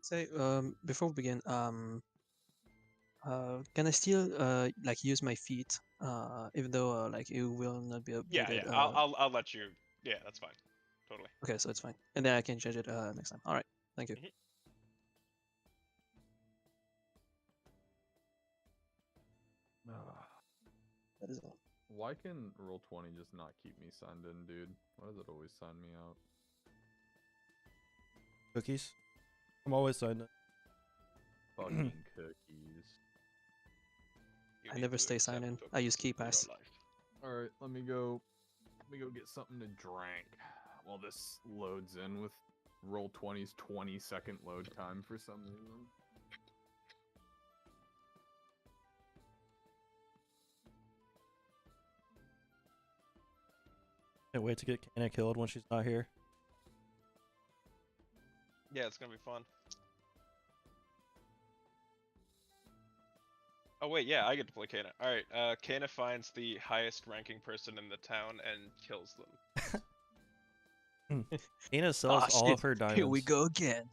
Say, before we begin, can I still like use my feet, even though like it will not be Yeah, updated? yeah. I'll let you. Yeah, that's fine. Totally. Okay, so it's fine, and then I can change it next time. All right, thank you. Mhm. That is all. Why can Roll20 just not keep me signed in, dude? Why does it always sign me out? Cookies. I'm always signed up. Fucking cookies. You I need never to stay signed accept in. I use cookies into your KeyPass. life. Alright, let me go get something to drink while this loads in with Roll20's 20-second load time for some reason. Can't wait to get Kana killed when she's not here. Yeah, it's gonna be fun. Oh wait, yeah, I get to play Kana. Alright, Kana finds the highest ranking person in the town and kills them. Kana sells all of her diamonds. Here we go again.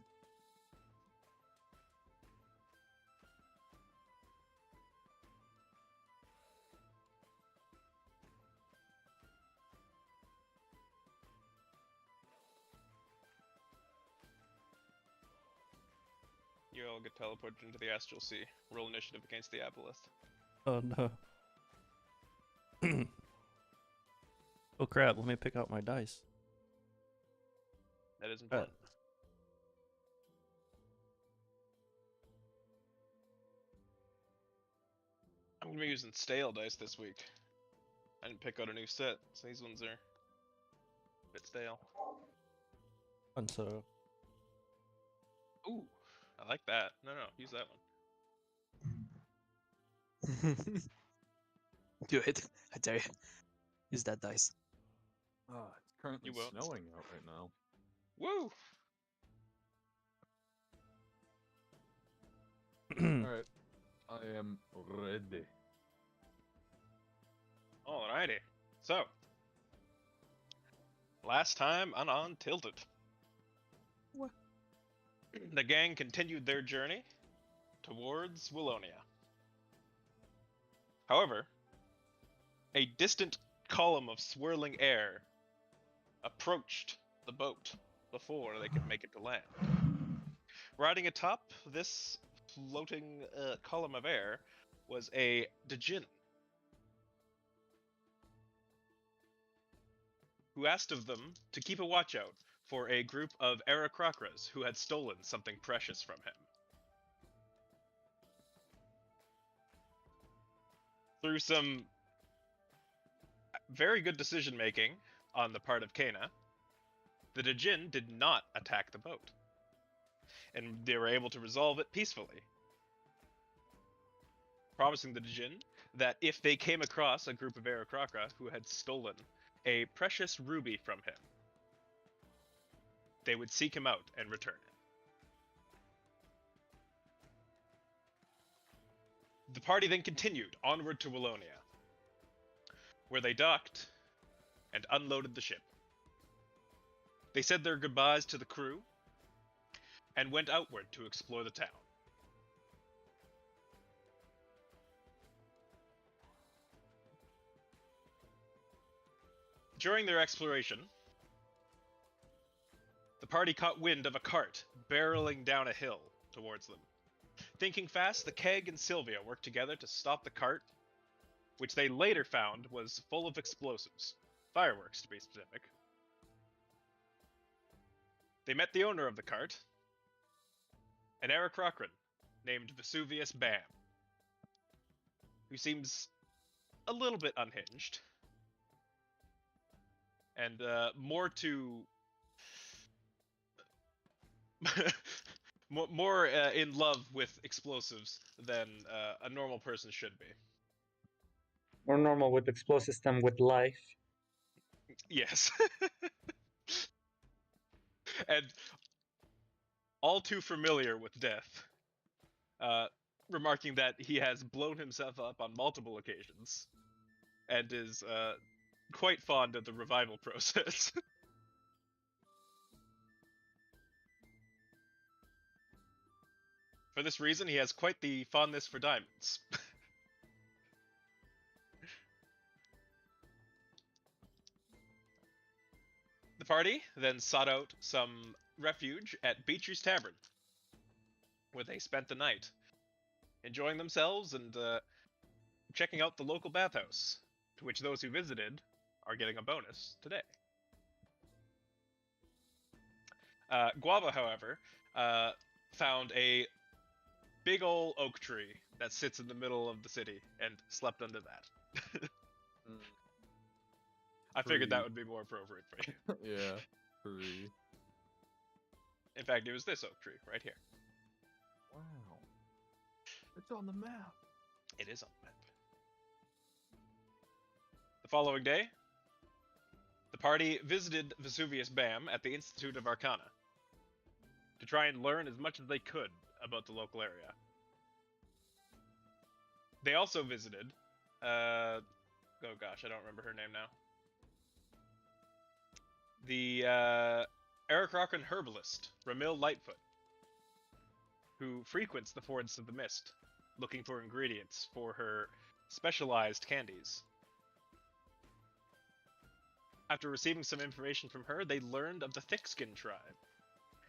You all get teleported into the Astral Sea. Roll initiative against the Aboleth. Oh no. Oh crap, let me pick out my dice. That is important. I'm gonna be using stale dice this week. I didn't pick out a new set, so these ones are a bit stale. And so Ooh, I like that. No, use that one. Do it. I dare you. Use that dice. It's currently You won't. snowing out right now. Woo! Alright, I am ready. Alrighty. So, last time on Untilted. What? The gang continued their journey towards Willonia. However, a distant column of swirling air approached the boat before they could make it to land. Riding atop this floating column of air was a djinn, who asked of them to keep a watch out for a group of Aarakocras who had stolen something precious from him. Through some very good decision-making on the part of Kana, the djinn did not attack the boat, and they were able to resolve it peacefully, promising the djinn that if they came across a group of Aarakocra who had stolen a precious ruby from him, they would seek him out and return it. The party then continued onward to Willonia, where they docked and unloaded the ship. They said their goodbyes to the crew and went outward to explore the town. During their exploration, the party caught wind of a cart barreling down a hill towards them. Thinking fast, the Keg and Sylvia worked together to stop the cart, which they later found was full of explosives. Fireworks, to be specific. They met the owner of the cart, an Aarakocran named Vesuvius Bam, who seems a little bit unhinged, and more in love with explosives than a normal person should be. More normal with explosives than with life. Yes. And all too familiar with death, remarking that he has blown himself up on multiple occasions, and is quite fond of the revival process. For this reason, he has quite the fondness for diamonds. The party then sought out some refuge at Beecher's Tavern, where they spent the night, enjoying themselves and checking out the local bathhouse, to which those who visited are getting a bonus today. Guava, however, found a big ol' oak tree that sits in the middle of the city and slept under that. I figured that would be more appropriate for you. Yeah, tree. In fact, it was this oak tree right here. Wow. It's on the map. It is on the map. The following day, the party visited Vesuvius Bam at the Institute of Arcana to try and learn as much as they could about the local area. They also visited, oh gosh, I don't remember her name now. The Eric Rockin herbalist, Ramil Lightfoot, who frequents the Forests of the Mist, looking for ingredients for her specialized candies. After receiving some information from her, they learned of the Thickskin tribe,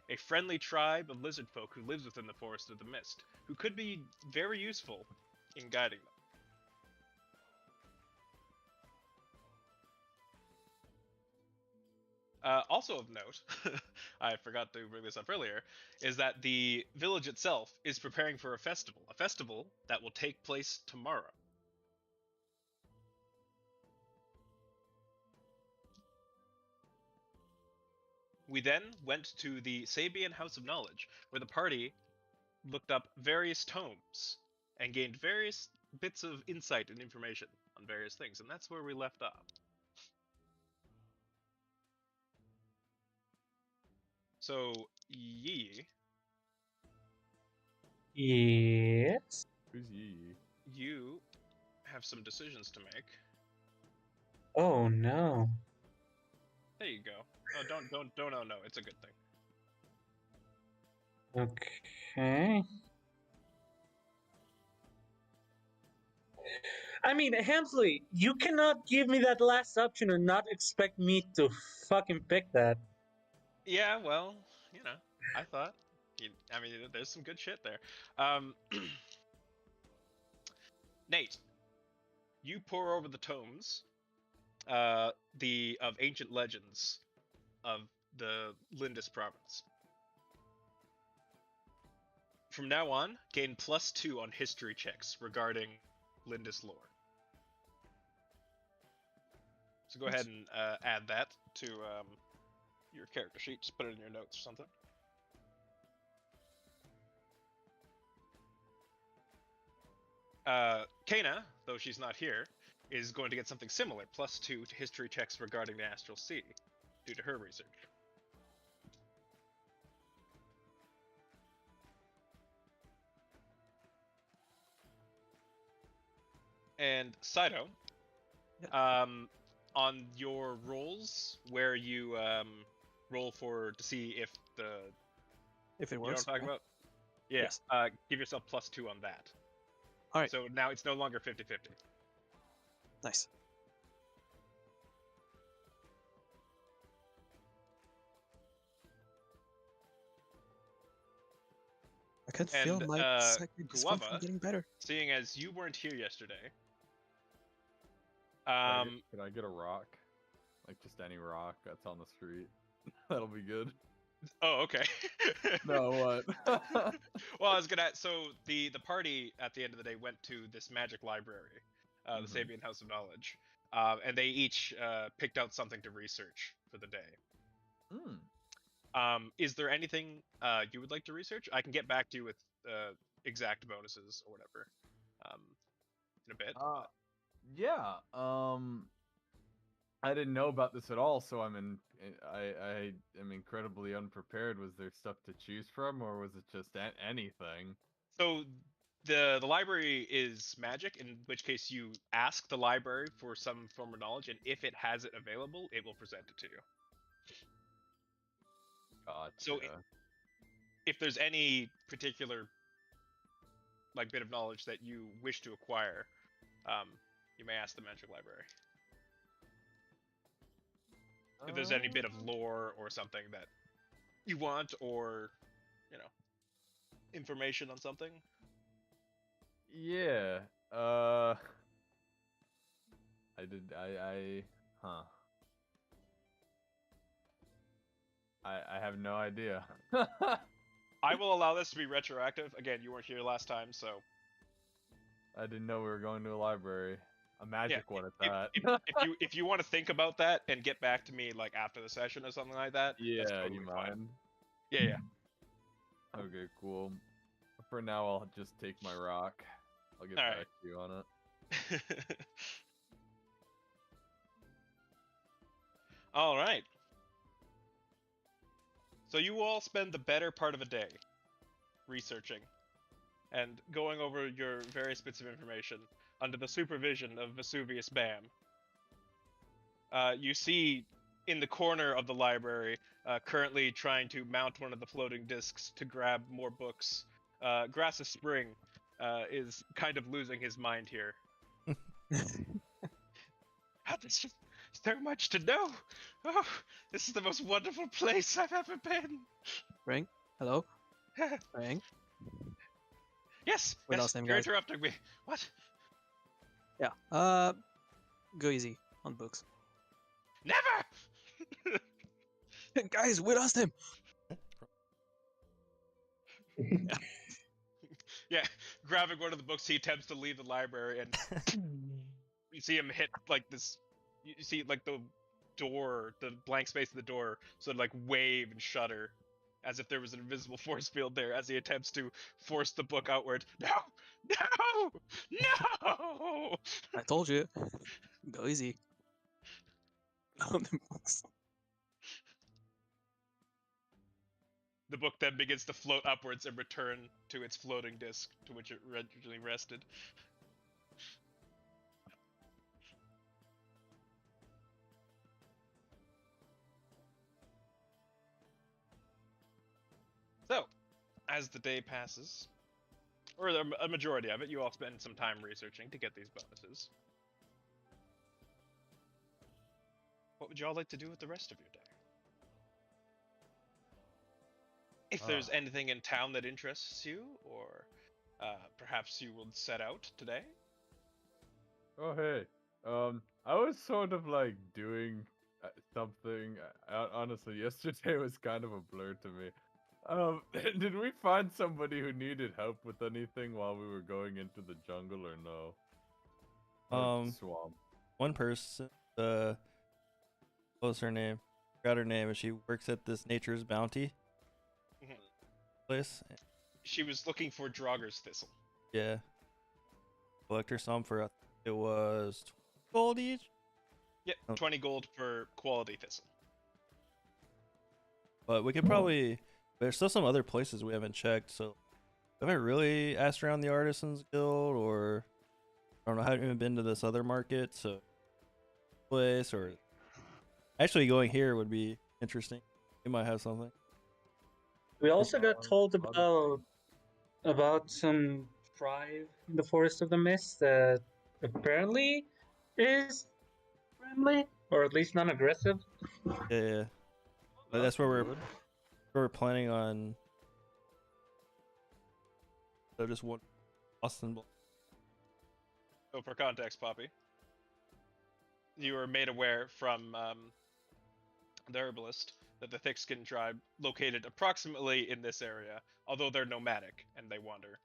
a friendly tribe of lizard folk who lives within the Forest of the Mist, who could be very useful in guiding them. Also of note, I forgot to bring this up earlier, is that the village itself is preparing for a festival that will take place tomorrow. We then went to the Sabian House of Knowledge, where the party looked up various tomes and gained various bits of insight and information on various things, and that's where we left off. So, Yi, Yes. Who's Yi? you have some decisions to make. Oh no. There you go. Oh, don't, oh no, it's a good thing. Okay. I mean, Hamsley, you cannot give me that last option and not expect me to fucking pick that. Yeah, well, you know, I thought. I mean, there's some good shit there. Nate, you pour over the tomes, of ancient legends of the Lindis province. From now on, gain +2 on history checks regarding Lindis lore. So go ahead and add that to your character sheet. Just put it in your notes or something. Kana, though she's not here, is going to get something similar, +2 to history checks regarding the Astral Sea, due to her research. And Saito, on your rolls, where you roll to see if If it you know what works. I'm talking about? Yeah. Yes. Give yourself +2 on that. All right. So now it's no longer 50-50. Nice. I can feel And, my psychic Guava, dysfunction getting better. Seeing as you weren't here yesterday, Could I get a rock? Like just any rock that's on the street. That'll be good. oh, okay. No, what? Well, I was gonna. So the party at the end of the day went to this magic library, the Sabian House of Knowledge, and they each picked out something to research for the day. Is there anything you would like to research? I can get back to you with exact bonuses or whatever in a bit. Yeah. I didn't know about this at all, so I am incredibly unprepared. Was there stuff to choose from, or was it just anything? So the library is magic, in which case you ask the library for some form of knowledge, and if it has it available, it will present it to you. Gotcha. So if there's any particular like bit of knowledge that you wish to acquire, you may ask the Magic Library. If there's any bit of lore or something that you want, or information on something. Yeah. Huh. I have no idea. I will allow this to be retroactive. Again, you weren't here last time, so I didn't know we were going to a library. A magic one at that. if you want to think about that and get back to me like after the session or something like that, that's Yeah, totally you fine. mind? Yeah. Okay, cool. For now, I'll just take my rock. I'll get Alright. back to you on it. All right. So you all spend the better part of a day researching and going over your various bits of information under the supervision of Vesuvius Bam. You see in the corner of the library, currently trying to mount one of the floating discs to grab more books, Grassus Spring is kind of losing his mind here. There's just so much to know. Oh, this is the most wonderful place I've ever been. Ring? Hello? Ring? Yes, We yes, lost him, you're guys. interrupting me. What? Yeah. Go easy on books. Never! Guys, we lost him! Yeah, grabbing one of the books, he attempts to leave the library, and you see him hit, like, this... You see, like, the door, the blank space of the door, sort of, like, wave and shudder, as if there was an invisible force field there, as he attempts to force the book outward. No! No! No! I told you. Go easy. On the books. The book then begins to float upwards and return to its floating disc, to which it originally rested. So, as the day passes, or a majority of it, you all spend some time researching to get these bonuses. What would you all like to do with the rest of your day? If there's anything in town that interests you, or perhaps you will set out today? Oh, hey. I was sort of like doing something. Honestly, yesterday was kind of a blur to me. Did we find somebody who needed help with anything while we were going into the jungle, or no? Or swamp. One person, what was her name? Forgot her name, and she works at this Nature's Bounty place. She was looking for Draugr's Thistle. Yeah. Collect her some for, it was 20 gold each? Yep, 20 gold per quality thistle. But we could probably, there's still some other places we haven't checked, so I haven't really asked around the Artisans Guild, or I don't know, I haven't even been to this other market, so place, or actually going here would be interesting. You might have something. We also got told about some tribe in the Forest of the Mist that apparently is friendly, or at least non-aggressive. Yeah. But that's where we're planning on. So just one Austin. So for context, Poppy, you were made aware from the herbalist that the thick-skinned tribe located approximately in this area, although they're nomadic and they wander.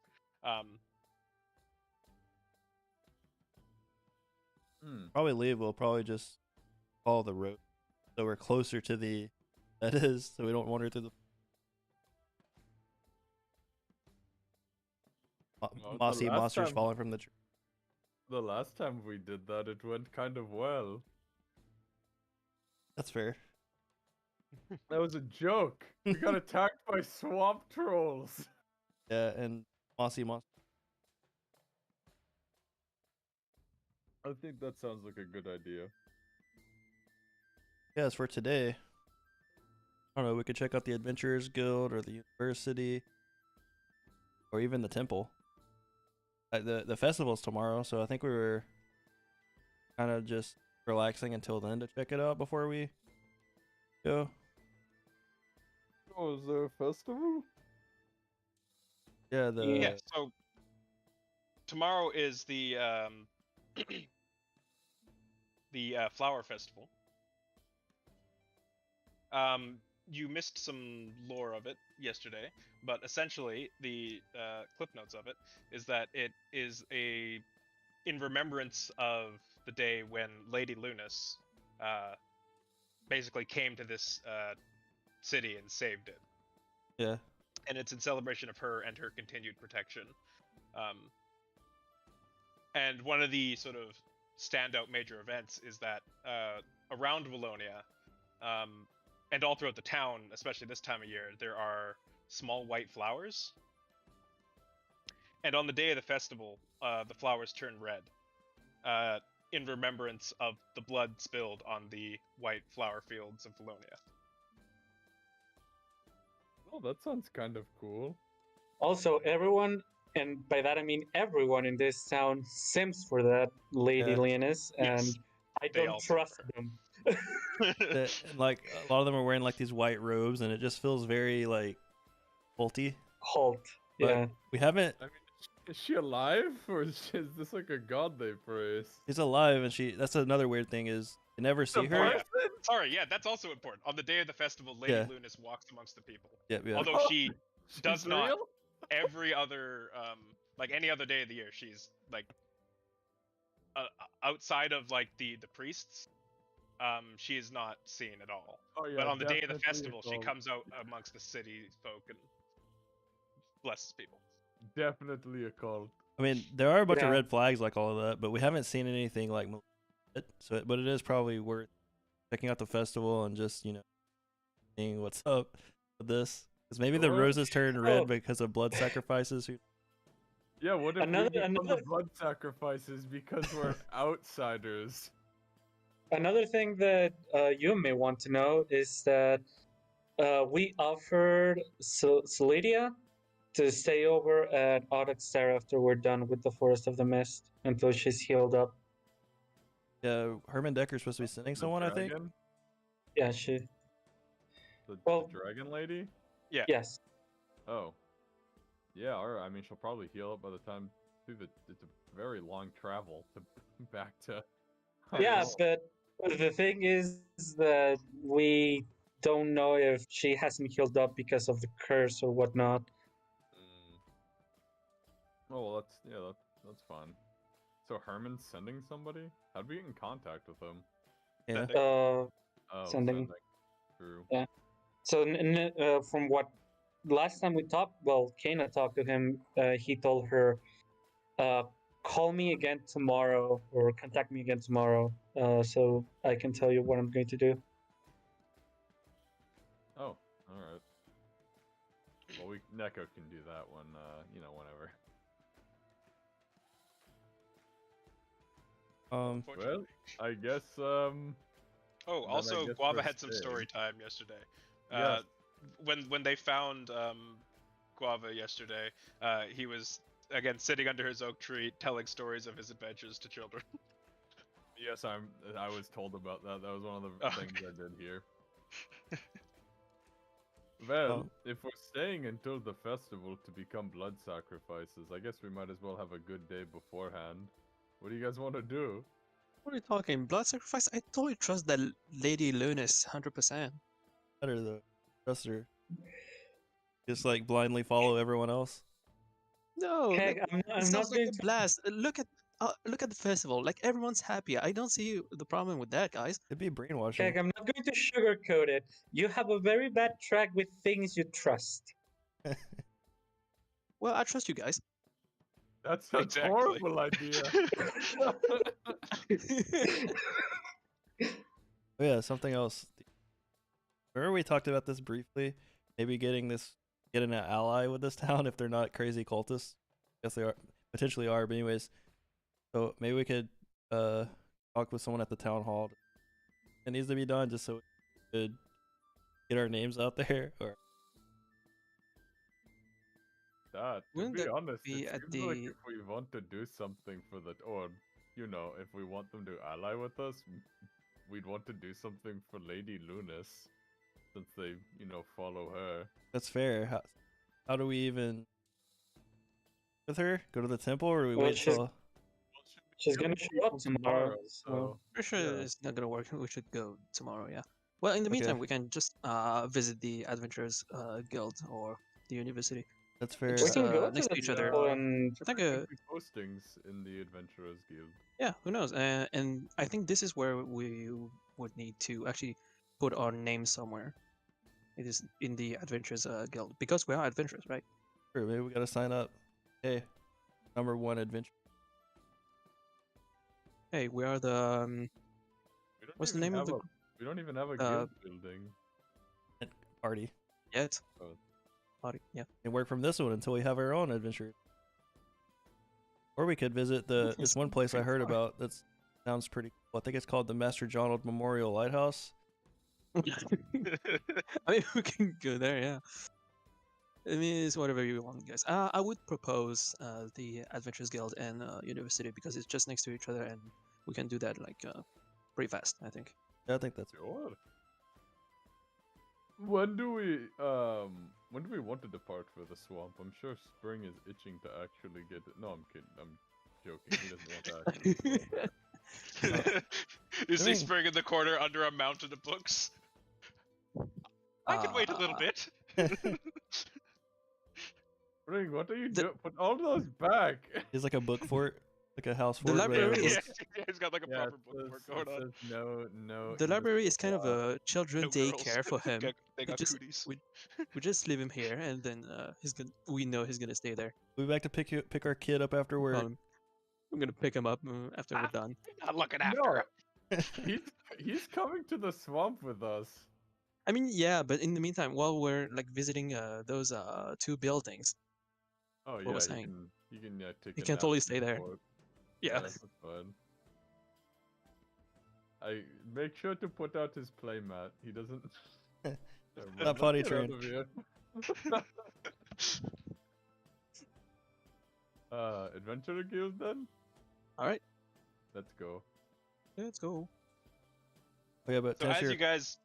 Probably leave. We'll probably just follow the road, so we're closer to the that is, so we don't wander through the mossy monsters falling from the tree. The last time we did that, it went kind of well. That's fair. That was a joke. We got attacked by swamp trolls. Yeah, and mossy monsters. I think that sounds like a good idea. Yeah, as for today, I don't know, we could check out the Adventurers Guild or the university or even the temple. The festival's tomorrow, so I think we were kind of just relaxing until then to check it out before we go. Oh, is there a festival? Yeah, the Yeah. So tomorrow is the the flower festival. You missed some lore of it yesterday, but essentially the clip notes of it is that it is in remembrance of the day when Lady Lunas basically came to this city and saved it. yeah. And it's in celebration of her and her continued protection. And one of the sort of standout major events is that around Willonia, and all throughout the town, especially this time of year, there are small white flowers. And on the day of the festival, the flowers turn red, in remembrance of the blood spilled on the white flower fields of Willonia. Oh, that sounds kind of cool. Also, everyone, and by that I mean everyone in this town, sims for that Lady Yeah. Leonis, and Yes, I they don't all trust are. them. And, like a lot of them are wearing like these white robes, and it just feels very like culty. Halt. But Yeah. we haven't. I mean, is she alive, or is this like a god they praise? She's alive, and that's another weird thing is you never see her. yeah. Sorry, yeah, that's also important. On the day of the festival, Lady Yeah. Lunas walks amongst the people. Yep, yeah. Although she does She's not. real? Every other, like any other day of the year, she's like outside of like the priests. She is not seen at all. Oh, yeah, But on the day of the definitely a festival, she cult. comes out amongst the city folk and blesses people. Definitely a cult. I mean, there are a bunch of Yeah. red flags like all of that, but we haven't seen anything like it. So, but it is probably worth checking out the festival and just seeing what's up with this. Because maybe the Sure. roses turn red Oh. because of blood sacrifices. Yeah, what if Another- we become the another- blood sacrifices because we're outsiders? Another thing that you may want to know is that we offered Celidia to stay over at Odoxter after we're done with the Forest of the Mist until she's healed up. Yeah, Herman Decker's supposed to be sending The someone, I think. dragon? Yeah, she. The Well- dragon lady? Yes. Oh. Yeah, I mean, she'll probably heal up by the time it's a very long travel to back to. Yeah, Oh, but the thing is that we don't know if she hasn't healed up because of the curse or whatnot. Oh, well, that's fun. So Herman's sending somebody? How'd we get in contact with him? Yeah. Oh, Sending. True. Yeah. So from what last time we talked, well, Kana talked to him. He told her, "Call me again tomorrow, or contact me again tomorrow, so I can tell you what I'm going to do." Oh, all right. Well, Neko can do that one. Whenever. Well, Unfortunately. I guess. Oh, then I also, guess Guava we're had some staying. story time yesterday. Yes. When they found Guava yesterday, he was again sitting under his oak tree, telling stories of his adventures to children. Yes, I was told about that. That was one of the Oh, things okay. I did here. Well, Oh. if we're staying until the festival to become blood sacrifices, I guess we might as well have a good day beforehand. What do you guys want to do? What are you talking? Blood sacrifice? I totally trust that Lady Lunas 100%. Better though. Trust her. Just like blindly follow everyone else. No, Heck, like, I'm it not sounds like going a to. blast. Look at the festival. Like everyone's happy. I don't see the problem with that, guys. It'd be brainwashing. Heck, I'm not going to sugarcoat it. You have a very bad track with things you trust. Well, I trust you guys. That's a Exactly. horrible idea. Oh yeah, something else. Remember we talked about this briefly? Maybe getting an ally with this town if they're not crazy cultists. Guess they are potentially are, but anyways. So maybe we could talk with someone at the town hall. It needs to be done just so we could get our names out there. Or that. To Wouldn't be that honest, be it at seems like the? if we want to do something for the, or if we want them to ally with us, we'd want to do something for Lady Lunas, since they, follow her. That's fair. How do we even with her? Go to the temple, or do we Well, wait till? She's gonna show up tomorrow, so so Pretty sure yeah. it's not gonna work. We should go tomorrow. Yeah. Well, in the Okay. meantime, we can just visit the Adventurers Guild or the university. That's fair. we Just can go to next the to each other. temple and I think Weekly postings in the Adventurers Guild. yeah, who knows? And I think this is where we would need to actually put our name somewhere. It is in the Adventurers Guild because we are adventurers, right? Sure, maybe we gotta sign up. Hey, #1 adventure Hey, we are the We don't what's the even name of have the We don't even have a uh, guild building. party. yet? Oh. Party, yeah. And work from this one until we have our own adventure. Or we could visit this It's one place I pretty heard far. about. That sounds pretty cool. I think it's called the Master Jonald Memorial Lighthouse. I mean, we can go there, yeah. I mean, it's whatever you want, guys. I would propose the Adventurers Guild and University because it's just next to each other, and we can do that like pretty fast. I think. Yeah, I think that's Sure. When do we want to depart for the swamp? I'm sure Spring is itching to actually get it. No, I'm kidding. I'm joking. He doesn't want to actually go. You see mean- Spring in the corner under a mountain of books. I can wait a little bit. Spring, what are you The- doing? Put all those back. He's like a book fort, like a house The fort. but library Yeah, is- he's got like a Yeah, proper bookwork going on. No. The library is kind of a children No girls. daycare for him. They got just- cooties. We just leave him here, and then we know he's gonna stay there. We'll be back to pick our kid up after work. I'm gonna pick him up after we're done. Not looking after No. him. He's coming to the swamp with us. I mean, yeah, but in the meantime, while we're like visiting those 2 buildings, Oh What yeah, was you saying? can take. He a can nap totally in stay the there. fort. yeah. That's fine. I make sure to put out his playmat. He doesn't. Never mind, Not potty let's get out trained. of here. Adventurer Guild then? All right, Let's go. let's go. Oh yeah, but So to as answer you guys,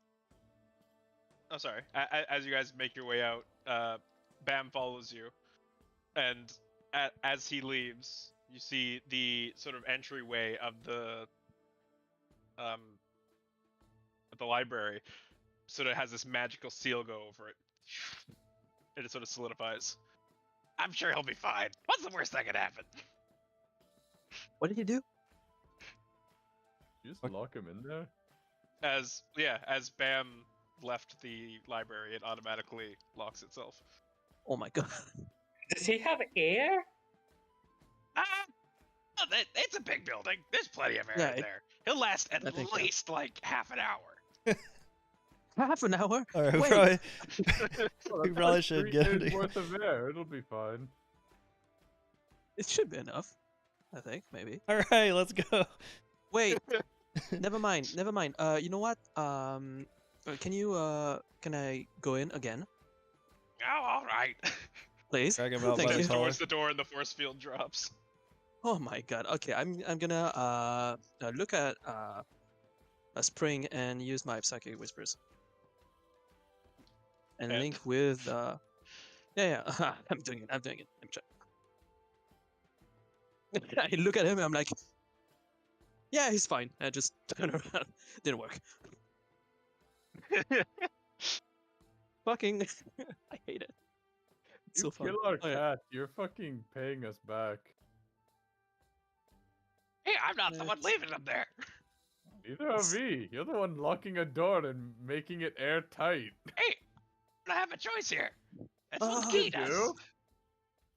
oh sorry, as you guys make your way out, Bam follows you, and as he leaves, you see the sort of entryway of the library sort of has this magical seal go over it, and it sort of solidifies. I'm sure he'll be fine. What's the worst that could happen? What did you do? You just Fuck. lock him in there? As Bam left the library, it automatically locks itself. Oh my god. does he have air? It's a big building. There's plenty of air Yeah, in there. He'll last at I think so. least like half an hour. Half an hour? all right, we Wait. probably Well, we that's probably like should 3 get days him. worth of air. It'll be fine. It should be enough. I think maybe. All right, let's go. Wait. Never mind. Never mind. You know what? Can I go in again, Oh, all right. please? Drag him out Thank by you. the collar. Towards the door, and the force field drops. Oh my god. Okay, I'm gonna look at a spring and use my psychic whispers. And And? link with yeah, I'm doing it. Let me check. I look at him and I'm like, yeah, he's fine. I just turn around. Didn't work. Fucking I hate it. It's You so fun. kill our Oh, yeah. cat. You're fucking paying us back. Hey, I'm not the one It's- leaving him there. Neither are we. You're the one locking a door and making it airtight. Hey, I don't have a choice here. That's what the Oh, key you does. do?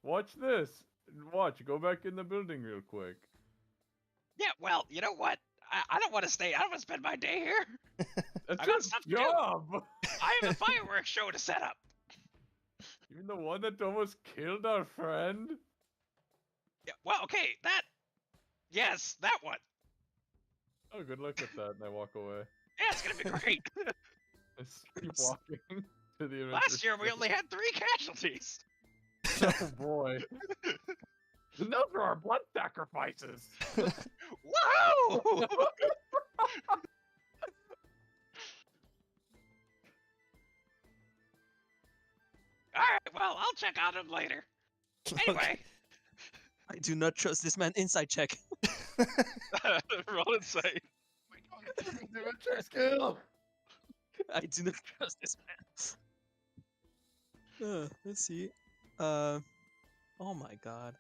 Watch this. Watch. Go back in the building real quick. Yeah, well, you know what? I don't want to stay. I don't want to spend my day here. That's I got his stuff to do. job. I have a fireworks show to set up. Even the one that almost killed our friend. Yeah, well, okay, that. Yes, that one. Oh, good luck with that. And I walk away. Yeah, it's gonna be great. I just keep walking to the Last year we adventure only had 3 casualties. Oh boy. Those are our blood sacrifices. Whoa! Alright, well, I'll check on him later. Anyway, I do not trust this man. Inside check. roll insight. Adventure skill. I do not trust this man. Let's see. Oh my god.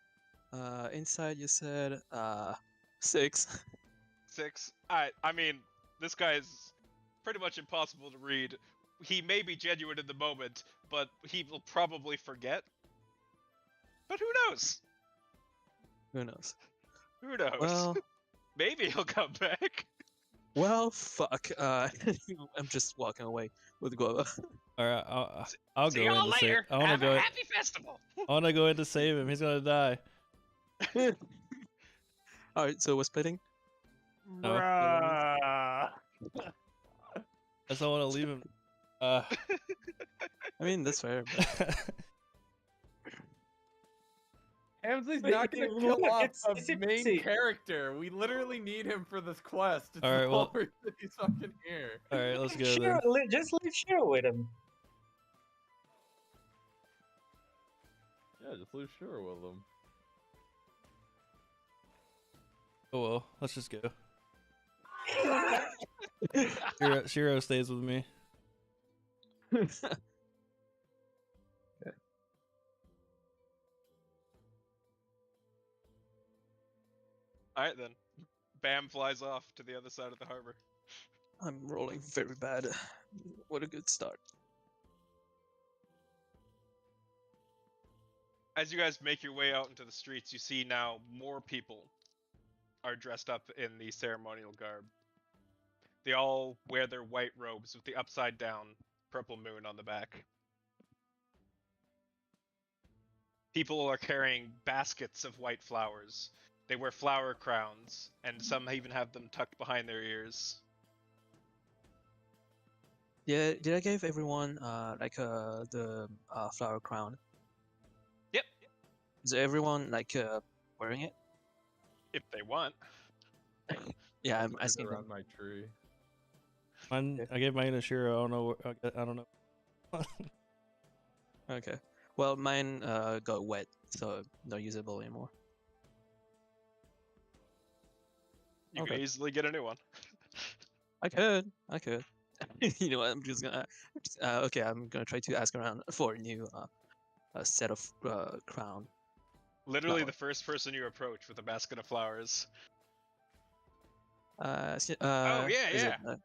Inside you said 6. 6. I mean, this guy's pretty much impossible to read. He may be genuine in the moment, but he will probably forget. But who knows? Who knows? Who knows? Well, Maybe he'll come back. well, fuck. I'm just walking away with Guava. All right, I'll See go in y'all to save. later. I want to Have go. a happy festival. I want to go in to save him. He's gonna die. All right, so we're splitting. No. Bruh. I just don't want to leave him. I mean, that's fair. But... Hamsley's Wait, not gonna look, kill off it's a main easy. character. We literally need him for this quest. It's Alright, the well- whole reason he's fucking here. All right, let's go Shiro, then. just leave Shiro with him. Yeah, just leave Shiro with him. Oh well, let's just go. Shiro stays with me. Alright then. Bam flies off to the other side of the harbor. I'm rolling very bad. What a good start. As you guys make your way out into the streets, you see now more people are dressed up in the ceremonial garb. They all wear their white robes with the upside down purple moon on the back. People are carrying baskets of white flowers. They wear flower crowns, and some even have them tucked behind their ears. Yeah, did I give everyone the flower crown? Yep, Is everyone wearing it? if they want. Yeah, I'm Put it asking them. around my tree. Mine, I gave mine to Shiro. I don't know. I don't know. Okay. Well, mine got wet, so not usable anymore. You Okay. can easily get a new one. I could. You know what? I'm just gonna. Okay, I'm gonna try to ask around for a new set of crown. Literally Flower. the first person you approach with a basket of flowers. Is yeah, it,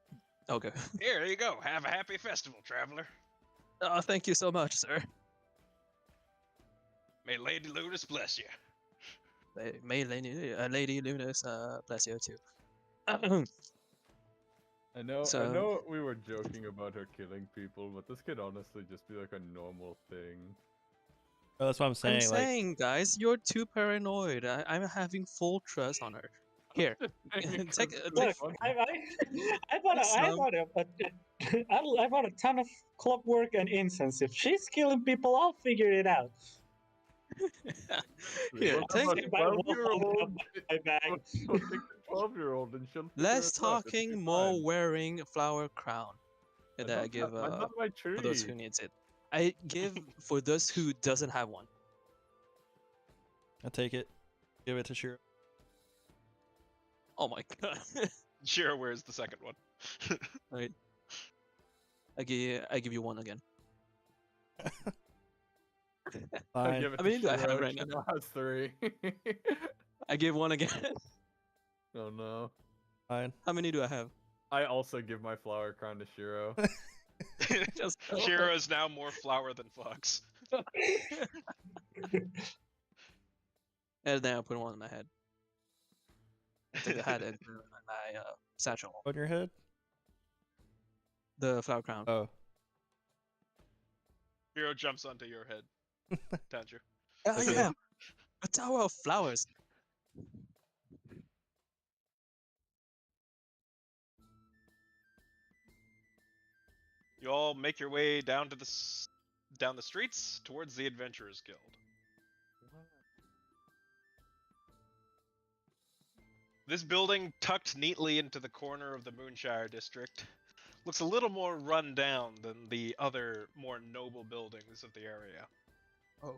okay. Here, there you go. Have a happy festival, traveler. Oh, thank you so much, sir. May Lady Ludus bless you. May Lady Lunas bless you too. I know So- we were joking about her killing people, but this could honestly just be like a normal thing. Oh, that's what I'm saying. I'm saying, guys, you're too paranoid. I'm having full trust on her. Here, take Look, I bought a ton of clockwork and incense. If she's killing people, I'll figure it out. Here, What take about it. the 12-year-old? My bag. We'll take the 12-year-old and she'll. figure Less it out. It'll be talking, more fine. wearing flower crown. I That I don't give have- I'm not my tree. for those who needs it. I give for those who doesn't have one. I'll take it. Give it to Shiro. Oh my god. Shiro wears the second one. Right. I give you one again. I Fine. give it How to many do I have Shiro, right she now? now has 3. I give one again. Oh no. Fine. How many do I have? I also give my flower crown to Shiro. Just Shiro is now more flower than fox. And then I put one on my head. I take the hat and put it on my satchel. On your head? The flower crown. Oh. Shiro jumps onto your head, Tanju. Oh okay. yeah, a tower of flowers. You all make your way down to down the streets towards the Adventurers Guild. This building, tucked neatly into the corner of the Moonshire district, looks a little more run down than the other, more noble buildings of the area. Oh.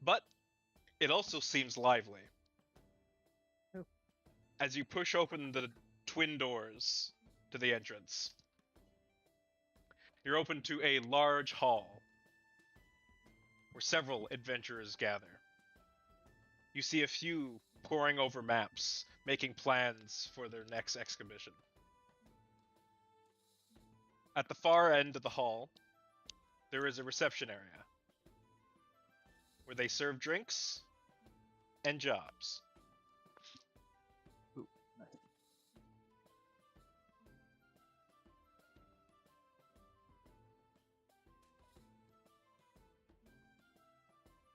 But it also seems lively. Oh. As you push open the twin doors to the entrance, you're open to a large hall where several adventurers gather. You see a few poring over maps, making plans for their next expedition. At the far end of the hall, there is a reception area where they serve drinks and jobs. Ooh, nice.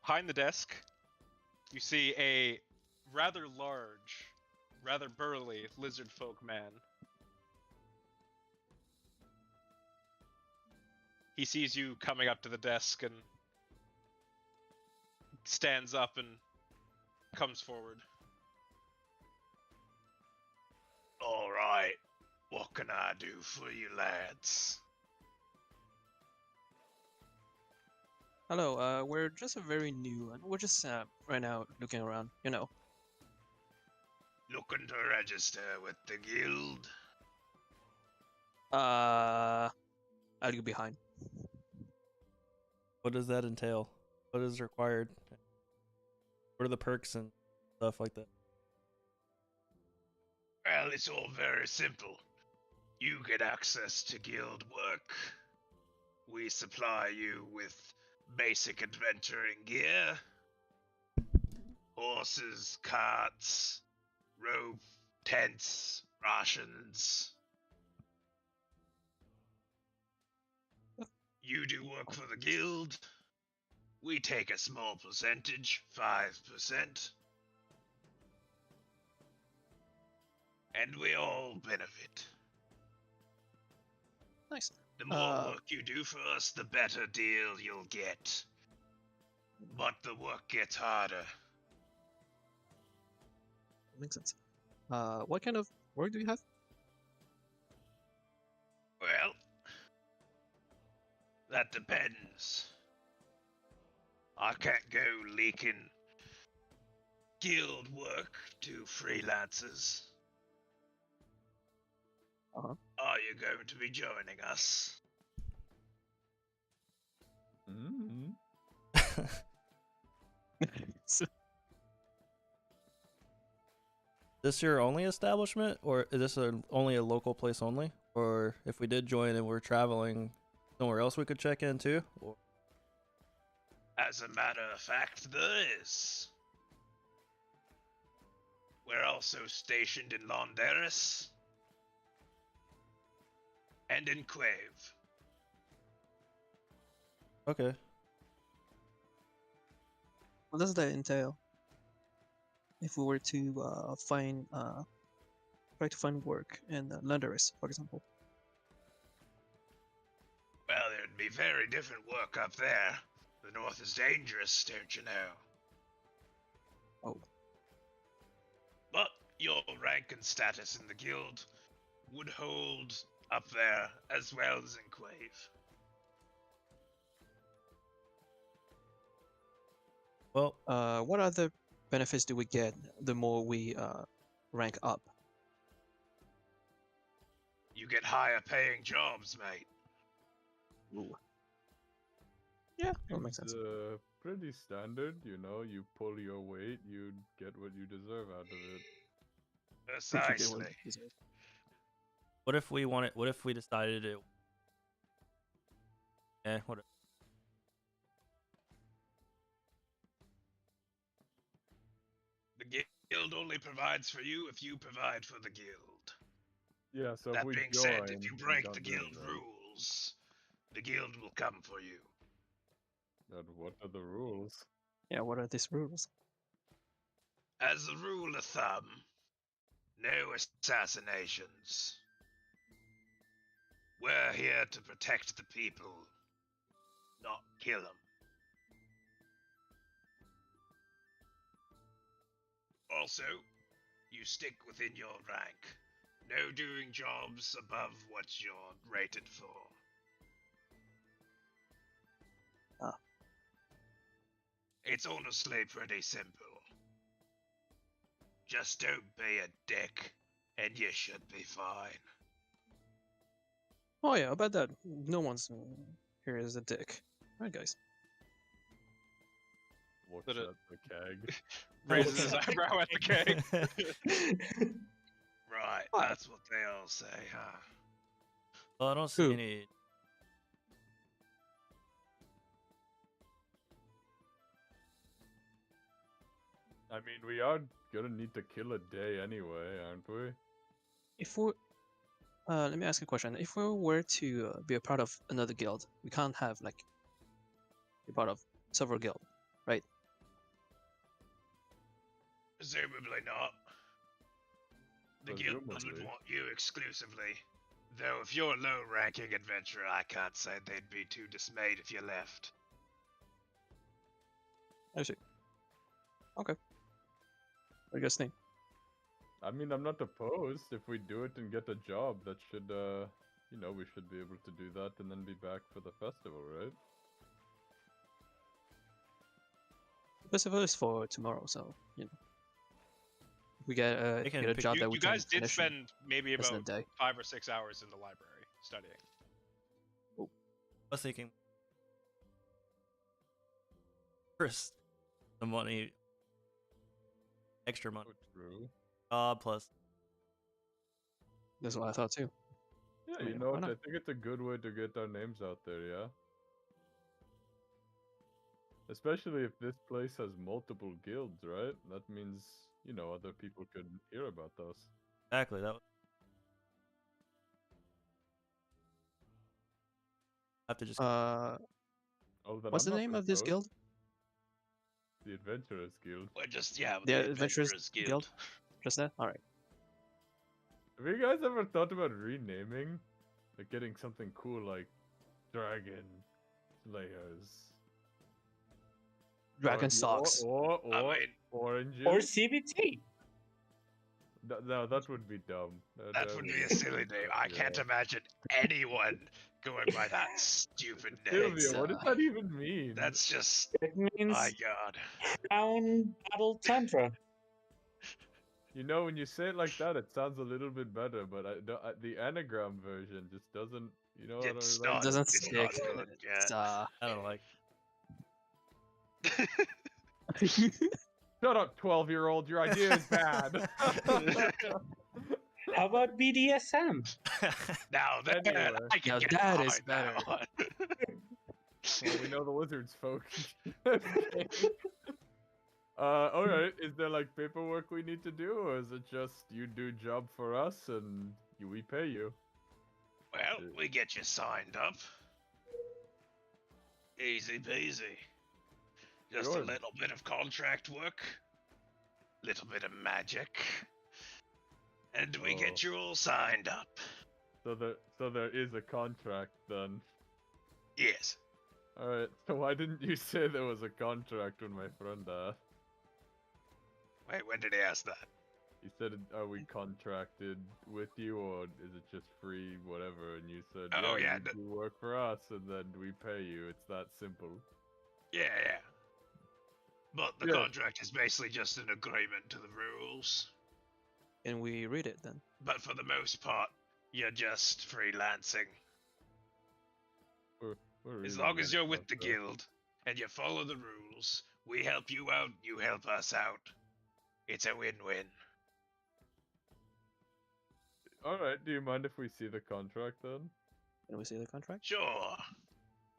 Behind the desk, you see a rather large, rather burly lizard folk man. He sees you coming up to the desk and stands up and comes forward. All right, what can I do for you lads? Hello, we're just very new, and we're just right now looking around, you know. Looking to register with the guild? I'll go behind. What does that entail? What is required? What are the perks and stuff like that? Well, it's all very simple. You get access to guild work. We supply you with basic adventuring gear. Horses, carts, rope, tents, rations. You do work for the guild. We take a small percentage, 5%. And we all benefit. Nice. The more work you do for us, the better deal you'll get. But the work gets harder. Makes sense. What kind of work do you have? Well, that depends. I can't go leaking guild work to freelancers. Uh-huh. Are you going to be joining us? Mm-hmm. This your only establishment, or is this only a local place only? Or if we did join and we're traveling somewhere else, we could check in too? Or... As a matter of fact, there is. We're also stationed in Londaris and in Quave. Okay. What does that entail? If we were to try to find work in Landaris, for example. Well, there'd be very different work up there. The north is dangerous, don't you know? Oh. But your rank and status in the guild would hold up there as well as in Quave. Well, what other benefits do we get the more we rank up? You get higher paying jobs, mate. Ooh. Yeah, that makes sense. It's pretty standard, you know. You pull your weight, you get what you deserve out of it. Precisely. what if we wanted? What if we decided it? What? The guild only provides for you if you provide for the guild. Yeah, so That if we being join, said, if you we break don't the do guild that. rules, the guild will come for you. And what are the rules? Yeah, what are these rules? As a rule of thumb, no assassinations. We're here to protect the people, not kill them. Also, you stick within your rank. No doing jobs above what you're rated for. Ah. It's honestly pretty simple. Just don't be a dick, and you should be fine. Oh yeah, about that. No one's here is a dick. Right, guys. Looks But at the keg. Raises his eyebrow at the keg. Right, What? that's what they all say, huh? Well, I don't see Who? any. I mean, we are gonna need to kill a day anyway, aren't we? If we let me ask a question. If we were to be a part of another guild, we can't have like be part of several guild, right? Presumably not. The guild would Presumably. want you exclusively. Though if you're a low-ranking adventurer, I can't say they'd be too dismayed if you left. I see. Okay. What do you guys think? I mean, I'm not opposed. If we do it and get a job, that should, you know, we should be able to do that and then be back for the festival, right? The festival is for tomorrow, so you know. If we get They can get a pick- job You, that we you can guys did finish in spend maybe less than about a day. 5 or 6 hours in the library studying. I was thinking first the money, extra money, Oh, true. plus. That's what I thought too. Yeah, I you mean, know why what? I not? think it's a good way to get our names out there, yeah? Especially if this place has multiple guilds, right? That means, you know, other people could hear about us. Exactly. That. I have to just. Oh, then What's I'm the not name of this opposed. guild? The Adventurers Guild. Or just, yeah, The Adventurers Guild? Just that? Alright. Have you guys ever thought about renaming? Like getting something cool like Dragon Slayers. Dragon Socks. Or I mean, Oranges. Or CBT. No, that would be dumb. that would be a silly name. I can't imagine anyone going by that stupid name. Sylvia, what does that even mean? That's just, It means my god. Crown Battle Tundra. You know, when you say it like that, it sounds a little bit better, but the anagram version just doesn't. You know what It's I mean? not- Doesn't it's stick. not good, It's, I don't like. Shut up, 12-year-old. Your idea is bad. How about BDSM? Now that Anyway. I can Now get that is behind that one. Well, we know the lizards, folk. Alright. Is there like paperwork we need to do, or is it just you do job for us and we pay you? Well, we get you signed up. Easy peasy. Just a Good. little bit of contract work, little bit of magic, and we Oh. get you all signed up. So there is a contract then. Yes. Alright, so why didn't you say there was a contract when my friend asked? Wait, when did he ask that? He said, are we contracted with you, or is it just free, whatever? And you said, Oh, yeah, you do work for us, and then we pay you. It's that simple. Yeah. But the Yeah. contract is basically just an agreement to the rules. Can we read it then? But for the most part, you're just freelancing. We're As really long as good you're with about the that. guild and you follow the rules, we help you out, you help us out. It's a win-win. Alright, do you mind if we see the contract then? Can we see the contract? Sure.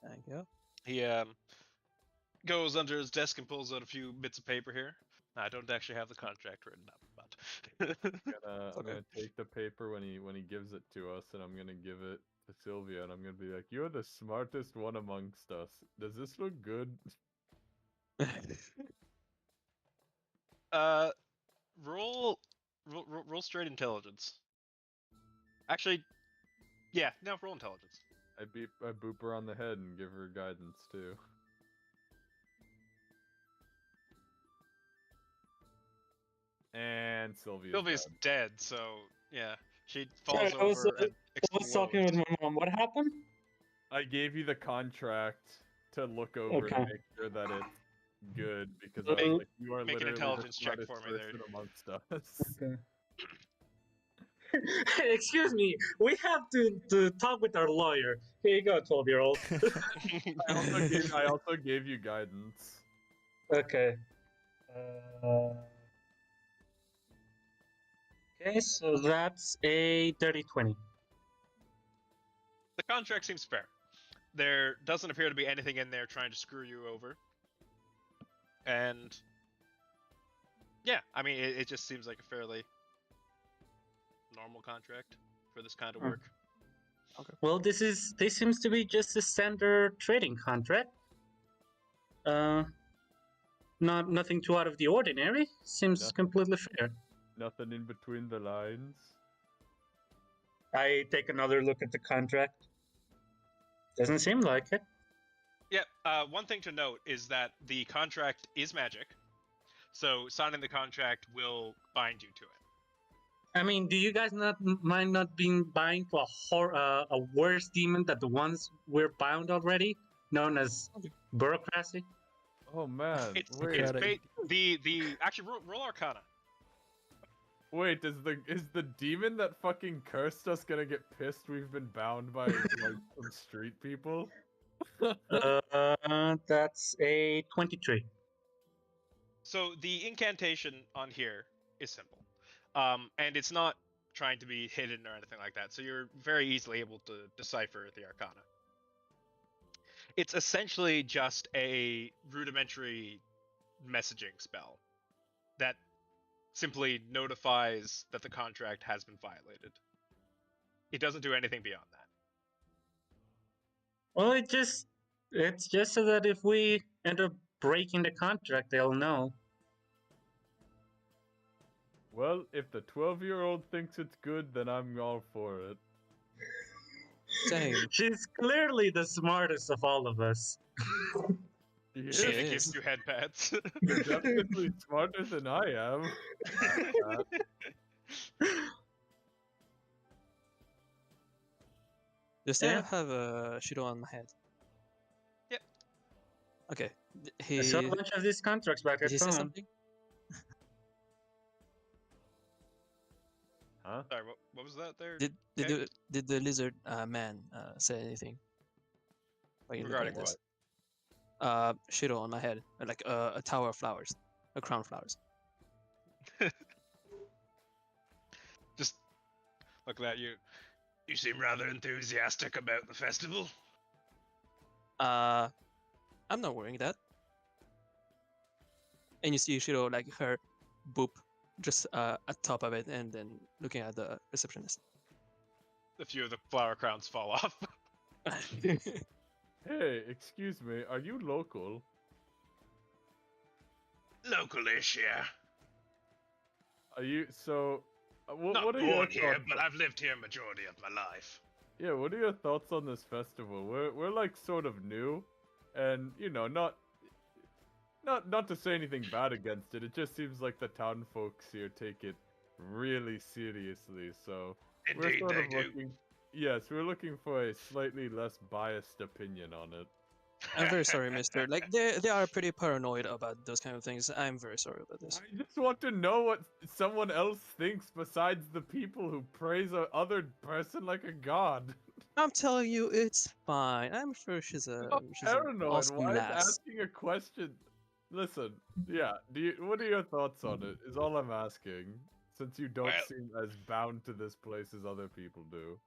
Thank you. He goes under his desk and pulls out a few bits of paper here. I don't actually have the contract written up, but I'm Okay. gonna take the paper when he gives it to us, and I'm gonna give it to Sylvia, and I'm gonna be like, "You're the smartest one amongst us. Does this look good?" roll straight intelligence. Actually, yeah, no, roll intelligence. I boop her on the head and give her guidance too. And and Sylvia's Sylvia's dead. dead, so yeah, she Sorry, falls I was, over and I was talking with explodes. my mom. What happened? I gave you the contract to look over to Okay. make sure that it's good because I Make- was like, you are make an literally the intelligence check smartest for me there. person amongst us. Okay. Excuse me, we have to talk with our lawyer. Here you go, 12-year-old. I also gave you guidance. Okay. Okay, so that's a dirty 20. The contract seems fair. There doesn't appear to be anything in there trying to screw you over. And yeah, I mean, it just seems like a fairly normal contract for this kind of work. Well, this seems to be just a standard trading contract. Nothing too out of the ordinary. Seems Nothing. completely fair. Nothing in between the lines. I take another look at the contract. Doesn't seem like it. Yeah, one thing to note is that the contract is magic, so signing the contract will bind you to it. I mean, do you guys not mind not being bound to a worse demon than the ones we're bound already, known as bureaucracy? Oh man, It's wait, actually roll Arcana. wait, is the demon that fucking cursed us gonna get pissed we've been bound by like some street people? That's a 23. So the incantation on here is simple, and it's not trying to be hidden or anything like that. So you're very easily able to decipher the Arcana. It's essentially just a rudimentary messaging spell that simply notifies that the contract has been violated. It doesn't do anything beyond that. Well, it's just so that if we end up breaking the contract, they'll know. Well, if the 12-year-old thinks it's good, then I'm all for it. Same. She's clearly the smartest of all of us. She She is. It gives is. you head pats. You're definitely smarter than I am. Do you still Yeah. have a Shido on my head? Yep. Okay. I saw a bunch of these contracts back Did at he say home. something? Huh? Sorry, what was that there? Did the lizard man say anything? While you're looking Regarding at this? Shido on my head, like a tower of flowers, a crown of flowers. Just looking at you. You seem rather enthusiastic about the festival. I'm not wearing that. And you see Shido like her boop just at top of it, and then looking at the receptionist. A few of the flower crowns fall off. Hey, excuse me, are you local? Localish, yeah. Are you so? Not what are your born here, thoughts? but I've lived here majority of my life. Yeah, what are your thoughts on this festival? We're like sort of new, and you know, not to say anything bad against it. It just seems like the town folks here take it really seriously. So Indeed, we're sort they of do. looking. Yes, we're looking for a slightly less biased opinion on it. I'm very sorry, mister. Like, they are pretty paranoid about those kind of things. I'm very sorry about this. I just want to know what someone else thinks besides the people who praise a other person like a god. I'm telling you, it's fine. I'm sure she's an Paranoid. awesome Why is lass. asking a question? Listen, yeah. What are your thoughts on it? Is all I'm asking. Since you don't Well- seem as bound to this place as other people do.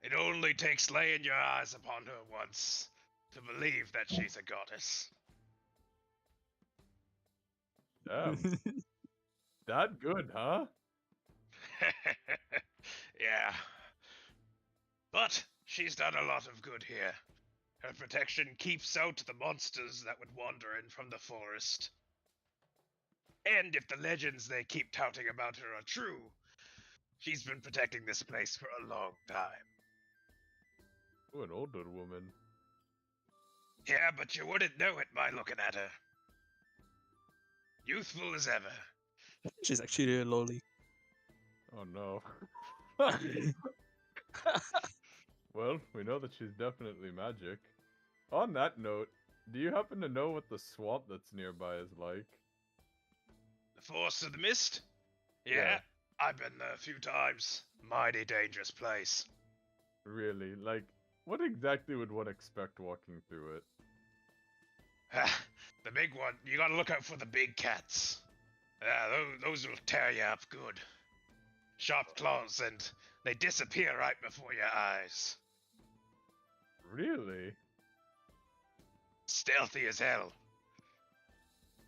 It only takes laying your eyes upon her once to believe that she's a goddess. Damn. That good, huh? Yeah. But she's done a lot of good here. Her protection keeps out the monsters that would wander in from the forest. And if the legends they keep touting about her are true, she's been protecting this place for a long time. Ooh, an older woman. Yeah, but you wouldn't know it by looking at her. Youthful as ever. She's actually a loli. Oh no. Well, we know that she's definitely magic. On that note, do you happen to know what the swamp that's nearby is like? The Forest of the Mist? Yeah. Yeah, I've been there a few times. Mighty dangerous place. Really? Like, what exactly would one expect walking through it? The big one, you gotta look out for the big cats. Those will tear you up good. Sharp claws, and they disappear right before your eyes. Really? Stealthy as hell.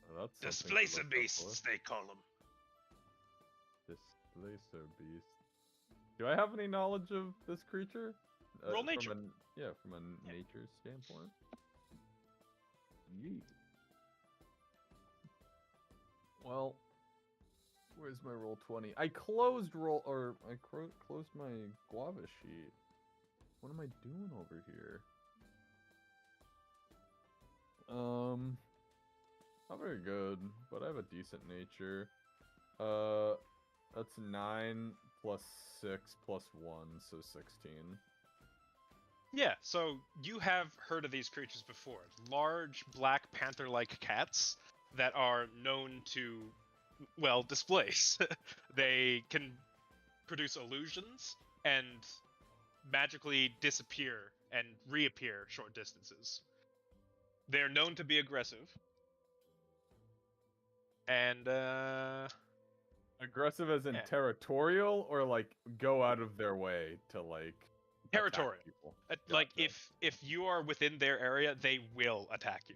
Well, that's something to Displacer look out beasts, they call them. for. Displacer beast. Do I have any knowledge of this creature? Roll nature. From a nature standpoint. Yeet. Well, where's my roll 20? I closed closed my guava sheet. What am I doing over here? Not very good, but I have a decent nature. That's 9 plus 6 plus 1, so 16. Yeah, so you have heard of these creatures before. Large, black panther-like cats that are known to, well, displace. They can produce illusions and magically disappear and reappear short distances. They're known to be aggressive. And, Aggressive as in Yeah. territorial, or like go out of their way to like attack territorial. people? Like, Gotcha. if you are within their area, they will attack you.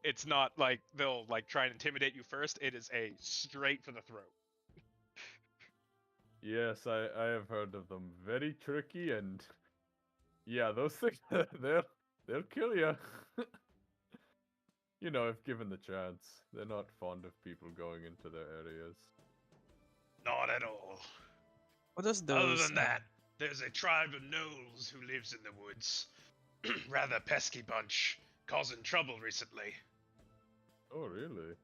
It's not like they'll like try and intimidate you first. It is a straight for the throat. Yes, I have heard of them. Very tricky, and yeah, those things they'll kill you. You know, if given the chance. They're not fond of people going into their areas. Not at all. What does Other those? than that, there's a tribe of gnolls who lives in the woods. Rather pesky bunch, causing trouble recently. Oh, really?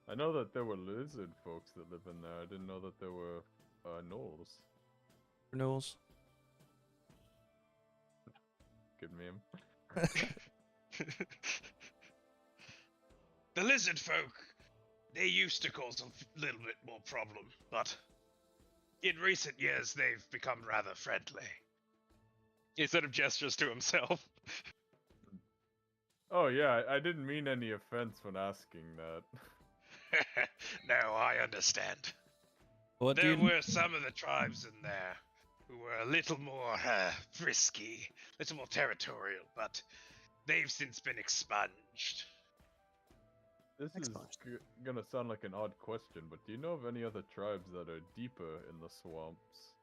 I know that there were lizard folks that live in there. I didn't know that there were gnolls. Renewals. Good meme. The lizard folk, they used to cause a little bit more problem, but in recent years they've become rather friendly. He sort of gestures to himself. Oh yeah, I didn't mean any offense when asking that. No, I understand. What do There you? were some of the tribes in there who were a little more frisky, a little more territorial, but they've since been expunged. This is Expunged. gonna sound like an odd question, but do you know of any other tribes that are deeper in the swamps?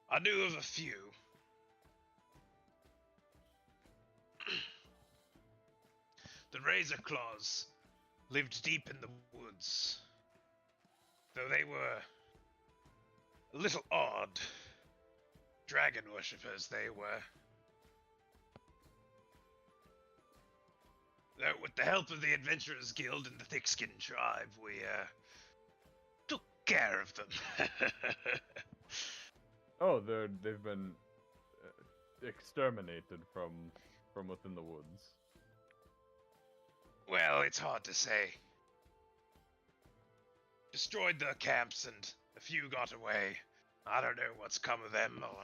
I knew of a few. The Razor Claws lived deep in the woods, though they were a little odd. Dragon worshippers they were. Though with the help of the Adventurers Guild and the Thick-Skin tribe, we took care of them. Oh, they've been exterminated from within the woods. Well, it's hard to say. Destroyed their camps and a few got away. I don't know what's come of them or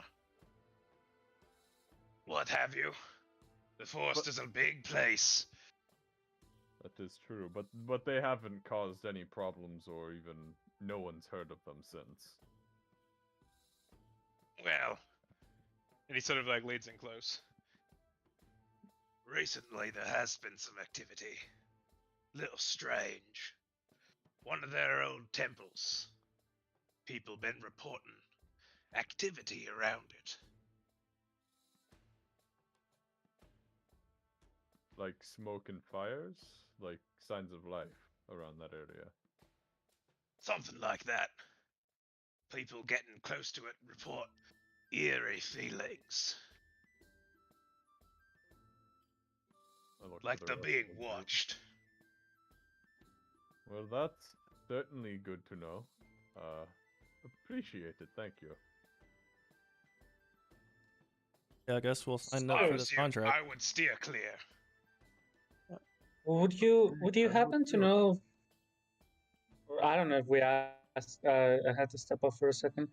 what have you. The forest is a big place. That is true, but they haven't caused any problems, or even no one's heard of them since. Well, and he sort of like leads in close. Recently there has been some activity. Little strange. One of their old temples. People been reporting activity around it. Like smoke and fires, like signs of life around that area. Something like that. People getting close to it report eerie feelings. I look Like for they're the being rest of the group. watched. Well, that's certainly good to know. Appreciate it. Thank you. Yeah, I guess we'll sign up for this contract. I would steer clear. Would you I happen to would know? Or I don't know if we asked. I had to step off for a second.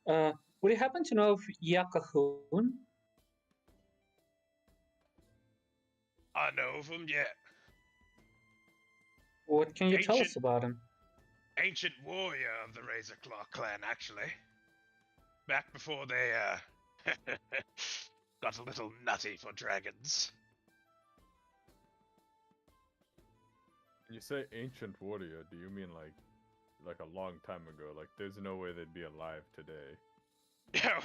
Would you happen to know if Yakahun? I know of him, yeah. What can you tell us about him? Ancient warrior of the Razorclaw clan, actually. Back before they, got a little nutty for dragons. When you say ancient warrior, do you mean like a long time ago? Like there's no way they'd be alive today. Oh,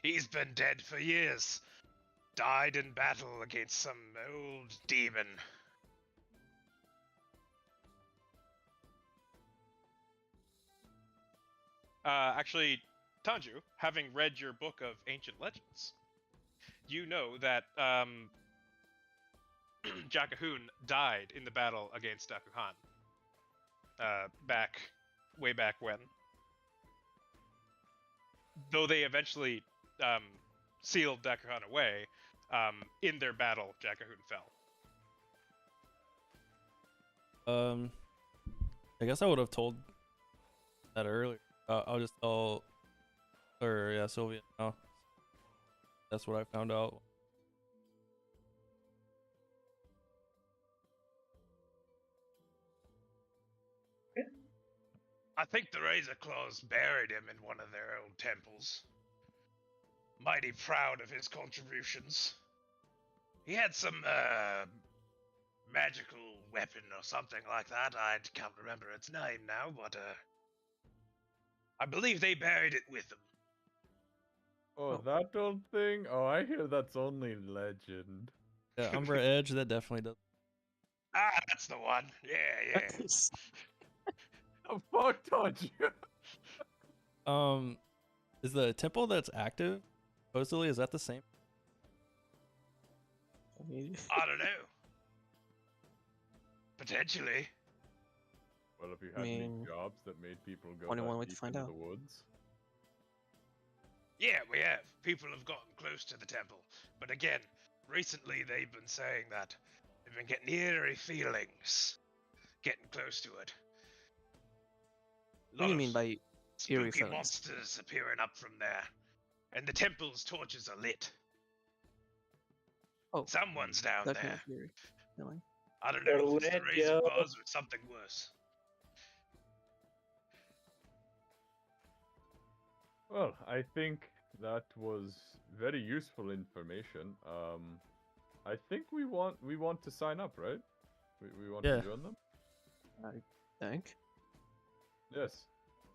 he's been dead for years. Died in battle against some old demon. Actually, Tanju, having read your book of ancient legends, you know that Jakahun died in the battle against Dakuhan. Way back when. Though they eventually sealed Dakuhan away, in their battle, Jakahun fell. I guess I would have told that earlier. I'll just tell her, yeah, Sylvia. No, that's what I found out. I think the Razorclaws buried him in one of their old temples. Mighty proud of his contributions. He had some magical weapon or something like that. I can't remember its name now, but I believe they buried it with them. Oh, that old thing? Oh, I hear that's only legend. Yeah, Umbra Edge, that definitely does. Ah, that's the one. Yeah, yeah. Oh, fuck, Tanju. Is the temple that's active supposedly, is that the same? I don't know. Potentially. Well, if you had any jobs that made people go only one way deep to find into out. the woods. Yeah, we have. People have gotten close to the temple. But again, recently they've been saying that they've been getting eerie feelings getting close to it. What do you mean by eerie spooky feelings? monsters appearing up from there, and the temple's torches are lit. Oh, Someone's down that kind there. of eerie feeling. I don't know They're if it's the lit, yo. Razorclaws or something worse. Well, I think that was very useful information. I think we want to sign up, right? We want to join them? I think. Yes.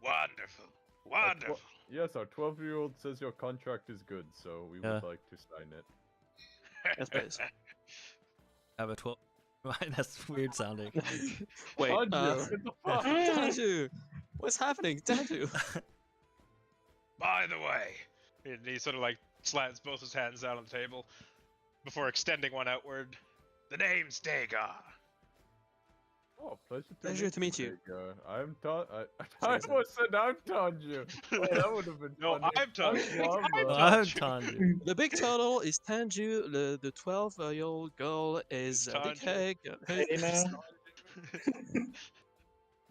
Wonderful. Wonderful. Yes, our 12-year-old says your contract is good, so we would like to sign it. Yes, please. Have a 12. That's weird sounding. Wait, Tanju, what the fuck? Tanju! What's happening? Tanju! By the way, and he sort of like slams both his hands out on the table before extending one outward. The name's Dagar. Oh, Pleasure to meet you. Dagar. I'm I almost said I'm Tanju. Oh, that would have been No, funny. I'm Tanju. I'm Tanju. The big turtle is Tanju, the 12-year-old girl is Big Heg. Hey, now.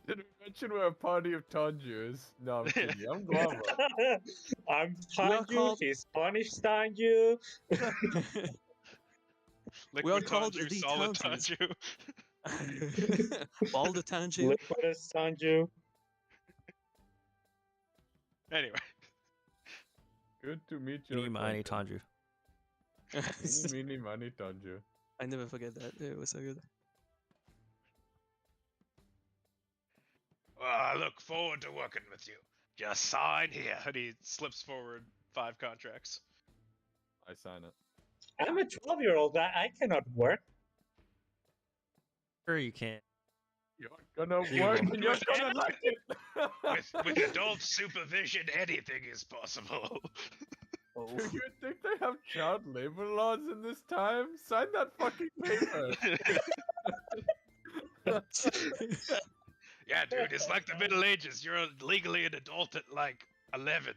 Did we mention we're a party of Tanjus? No, I'm kidding. I'm Guava. I'm are Tanju, called- he's Spanish Tanju. Liquid We are called Tanju, the solid Tanjus. Tanju. All the Tanju. Liquidus Tanju. Anyway, Good to meet you. Eeny, miny, Tanju. Meeny, miny, Tanju. I never forget that. It was so good. well, I look forward to working with you. Just sign here. And he slips forward 5 contracts. I sign it. I'm a 12-year-old. I cannot work. Sure you can. You're gonna You work will. and you're gonna like it. With adult supervision, anything is possible. Oh. Do you think they have child labor laws in this time? Sign that fucking paper. Yeah, dude, it's like the Middle Ages. You're legally an adult at like 11.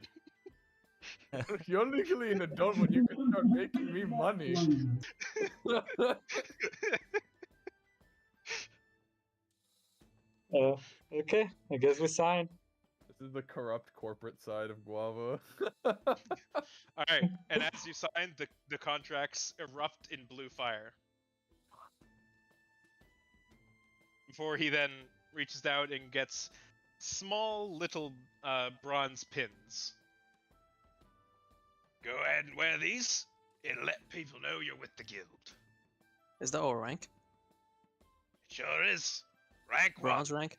You're legally an adult when you can start making me money. Okay, I guess we signed. This is the corrupt corporate side of Guava. All right, and as you sign, the contracts erupt in blue fire. Before he then reaches out and gets small little bronze pins. Go ahead and wear these. It'll let people know you're with the guild. Is that all rank? It sure is. Rank 1. Bronze rank?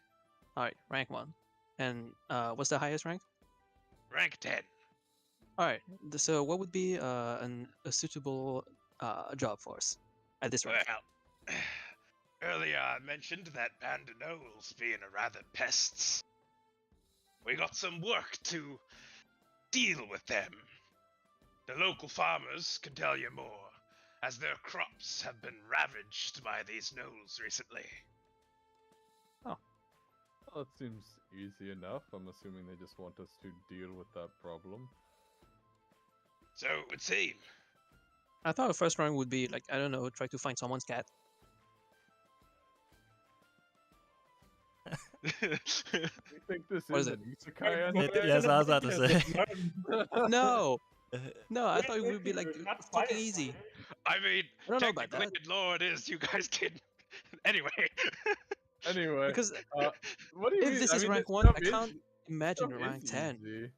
Alright, rank 1. And what's the highest rank? Rank 10. Alright, so what would be a suitable job for us at this rank? Well, earlier I mentioned that band of gnolls being a rather pests. We got some work to deal with them. The local farmers can tell you more, as their crops have been ravaged by these gnolls recently. Well, it seems easy enough. I'm assuming they just want us to deal with that problem. So it would seem. I thought the first rank would be like, I don't know, try to find someone's cat. You think this What is is an isekai It- anime? yes, I was about to say. No! No, I thought it Wait, would be like not fucking firefighter. easy. I mean, I don't know about technically in law it is. You guys did. Anyway. Anyway, Because what do you if mean? this I is mean, rank this 1, stuff I is- can't imagine stuff rank is 10. easy.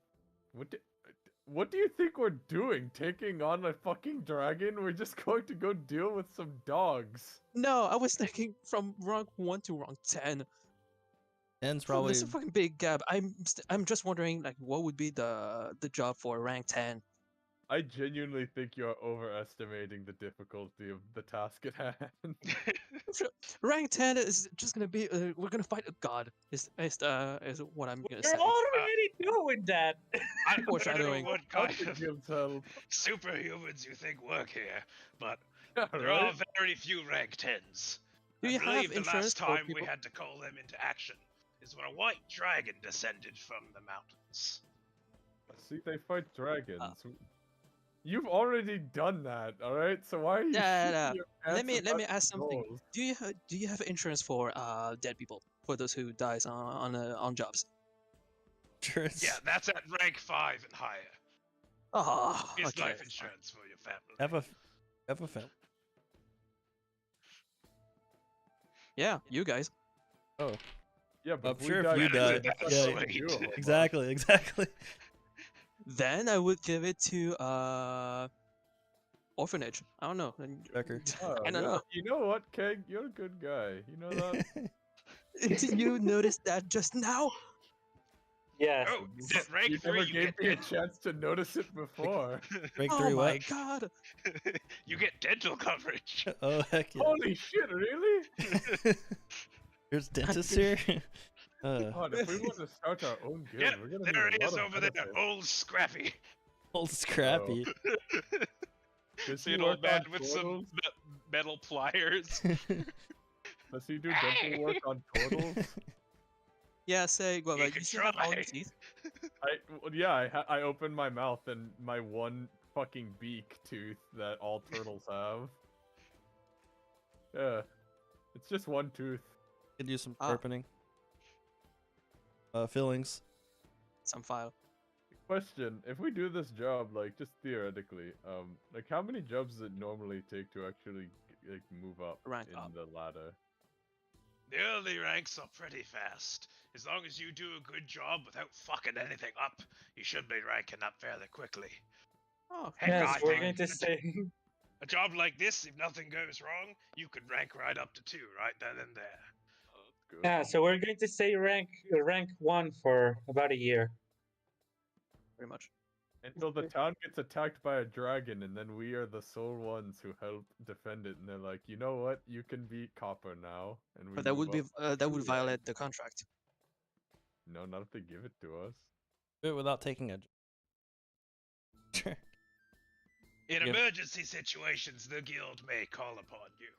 What do you think we're doing? Taking on a fucking dragon? We're just going to go deal with some dogs. No, I was thinking from rank 1 to rank 10. Ends Bro, probably there's a fucking big gap. I'm just wondering like what would be the job for rank 10. I genuinely think you're overestimating the difficulty of the task at hand. Rank 10 is just gonna be we're gonna fight a god. Is what I'm gonna We're say. already doing that. I don't know Foreshadowing. what How kind could of you tell? superhumans you think work here, but Yeah, there are right? very few rank 10s. Do I you have believe the insurance last for time we people? had to call them into action is when a white dragon descended from the mountains. See, they fight dragons. You've already done that, all right? So why are you? Yeah, shitting your Let pants me about ask something. goals? Do you have insurance for dead people, for those who dies on jobs? sure Yeah, that's at rank 5 and higher. Oh, It's okay. life insurance for your family. have a film. Yeah, you guys. Oh, Yeah, but I'm if we sure if die, you together, die- that's yeah, not gonna do it. exactly. Then I would give it to orphanage. I don't know. Wrecker. Oh, I don't know. You know what, Keg? You're a good guy. You know that? Did you notice that just now? Yes. Oh, at rank You 3 never you gave get me a chance to notice it before. Rank Oh 3 my what? god! you get dental coverage. Oh heck yeah. Holy shit! Really? There's dentist here. God, if we want to start our own guild, Yeah, we're gonna there need he a is lot over of there, benefits. old Scrappy. Old scrappy. Does See he an old work man on with some turtles? metal pliers. Does he do dental work on turtles? Yeah, say, well, You like, can you still have all try. your teeth? I open my mouth and my one fucking beak tooth that all turtles have. Yeah, it's just one tooth. Could use some Ah. sharpening. Fillings. Some file. Question: if we do this job, like just theoretically, like how many jobs does it normally take to actually like move up Rank in up. the ladder? The early ranks are pretty fast. As long as you do a good job without fucking anything up, you should be ranking up fairly quickly. Oh, Heck, Yes, I we're think going to a- say. A job like this, if nothing goes wrong, you could rank right up to 2 right then and there. Good. Yeah, so we're going to say rank 1 for about a year. pretty much. Until the town gets attacked by a dragon, and then we are the sole ones who help defend it. And they're like, you know what? You can be copper now. And we But that move would be up that would two violate ranks. the contract. No, not if they give it to us. Do it without taking a. Sure. In Yep. emergency situations, the guild may call upon you.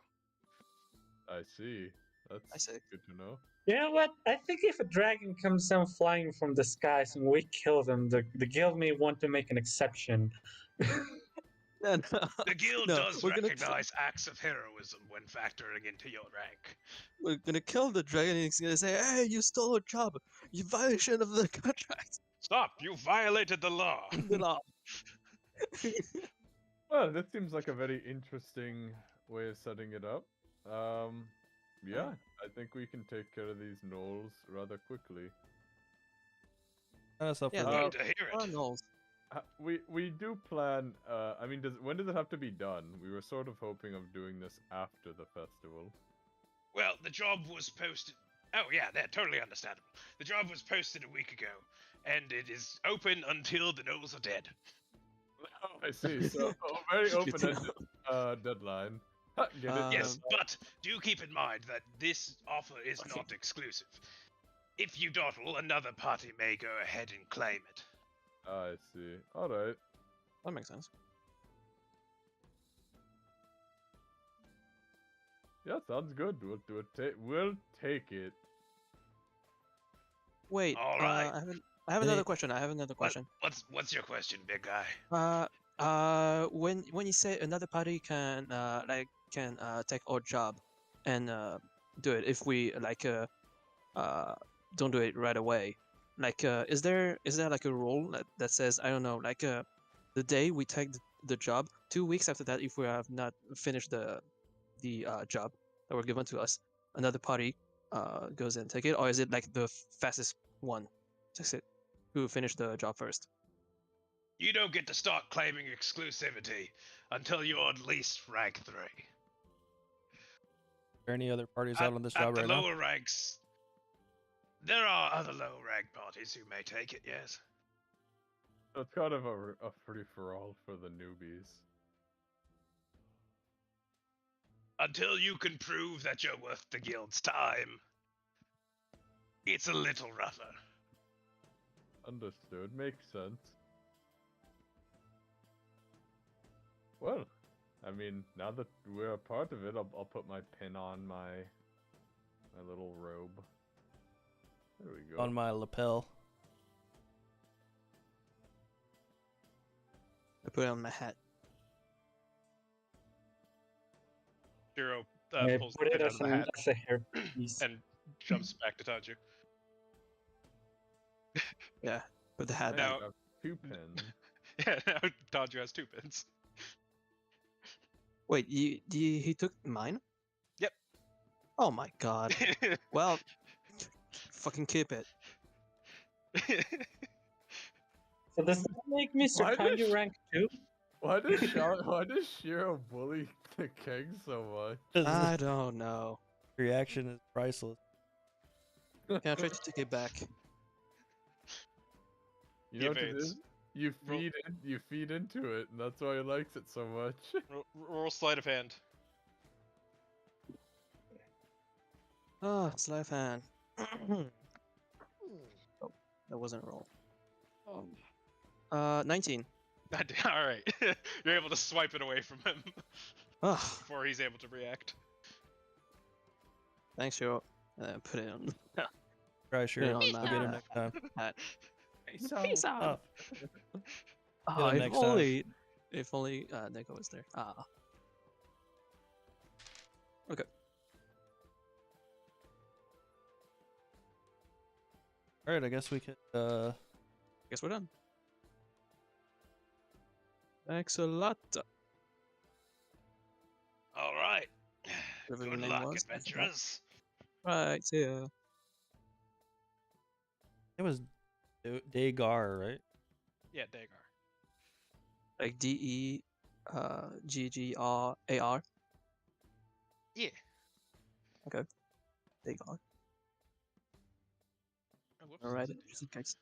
I see. That's see. good to know. You know what? I think if a dragon comes down flying from the skies and we kill them, the guild may want to make an exception. No, no, The guild no, does we're recognize acts of heroism when factoring into your rank. we're gonna kill the dragon and he's gonna say, "Hey, you stole a job. You violation of the contract." Stop! You violated the law! The law. Well, this seems like a very interesting way of setting it up. Yeah, I think we can take care of these gnolls rather quickly. Kind of stuff Yeah, for Love that. to hear Oh, it. no. We do plan. I mean, when does it have to be done? We were sort of hoping of doing this after the festival. Well, the job was posted. Oh, yeah, that's totally understandable. The job was posted a week ago, and it is open until the gnolls are dead. Oh, I see. So a very Good to open-ended deadline. Ha, get it? Yes, Um, but do keep in mind that this offer is Okay. not exclusive. If you dawdle, another party may go ahead and claim it. I see. All right. That makes sense. Yeah, sounds good. We'll take it. Wait, All right. I have Hey. another question. I have another question. What's your question, big guy? When you say another party can take our job and do it if we don't do it right away, is there like a rule that says, I don't know, the day we take the job, 2 weeks after that, if we have not finished the job that were given to us, another party goes and take it, or is it like the fastest one takes it, who finished the job first? You don't get to start claiming exclusivity until you're at least rank 3. Are there any other parties out on this At job the right now? lower ranks, there are other low rank parties who may take it, yes. So it's kind of a free-for-all for the newbies. Until you can prove that you're worth the guild's time, it's a little rougher. Understood. Makes sense. Well, I mean, now that we're a part of it, I'll put my pin on my little robe. There we go. On my lapel. I put it on my hat. Shiro I pulls put the it pin out as, of the hat as a hairpiece. and jumps back to Tanju. Yeah, put the hat I on. Now- have 2 pins. Yeah, now Tanju has 2 pins. Wait, he took mine? Yep. Oh my god. Well, fucking keep it. So does that make me Why Kanju does- rank 2? Why does Shiro bully the keg so much? 'Cause I don't know. the reaction is priceless. Yeah, I tried to take it back. You know what it evades. is? You Roll- feed into it, and that's why he likes it so much. Roll sleight of hand. Ah, sleight of hand. Oh, that wasn't a roll. 19. Alright. You're able to swipe it away from him Ah, before he's able to react. thanks, Shiro. Put it on. Try sure. Yeah, on We'll my get him next time. hat. Peace Oh, Oh, him if next time. only Neko was there. Ah. Okay. all right. I guess we could. Guess we're done. Thanks a lot. Alright. Whatever your Good name luck, was, I forgot. adventurers. Right, see ya. It was Dagar, right? Yeah, Dagar. Like DEGGRAR. Yeah. They got. Oh, whoops, Alright, that's it. just in case.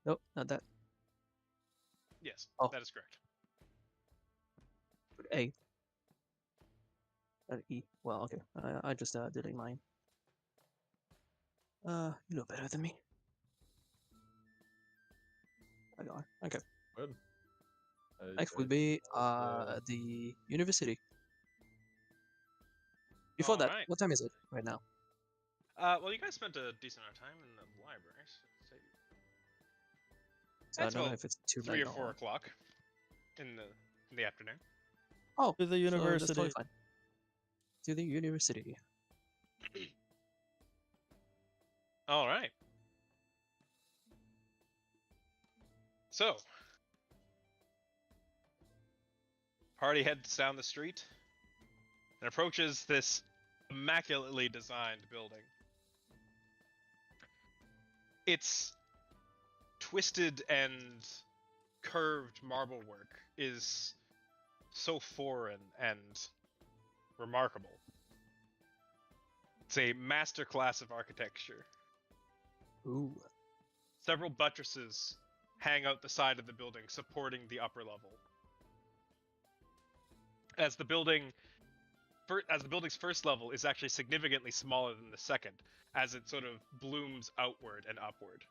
Nope, not that. Yes, Oh. that is correct. Put A. Not E. Well, okay. I just deleted mine. You know better than me. I got. Okay. Well, Next would be the university. Before that, Alright. what time is it right now? Well, you guys spent a decent amount of time in the library. So So I That's don't know about if it's too 3 late or 4 o'clock in the afternoon. Oh, To the so that's university. totally fine. To the university. All right. So, party heads down the street and approaches this immaculately designed building. Its twisted and curved marble work is so foreign and remarkable. It's a masterclass of architecture. Ooh. Several buttresses hang out the side of the building, supporting the upper level. As the building's first level is actually significantly smaller than the second, as it sort of blooms outward and upward.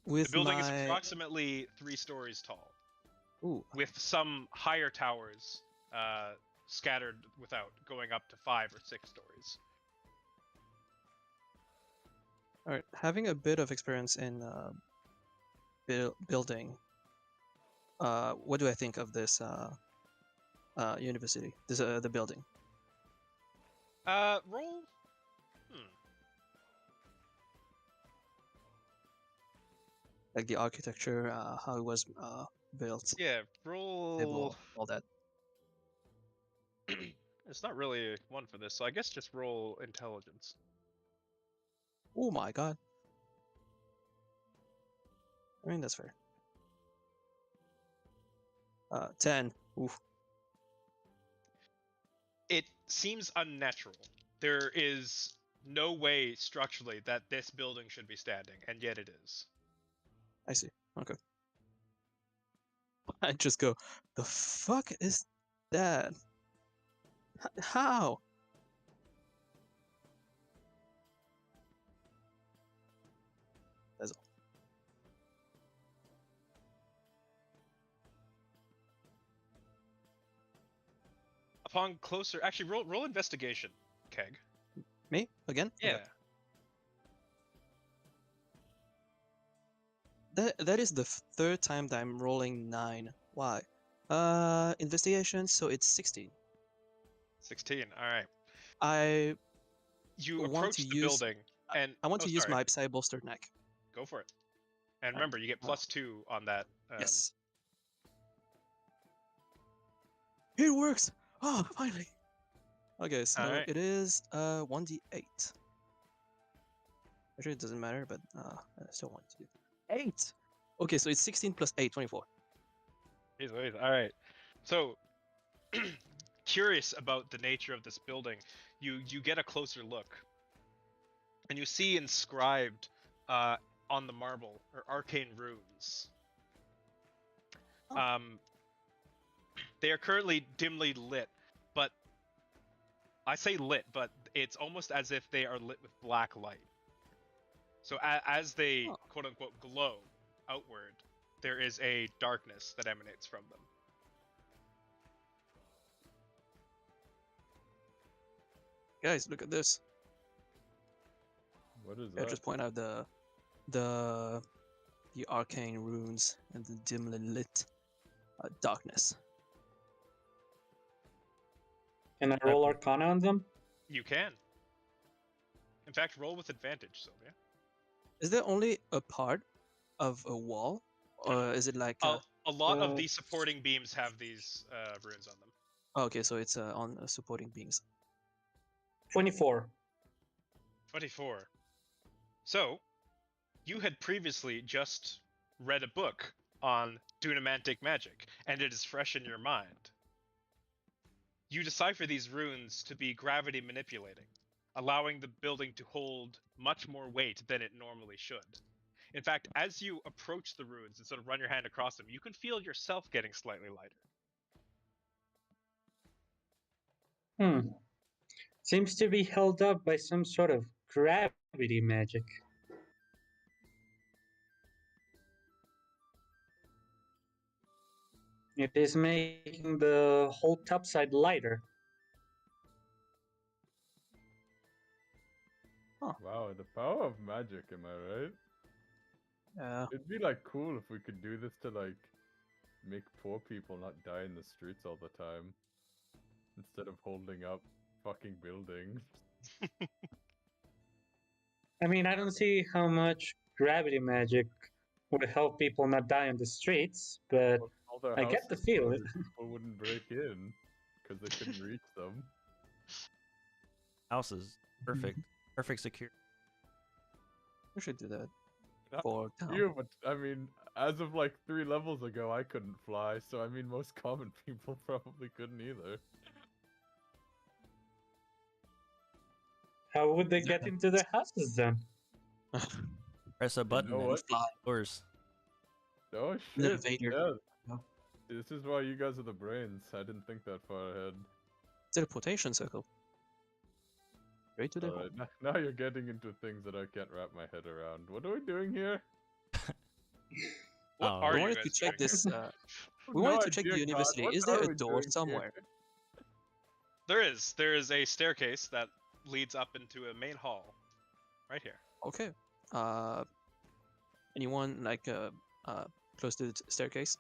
With The building is my... approximately 3 stories tall, Ooh. with some higher towers scattered without, going up to 5 or 6 stories. All right. Having a bit of experience in building, what do I think of this university? This the building. Roll. Like the architecture, how it was built, Yeah, roll. civil, all that. It's not really one for this, so I guess just roll intelligence. Oh my god. I mean, that's fair. 10. Oof. It seems unnatural. There is no way structurally that this building should be standing, and yet it is. I see. Okay. I just go, the fuck is that? How? That's all. Upon closer, actually, roll investigation, Keg. Me? Again? Yeah. Okay. That is the third time that I'm rolling 9. Why? Investigation, so it's 16. 16. All right. I You want approach to the use... building, and I want oh, to use sorry. my Psy Bolster neck. Go for it. And Alright. remember, you get +2 on that. Yes. It works! Oh, finally! Okay, so Alright. it is 1d8. Actually, it doesn't matter, but I still want to do 8! Okay, so it's 16 plus 8, 24. All right. So, curious about the nature of this building, you get a closer look, and you see inscribed on the marble are arcane runes. Oh. They are currently dimly lit, but I say lit, but it's almost as if they are lit with black light. So as they quote unquote glow outward, there is a darkness that emanates from them. Guys, look at this. What is I that? just point out the arcane runes and the dimly lit darkness. Can I roll Arcana on them? You can. In fact, roll with advantage, Sylvia. Is there only a part of a wall, or is it like? A lot of the supporting beams have these runes on them. Oh, okay, so it's on supporting beams. 24. 24. So, you had previously just read a book on dunamantic magic, and it is fresh in your mind. You decipher these runes to be gravity manipulating, allowing the building to hold much more weight than it normally should. In fact, as you approach the runes and sort of run your hand across them, you can feel yourself getting slightly lighter. Seems to be held up by some sort of gravity magic. It is making the whole topside lighter. Wow, the power of magic, am I right? Yeah. It'd be like cool if we could do this to like make poor people not die in the streets all the time. Instead of holding up fucking buildings. I mean, I don't see how much gravity magic would help people not die on the streets, but All their I get the houses feel. flooded, people wouldn't break in because they couldn't reach them. House is perfect. Perfect security. We should do that Not for town. you, but I mean, as of like 3 levels ago, I couldn't fly, so I mean, most common people probably couldn't either. How would they get into their houses then? Press a button know and what? Fly. doors. Oh Little shit! Vader. Yeah. Yeah. This is why you guys are the brains. I didn't think that far ahead. Teleportation circle. Straight to the home. Alright, now you're getting into things that I can't wrap my head around. What are we doing here? What Oh, are We you wanted guys to check doing this. here? We No wanted to check the idea, God. university. What Is there are a we door doing somewhere? here? There is a staircase that leads up into a main hall, right here. Okay. Anyone like close to the staircase?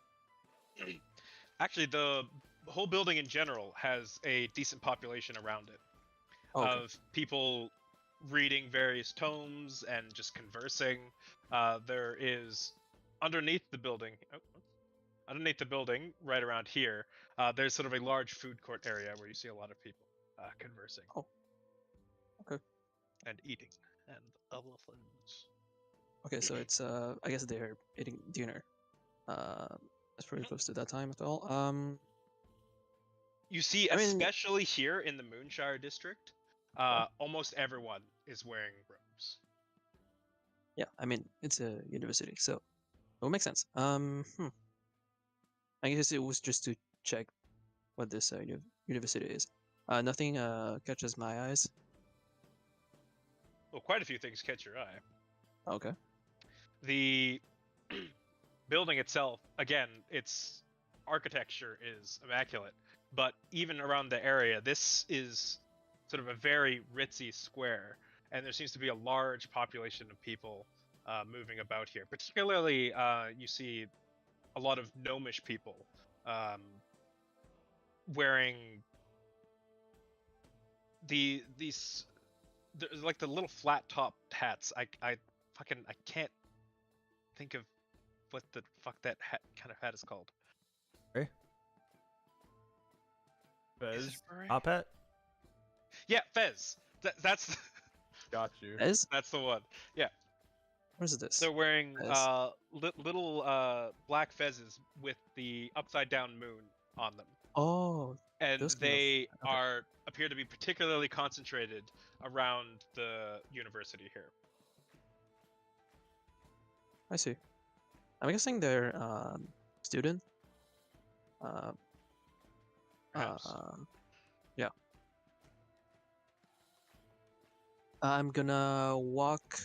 Actually, the whole building in general has a decent population around it Oh, okay. of people reading various tomes and just conversing. There is underneath the building. Underneath the building, right around here, there's sort of a large food court area where you see a lot of people conversing. Oh. Okay. And eating and other things. Okay, so it's I guess they're eating dinner. That's pretty close to that time as well. You see, I mean- especially here in the Moonshire district, almost everyone is wearing robes. Yeah, I mean it's a university, so it will make sense. I guess it was just to check what this university is. Nothing catches my eyes. Well, quite a few things catch your eye. Okay. The building itself, again, its architecture is immaculate, but even around the area, this is sort of a very ritzy square, and there seems to be a large population of people moving about here. Particularly, you see a lot of gnomish people wearing these like the little flat top hats. I can't think of what the fuck that kind of hat is called. Hey? Is it Fez, furry? Top hat? Yeah, Fez. That's got you. Fez? that's the one. Yeah, Where's this? they're wearing Fez. little black fezzes with the upside down moon on them, Oh, and those kind of- they okay. appear to be particularly concentrated around the university here. I see. I'm guessing they're student. Perhaps. Yeah. I'm gonna walk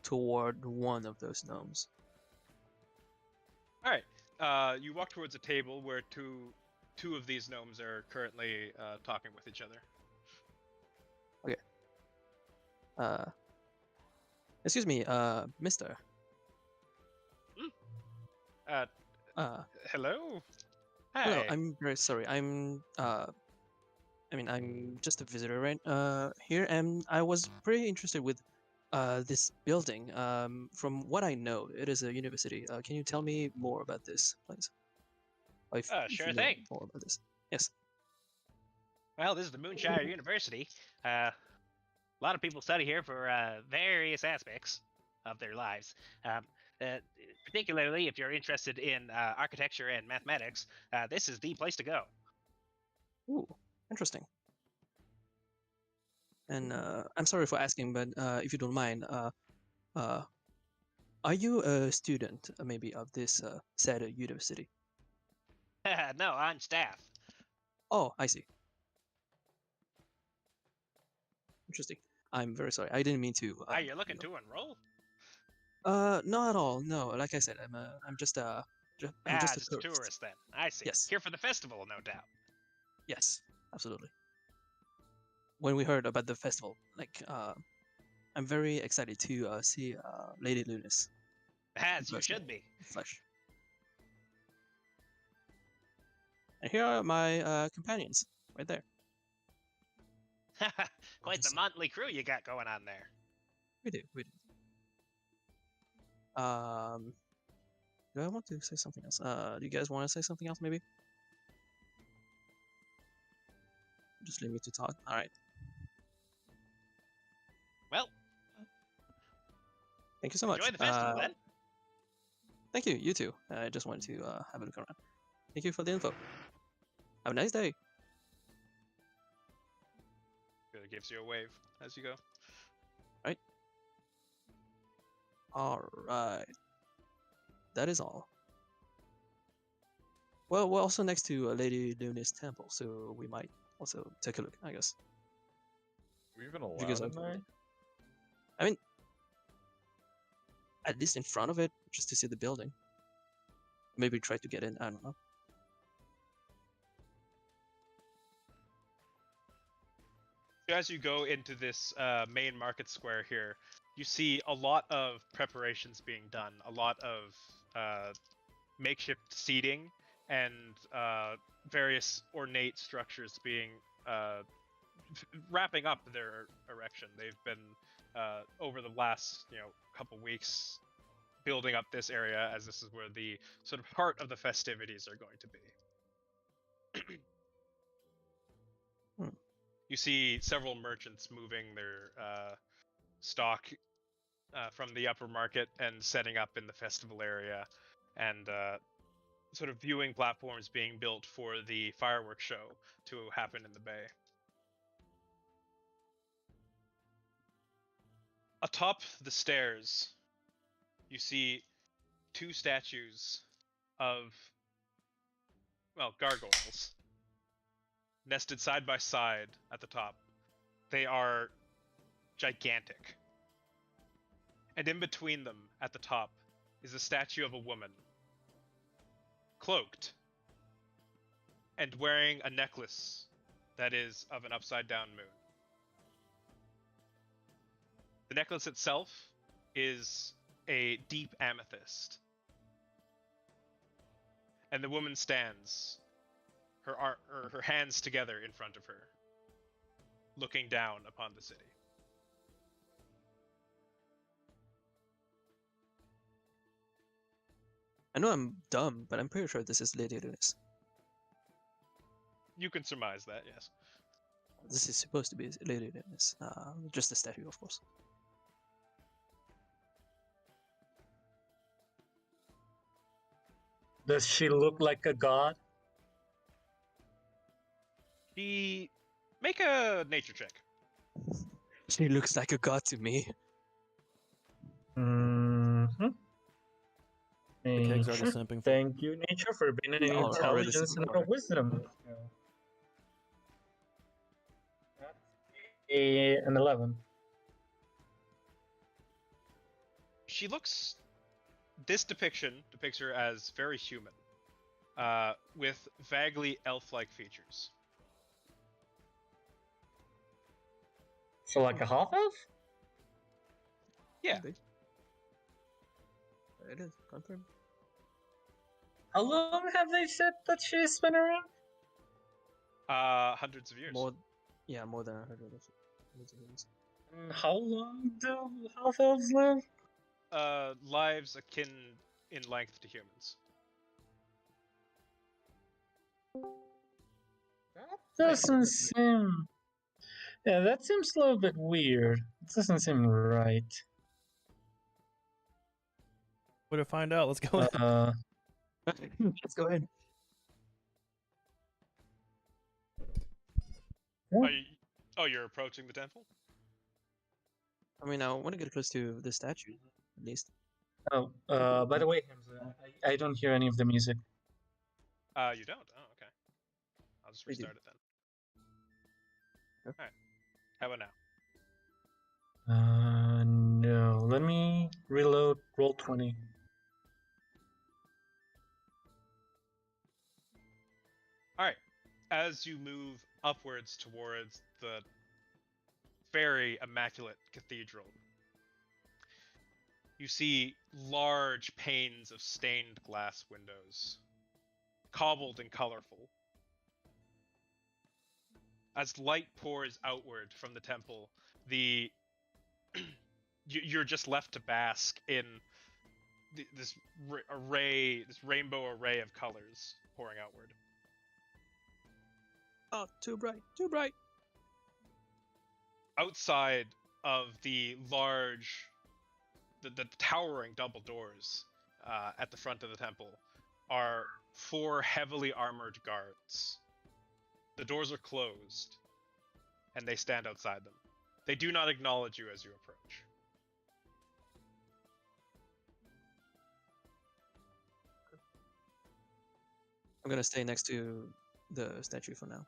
toward one of those gnomes. All right. You walk towards a table where two of these gnomes are currently talking with each other. Excuse me, mister. Uh, hello. Hi. Hello, I'm very sorry. I'm I'm just a visitor right here, and I was pretty interested with this building. From what I know, it is a university. Can you tell me more about this, please? Or if Sure you know thing. more about this. Yes. Well, this is the Moonshire University. A lot of people study here for various aspects of their lives. Particularly if you're interested in architecture and mathematics, this is the place to go. Ooh, interesting. And I'm sorry for asking, but if you don't mind, are you a student maybe of this said university? No, on staff. Oh, I see. Interesting. I'm very sorry. I didn't mean to. Are you looking to enroll? Not at all. No, like I said, I'm just I'm just a just a tourist. tourist then. I see. Yes. Here for the festival, no doubt. Yes, absolutely. When we heard about the festival, like, I'm very excited to see Lady Lunas As you person should be. in flesh. And here are my companions, right there. Quite the motley crew you got going on there. We do. Do I want to say something else? Do you guys want to say something else, maybe? Just leave me to talk. All right. Well, Thank you so much. enjoy the festival then. Thank you. You too. I just wanted to have a look around. Thank you for the info. Have a nice day. Really gives you a wave as you go. All right. That is all. Well, we're also next to Lady Luna's temple, so we might also take a look, I guess. We even You guys allowed in want to- there? I mean, at least in front of it, just to see the building. Maybe try to get in. I don't know. So as you go into this main market square here, you see a lot of preparations being done, a lot of makeshift seating, and various ornate structures being wrapping up their erection. They've been over the last couple weeks building up this area, as this is where the sort of heart of the festivities are going to be. You see several merchants moving their stock from the upper market and setting up in the festival area, and sort of viewing platforms being built for the fireworks show to happen in the bay. Atop the stairs, you see two statues of, well, gargoyles, nested side by side at the top. They are gigantic. And in between them, at the top, is a statue of a woman, cloaked, and wearing a necklace that is of an upside-down moon. The necklace itself is a deep amethyst. And the woman stands, her hands together in front of her, looking down upon the city. I know I'm dumb, but I'm pretty sure this is Lady Lunas. You can surmise that, yes. This is supposed to be Lady Lunas. Just a statue, of course. Does she look like a god? Make a nature check. She looks like a god to me. Mm-hmm. The kegs are the Nature. simping for. Thank you, nature, for being an Yeah, already intelligence and super a wisdom. That's an 11. She looks... This depiction depicts her as very human, with vaguely elf-like features. So like a half elf? Yeah. It is confirmed. How long have they said that she's been around? Hundreds of years. More than 100 of years. And how long do half elves live? Lives akin in length to humans. That doesn't seem... Yeah, that seems a little bit weird. It doesn't seem right. Way to find out. Let's go. Let's go ahead. You're approaching the temple? I mean, I want to get close to the statue, at least. Oh, by the way, Hamza, I don't hear any of the music. You don't? Oh, okay. I'll just We do. restart it then. Okay. Alright. How about now? No. Let me reload roll 20. as you move upwards towards the very immaculate cathedral, you see large panes of stained glass windows, cobbled and colorful. As light pours outward from the temple, you're just left to bask in this rainbow array of colors pouring outward. Oh, too bright, too bright. Outside of the large, the towering double doors at the front of the temple are 4 heavily armored guards. The doors are closed, and they stand outside them. They do not acknowledge you as you approach. I'm gonna stay next to the statue for now.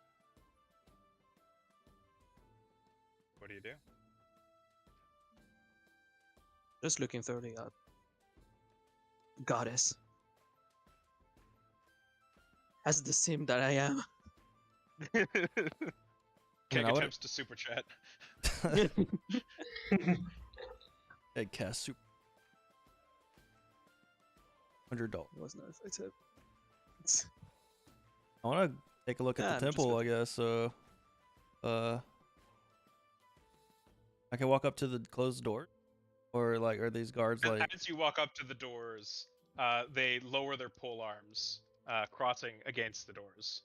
What do you do? Just looking thoroughly up. Goddess. As the sim that I am. Cake I would- attempts to super chat. Egg cast super. $100. Was not effective. I want to take a look at Yeah, the I'm just temple, I looking. guess. So, I can walk up to the closed door, or like, are these guards like? As you walk up to the doors, they lower their pole arms, crossing against the doors.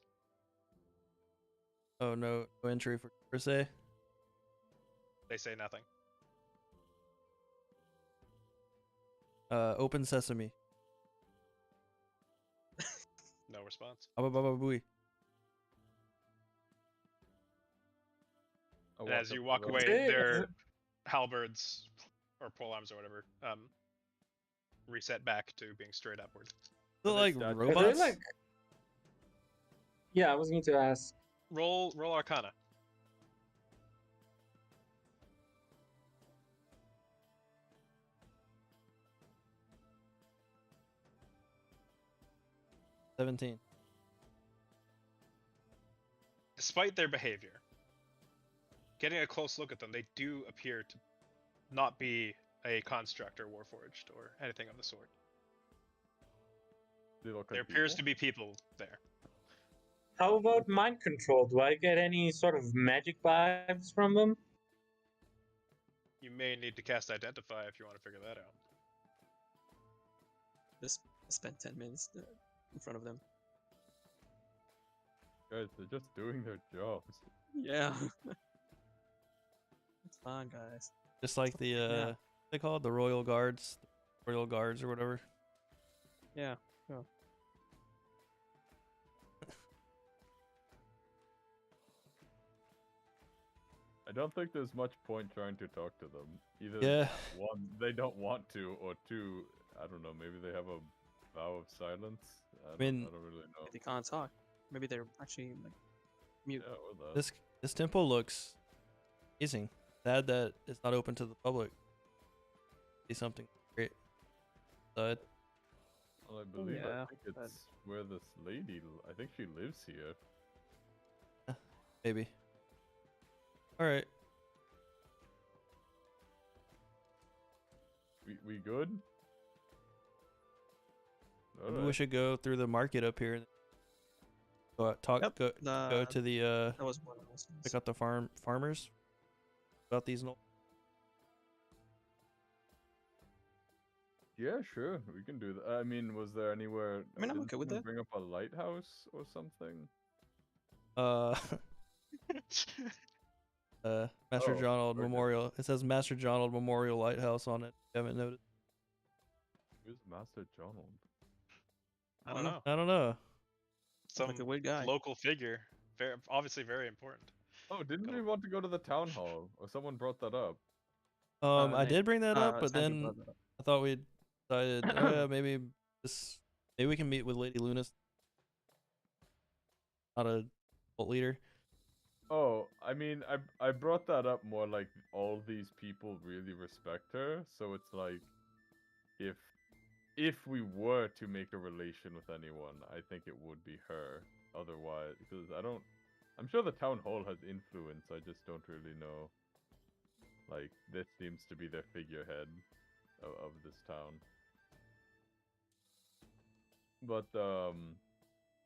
Oh no, no entry for per se. They say nothing. Open sesame. No response. Ababababui. And as you walk away, their halberds or pole arms or whatever reset back to being straight upward. They're they like start- Are they robots. like? Yeah, I was going to ask. Roll Arcana. $17. Despite their behavior, getting a close look at them, they do appear to not be a construct or warforged or anything of the sort. They look There like appears people. to be people there. How about mind control? Do I get any sort of magic vibes from them? You may need to cast Identify if you want to figure that out. Just spent 10 minutes in front of them. Guys, they're just doing their jobs. Yeah. It's fine, guys. Just like the what they call it, the royal guards, or whatever. Yeah. I don't think there's much point trying to talk to them. Either Yeah. one, they don't want to, or two, I don't know, maybe they have a vow of silence. I mean- don't really know. They can't talk. Maybe they're actually like mute. Yeah, or that. This temple looks amazing. Sad that it's not open to the public. See something great. But Well, I believe yeah, I think it's but- where this lady. I think she lives here. maybe. All right. We good? Maybe we Alright. should go through the market up here. And go out, talk. Yep, Go to the That was one of those. check out the farmers about these. Yeah, sure, we can do that. I mean, was there anywhere? I mean, I'm didn't okay with someone that. Bring up a lighthouse or something. Master Oh, John Old okay. Memorial. It says Master John Old Memorial Lighthouse on it. If you haven't noticed. Who's Master Donald? I don't know. I don't know. Some like a weird guy. local figure. Very, obviously very important. Oh, didn't Go. we want to go to the town hall? Or someone brought that up. I Nick- did bring that up, but Sandy then brought that up. I thought we decided, oh yeah, maybe we can meet with Lady Lunas. Not a cult leader. Oh, I mean, I brought that up more like all these people really respect her, so it's like if we were to make a relation with anyone, I think it would be her. otherwise, because I'm sure the town hall has influence. I just don't really know. Like, this seems to be their figurehead of this town. But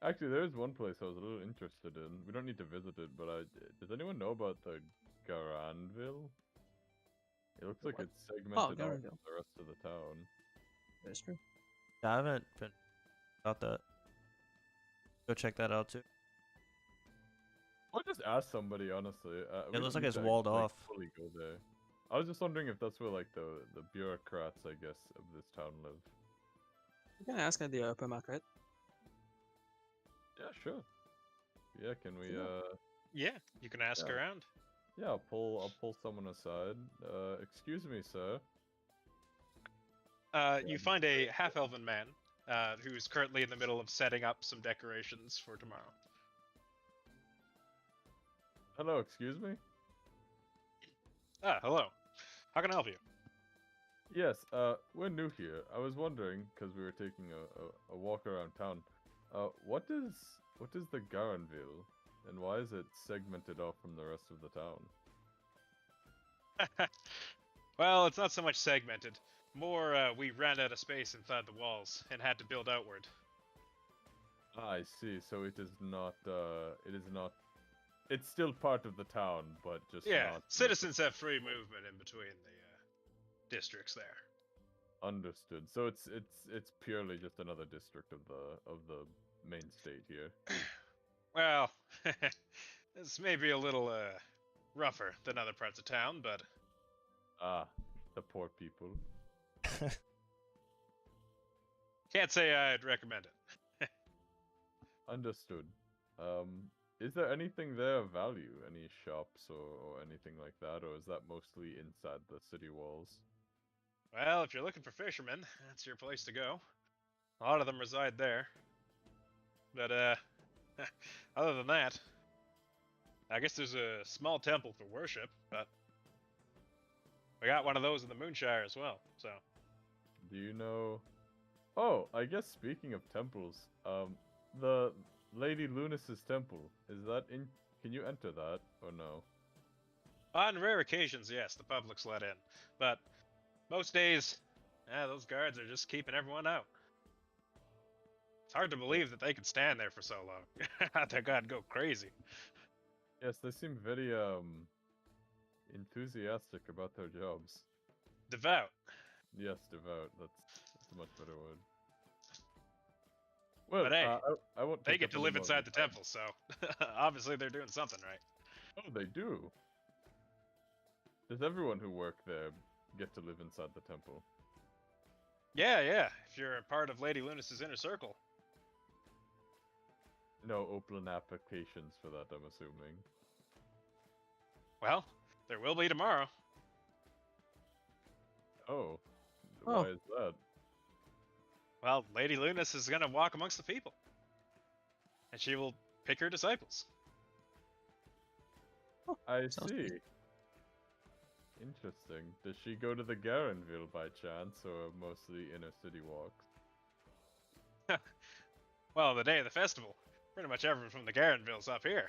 actually, there is one place I was a little interested in. We don't need to visit it, but does anyone know about the Garanville? It looks like What? it's segmented out Garanville. from the rest of the town. That's true. Yeah, I haven't been about that. Go check that out too. Or just ask somebody, honestly. It looks like it's walled off. Fully go there. I was just wondering if that's where like the bureaucrats, I guess, of this town live. You can ask at the open market. Yeah, sure. Yeah, can we? Yeah, you can ask Yeah. around. Yeah, I'll pull someone aside. Excuse me, sir. You find a half-elven man who's currently in the middle of setting up some decorations for tomorrow. Hello, excuse me. Ah, hello. How can I help you? Yes, we're new here. I was wondering, because we were taking a walk around town. What is the Garanville, and why is it segmented off from the rest of the town? Well, it's not so much segmented. More, we ran out of space inside the walls and had to build outward. Ah, I see. So it is not. It is not. It's still part of the town, but just Yeah, not. citizens have free movement in between the districts there. Understood. So it's purely just another district of the main state here. Well, this may be a little rougher than other parts of town, but Ah, the poor people. can't say I'd recommend it. Understood. Is there anything there of value? Any shops or anything like that, or is that mostly inside the city walls? Well, if you're looking for fishermen, that's your place to go. A lot of them reside there. But, other than that, I guess there's a small temple for worship, but we got one of those in the Moonshire as well, so. Do you know? Oh, I guess speaking of temples, the Lady Lunis's temple, is that in? Can you enter that or no? On rare occasions, yes, the public's let in. But most days, those guards are just keeping everyone out. It's hard to believe that they could stand there for so long. Their god go crazy. Yes, they seem very enthusiastic about their jobs. Devout. Yes, devout. That's a much better word. Well, But hey, I won't. They take get up to any live more of inside your the time. temple, so obviously they're doing something right. Oh, they do. Does everyone who work there get to live inside the temple? Yeah, if you're a part of Lady Lunis's inner circle. No open applications for that, I'm assuming. Well, there will be tomorrow. Oh, Oh. why is that? Well, Lady Lunis is going to walk amongst the people. And she will pick her disciples. I Sounds see. good. Interesting. Does she go to the Garanville by chance, or mostly inner city walks? Well, the day of the festival, pretty much everyone from the Garanville's up here.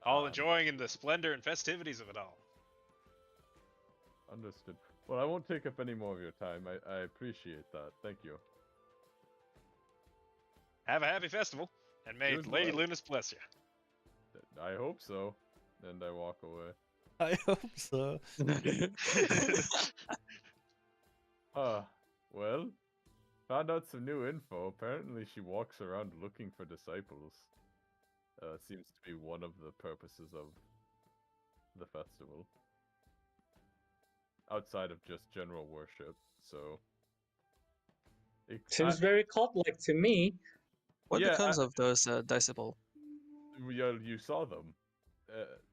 All enjoying in the splendor and festivities of it all. Understood. Well, I won't take up any more of your time. I appreciate that. Thank you. Have a happy festival, and may You as Lady well. Lunis bless you. I hope so. And I walk away. I hope so. Well, found out some new info. Apparently she walks around looking for disciples. Seems to be one of the purposes of the festival. Outside of just general worship, so... Seems very cult-like to me. What Yeah, becomes of those disciple? You saw them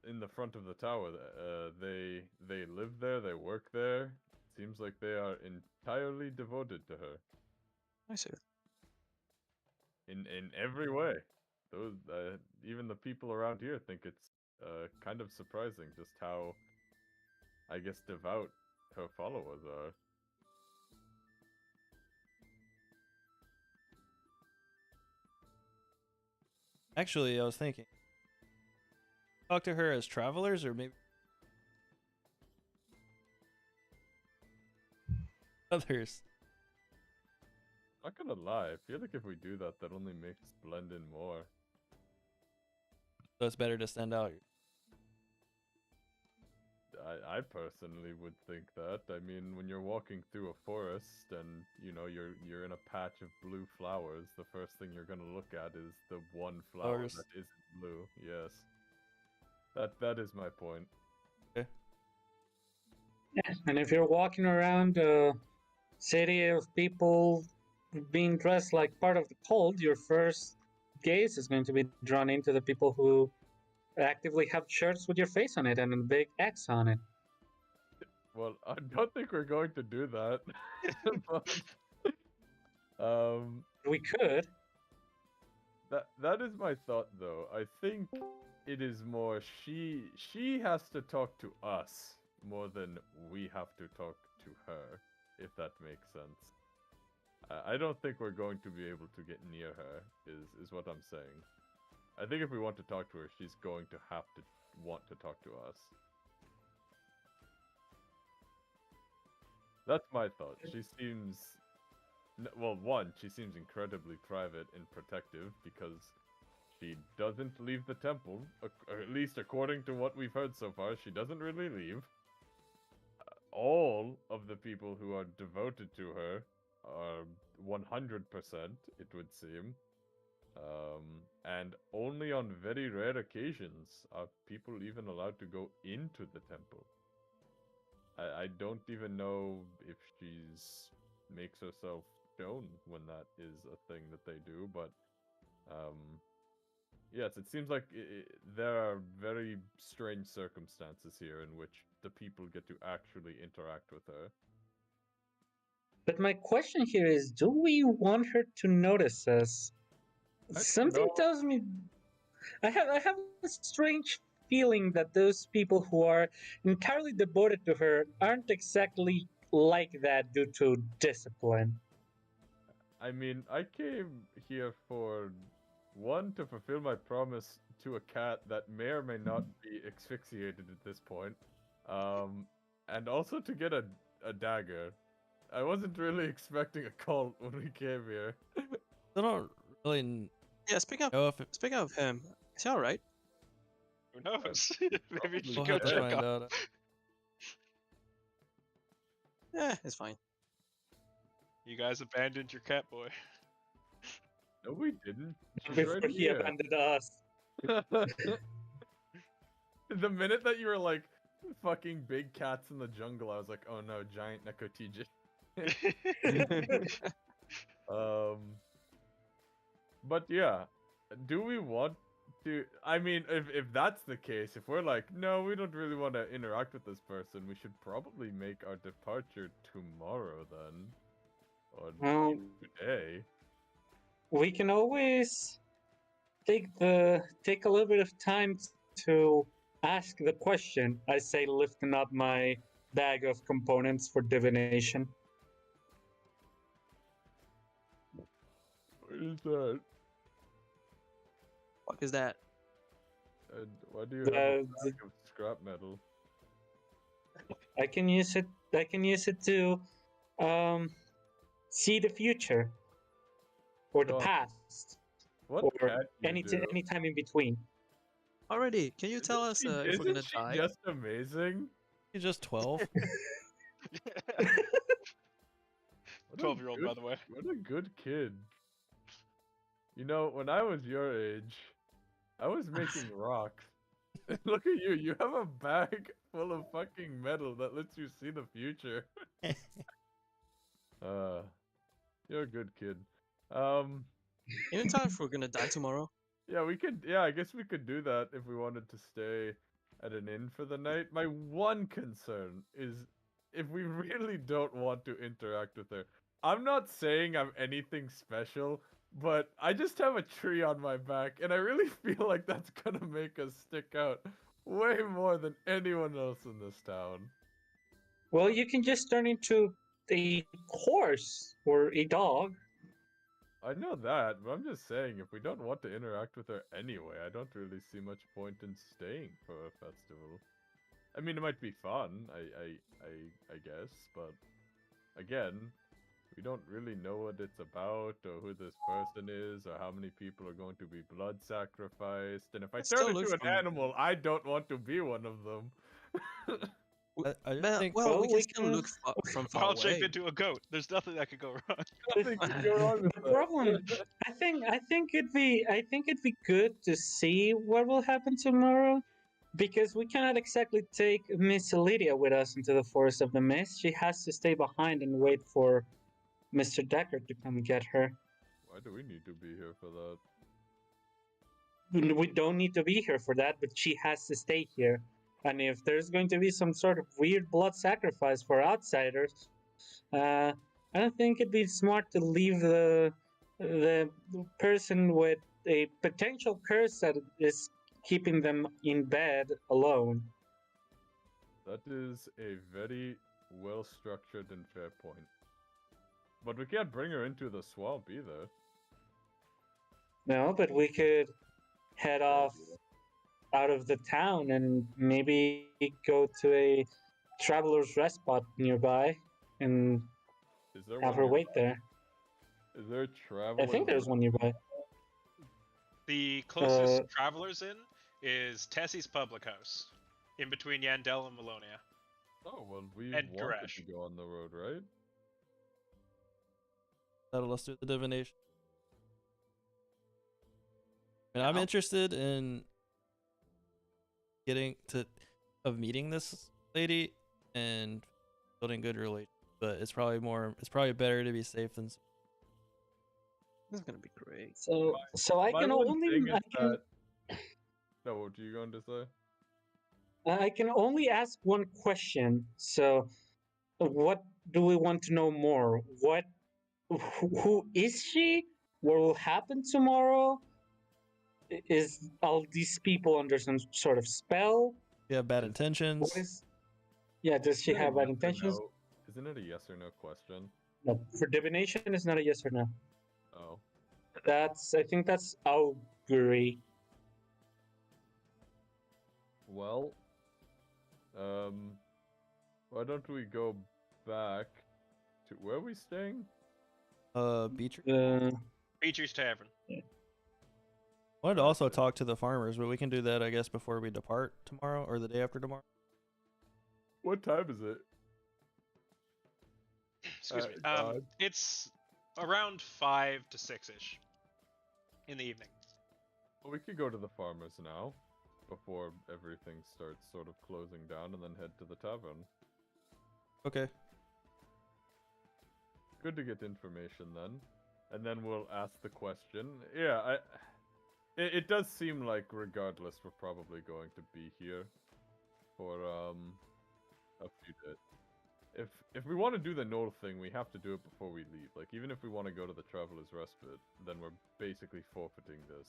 in the front of the tower. They live there. They work there. Seems like they are entirely devoted to her I see. in every way. Those even the people around here think it's kind of surprising just how, I guess, devout her followers are. Actually, I was thinking, talk to her as travelers, or maybe others. Not gonna lie, I feel like if we do that, that only makes us blend in more. So it's better to send out. I personally would think that. I mean, when you're walking through a forest and you know you're in a patch of blue flowers, the first thing you're gonna look at is the one flower Flowers. that isn't blue. Yes, that is my point. Okay. Yeah, and if you're walking around a city of people being dressed like part of the cult, your first gaze is going to be drawn into the people who actively have shirts with your face on it and a big X on it. Well, I don't think we're going to do that. But, We could. that is my thought though. I think it is more she has to talk to us more than we have to talk to her, if that makes sense. I don't think we're going to be able to get near her, is what I'm saying. I think if we want to talk to her, she's going to have to want to talk to us. That's my thought. She seems... Well, one, she seems incredibly private and protective because she doesn't leave the temple. Or at least according to what we've heard so far, she doesn't really leave. All of the people who are devoted to her are 100%, it would seem. And only on very rare occasions are people even allowed to go into the temple. I don't even know if she's makes herself known when that is a thing that they do, but yes, it seems like there are very strange circumstances here in which the people get to actually interact with her. But my question here is, do we want her to notice us? Something tells me I have a strange feeling that those people who are entirely devoted to her aren't exactly like that due to discipline. I mean, I came here for one, to fulfill my promise to a cat that may or may not be asphyxiated at this point, and also to get a dagger. I wasn't really expecting a cult when we came here. I don't really Yeah, speaking know if it, of him, is he all right? Who knows? Maybe you we'll should go have to check find on. out. Yeah, it's fine. You guys abandoned your cat boy. No, we didn't. She's Before right he here. abandoned us. The minute that you were like, fucking big cats in the jungle, I was like, oh no, giant Nekotiji. But yeah, do we want to? I mean, if that's the case, if we're like, no, we don't really want to interact with this person, we should probably make our departure tomorrow then, or Well, today. we can always take a little bit of time to ask the question. I say, lifting up my bag of components for divination. What is that? Fuck is that? And why do you have a The- bag of scrap metal? I can use it. I can use it to see the future or the God. past What or can you do? any time in between. Already, can you tell us if we're Isn't gonna she die? just amazing? He's just 12. What a 12-year-old, by good- the way. What a good kid. You know, when I was your age, I was making rocks. Look at you, you have a bag full of fucking metal that lets you see the future. You're a good kid. Can you tell if we're gonna die tomorrow? Yeah, we could, yeah, I guess we could do that if we wanted to stay at an inn for the night. My one concern is if we really don't want to interact with her. I'm not saying I'm anything special, but I just have a tree on my back, and I really feel like that's gonna make us stick out way more than anyone else in this town. Well, you can just turn into a horse or a dog. I know that, but I'm just saying, if we don't want to interact with her anyway, I don't really see much point in staying for a festival. I mean, it might be fun, I guess, but again, we don't really know what it's about, or who this person is, or how many people are going to be blood sacrificed. And if I It turn still into looks an familiar. animal, I don't want to be one of them. I just Well, think well, we Well, can we still can- look from We're all far shaped away. into a goat. There's nothing that could go wrong. Nothing can go wrong with The that. problem, I think it'd be good to see what will happen tomorrow, because we cannot exactly take Miss Lydia with us into the Forest of the Mist. She has to stay behind and wait for Mr. Decker to come get her. Why do we need to be here for that? We don't need to be here for that, but she has to stay here. And if there's going to be some sort of weird blood sacrifice for outsiders, I don't think it'd be smart to leave the person with a potential curse that is keeping them in bed alone. That is a very well-structured and fair point. But we can't bring her into the swamp either. No, but we could head off out of the town and maybe go to a traveler's rest spot nearby and Is there have one her wait nearby? there. Is there a traveler? I think there's one nearby. The closest Uh, Travelers Inn is Tessie's Public House, in between Yandel and Willonia. Oh, well, we And wanted Garash. to go on the road, right? let's do the divination. And I'm I'll- interested in meeting this lady and building good relations. But it's probably better to be safe than. This is gonna be great. So I My can one only thing is I can, that... No, what are you going to say? I can only ask one question. So, what do we want to know more? Who is she? What will happen tomorrow? Is all these people under some sort of spell? You have bad intentions. What is? Yeah, does she Isn't it a have bad yes or intentions? no? Isn't it a yes or no question? No. For divination, it's not a yes or no. Oh. I think that's augury. Well, why don't we go back to where are we staying? Beach. Beecher's Tavern. Wanted to also talk to the farmers, but we can do that, I guess, before we depart tomorrow or the day after tomorrow. What time is it? Excuse me. God. It's around 5 to 6-ish in the evening. Well, we could go to the farmers now, before everything starts sort of closing down, and then head to the tavern. Okay. Good to get information then. And then we'll ask the question. Yeah, it does seem like regardless we're probably going to be here for a few days. If we want to do the Gnoll thing, we have to do it before we leave. Like, even if we want to go to the Traveler's Respite, then we're basically forfeiting this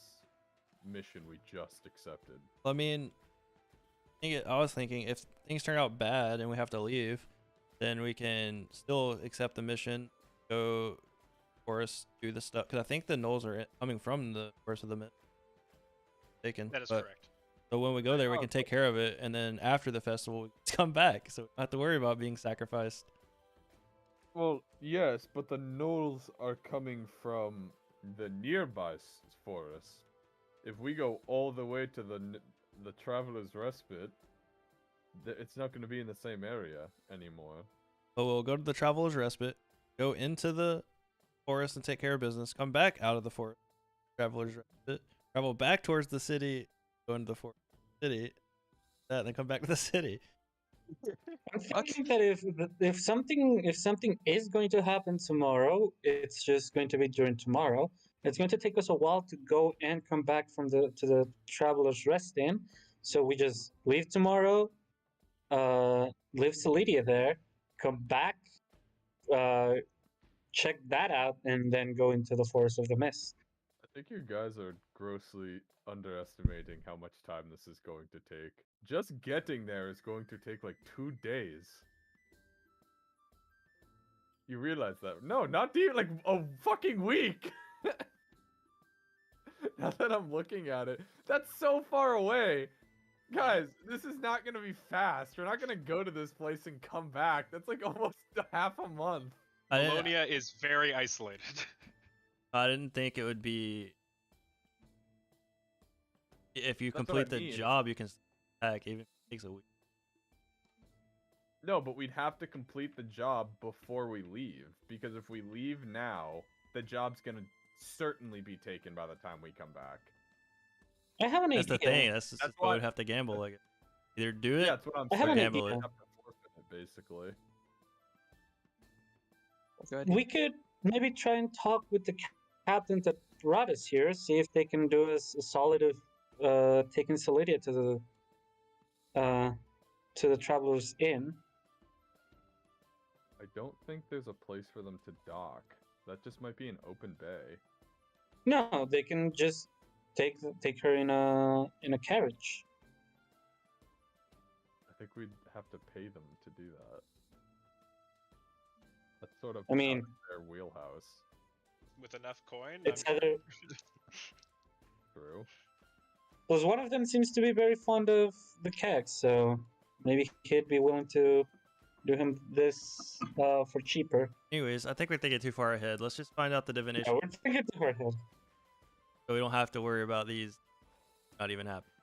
mission we just accepted. I mean, I was thinking if things turn out bad and we have to leave, then we can still accept the mission, go forest, do the stuff. Because I think the Gnolls are coming from the Forest of the Mist. Taken. That is correct. So when we go there, we can take care of it, and then after the festival, we can come back. So we don't have to worry about being sacrificed. Well, yes, but the Gnolls are coming from the nearby forest. If we go all the way to the Traveler's Respite, it's not going to be in the same area anymore. But we'll go to the Traveler's Respite, go into the forest and take care of business, come back out of the forest, Traveler's Respite, travel back towards the city, go into the forest city, and then come back to the city. I'm thinking that if something is going to happen tomorrow, it's just going to be during tomorrow. It's going to take us a while to go and come back to the Traveler's Rest Inn. So we just leave tomorrow, leave Solidia there, come back, check that out, and then go into the Forest of the Mist. I think you guys are grossly underestimating how much time this is going to take. Just getting there is going to take like 2 days. You realize that? No, not even like a fucking week. Now that I'm looking at it, that's so far away. Guys, this is not gonna be fast. We're not gonna go to this place and come back. That's like almost half a month. Willonia is very isolated. I didn't think it would be. If you That's what complete I the mean. job, you can back even if it takes a week. No, but we'd have to complete the job before we leave. Because if we leave now, the job's gonna certainly be taken by the time we come back. I have an That's the idea. thing. That's That's why why- we'd have to gamble. Like, either do it. Yeah, that's what I'm I have saying. an gamble idea. it. We have to forfeit it, basically. Good. We could maybe try and talk with the captain that brought us here, see if they can do us a solid of taking Solidia to the Travelers Inn. I don't think there's a place for them to dock. That just might be an open bay. No, they can just take her in a carriage. I think we'd have to pay them to do that. That's sort of I mean- out of their wheelhouse. With enough coin? It's I'm either True. because one of them seems to be very fond of the keg, so maybe he'd be willing to do him this for cheaper. Anyways, I think we're thinking too far ahead. Let's just find out the Yeah, divination, we're thinking to her head. so we don't have to worry about these not even happening.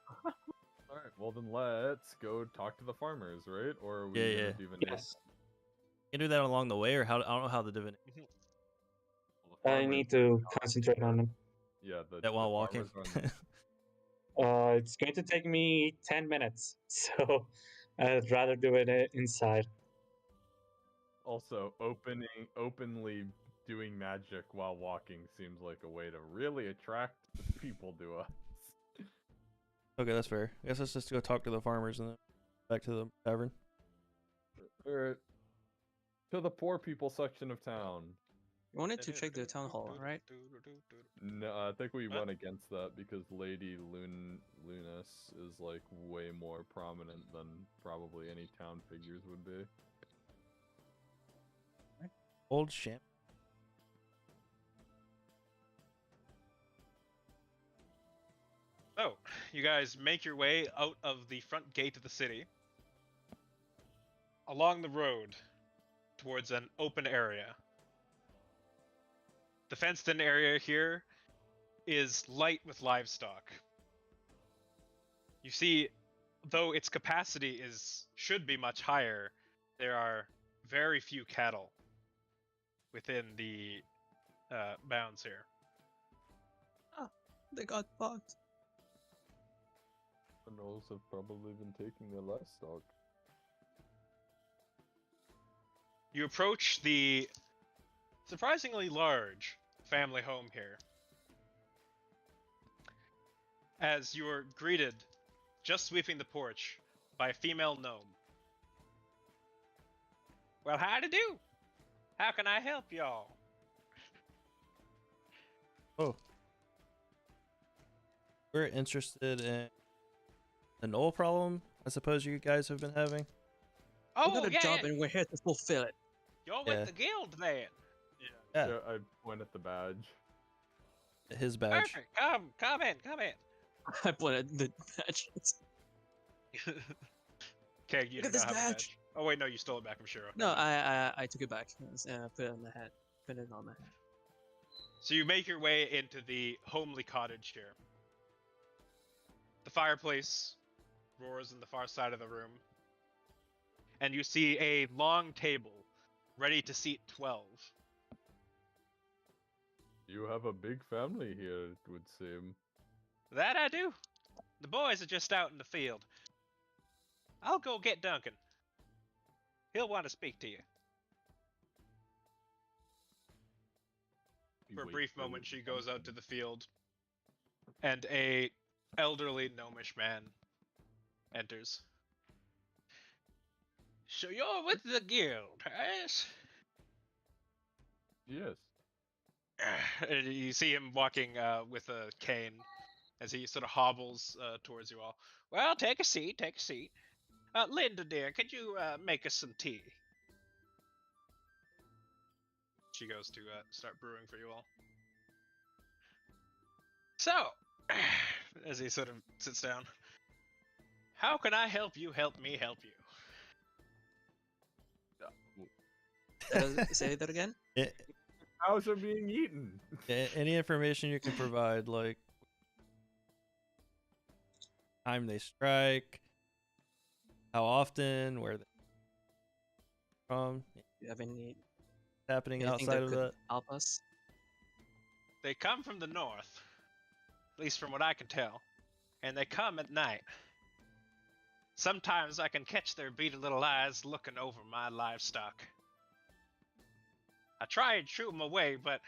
Alright, well then let's go talk to the farmers, right? Or are we Yeah, gonna yeah. divinate? Yes, You can do that along the way, or how? I don't know how the divination. Well, the I farmers- need to concentrate on him. Yeah, That while walking. farmers are on- It's going to take me 10 minutes, so I'd rather do it inside. Also, openly doing magic while walking seems like a way to really attract people to us. Okay, that's fair. I guess let's just go talk to the farmers and then back to the tavern. Alright. To the poor people section of town. You wanted to check the town hall, right? No, I think we Huh? went against that because Lady Lunas is like way more prominent than probably any town figures would be. Old Sham. So, you guys make your way out of the front gate of the city, along the road, towards an open area. The fenced-in area here is light with livestock. You see, though its capacity should be much higher, there are very few cattle within the bounds here. They got fucked. The Gnolls have probably been taking their livestock. You approach the surprisingly large family home here. As you are greeted, just sweeping the porch, by a female gnome. Well, howdy do? How can I help y'all? Oh. We're interested in the Gnoll problem, I suppose you guys have been having. We Oh, got a yeah, job yeah. and we're here to fulfill it. You're Yeah. with the guild then. Yeah. Yeah, I point at the badge. His badge. Perfect. Come in. I pointed the badge. Okay, you Look do at this not have a badge. badge. Oh wait, no, you stole it back from Shiro. No, Never mind. I took it back. Put it on the hat. Put it on the hat. So you make your way into the homely cottage here. The fireplace roars in the far side of the room. And you see a long table ready to seat 12. You have a big family here, it would seem. That I do. The boys are just out in the field. I'll go get Duncan. He'll want to speak to you. You For a wait brief for moment, the she goes out to Duncan. the field, and a elderly gnomish man enters. So you're with the guild, yes? Yes. And you see him walking with a cane as he sort of hobbles towards you all. Well, take a seat, take a seat. Linda, dear, could you make us some tea? She goes to start brewing for you all. So, as he sort of sits down, how can I help you help me help you? Say that again. Cows are being eaten. Any information you can provide, like time they strike, how often, where they're from, Do you have any happening anything outside that of could that. help us? They come from the north, at least from what I can tell, and they come at night. Sometimes I can catch their beady little eyes looking over my livestock. I try and shoo them away, but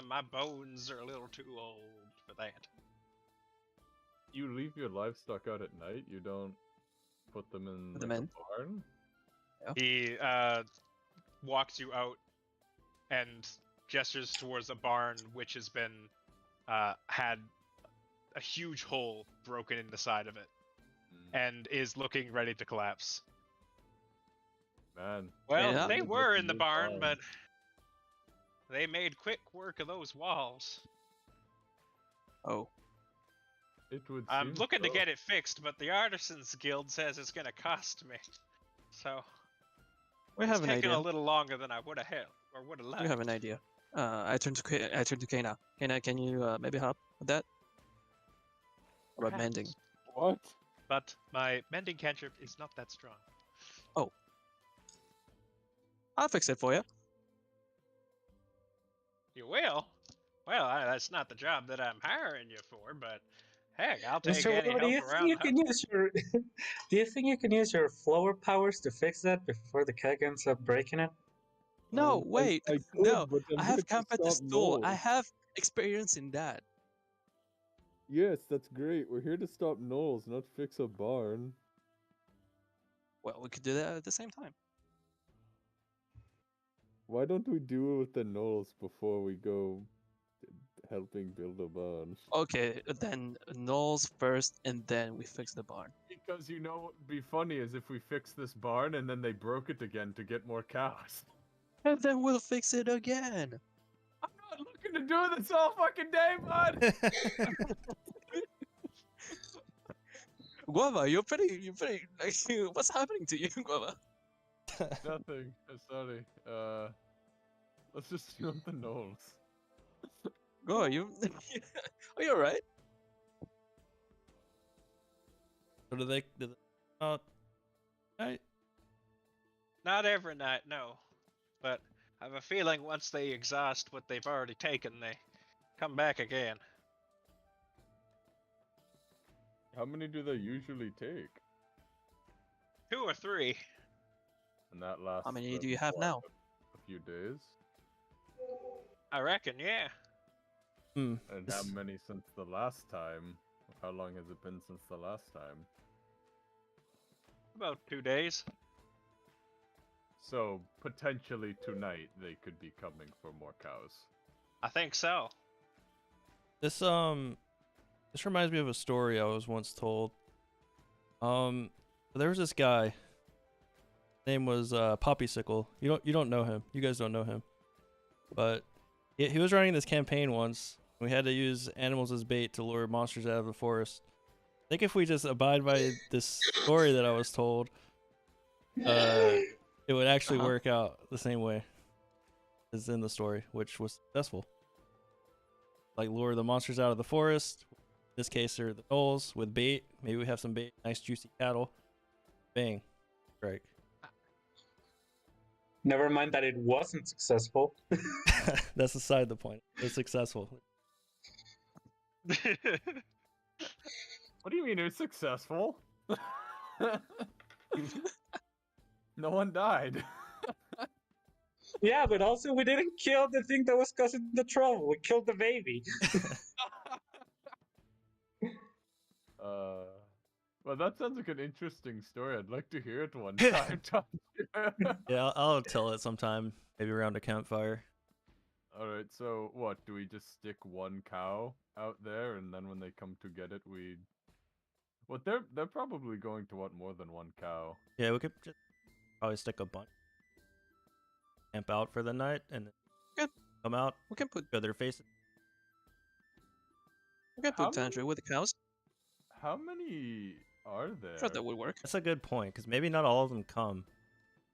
my bones are a little too old for that. You leave your livestock out at night? You don't put them in Put them like, in? a barn? He walks you out and gestures towards a barn which has been had a huge hole broken in the side of it and is looking ready to collapse. Man. Well, Yeah. they were in the barn, barn. but they made quick work of those walls. Oh, It would I'm seem looking to so. get it fixed, but the Artisans Guild says it's going to cost me. So we it's have an taking idea. a little longer than I would have held or would have liked. We have an idea. I turn to Kana. Kana, can you maybe help with that? What about mending? Perhaps. What? But my mending cantrip is not that strong. I'll fix it for you. You will? Well, that's not the job that I'm hiring you for, but heck, I'll take Mr. any Willow, do you help think around. you can use your do you think you can use your flower powers to fix that before the keg ends up breaking it? No, I wait. could, No, but I'm I here have to camp at the stop stool. I gnolls. have experience in that. Yes, that's great. We're here to stop gnolls, not fix a barn. Well, we could do that at the same time. Why don't we do it with the gnolls before we go helping build a barn? Okay, then Knowles first, and then we fix the barn. Because you know what would be funny is if we fix this barn and then they broke it again to get more cows. And then we'll fix it again. I'm not looking to do this all fucking day, bud! Guava, you're pretty, like, what's happening to you, Guava? Nothing. Sorry. Let's just deal with the gnolls. Guava, you, are you alright? So do they right? Not every night, no. But I have a feeling once they exhaust what they've already taken, they come back again. How many do they usually take? 2 or 3. And that lasts. How many do them, you have what, now? A few days. I reckon, yeah. And how many since the last time? How long has it been since the last time? About 2 days. So potentially tonight they could be coming for more cows. I think so. This reminds me of a story I was once told. There was this guy. His name was Poppysicle. You don't know him. You guys don't know him. But he was running this campaign once. We had to use animals as bait to lure monsters out of the forest. I think if we just abide by this story that I was told, it would actually work out the same way as in the story, which was successful. Like lure the monsters out of the forest. In this case, they're the gnolls with bait. Maybe we have some bait, nice juicy cattle. Bang, strike. Never mind that it wasn't successful. That's aside the point. It's successful. What do you mean it was successful? No one died. Yeah, but also we didn't kill the thing that was causing the trouble. We killed the baby. Well, that sounds like an interesting story. I'd like to hear it one time. Yeah, I'll tell it sometime, maybe around a campfire. Alright, so what? Do we just stick one cow out there, and then when they come to get it, we... Well, they're probably going to want more than one cow. Yeah, we could just probably stick a bunch. Camp out for the night, and then Good. come out, We can put show their faces. We can How put Tandre with the cows. How many are there? Sure, that would work. That's a good point, because maybe not all of them come.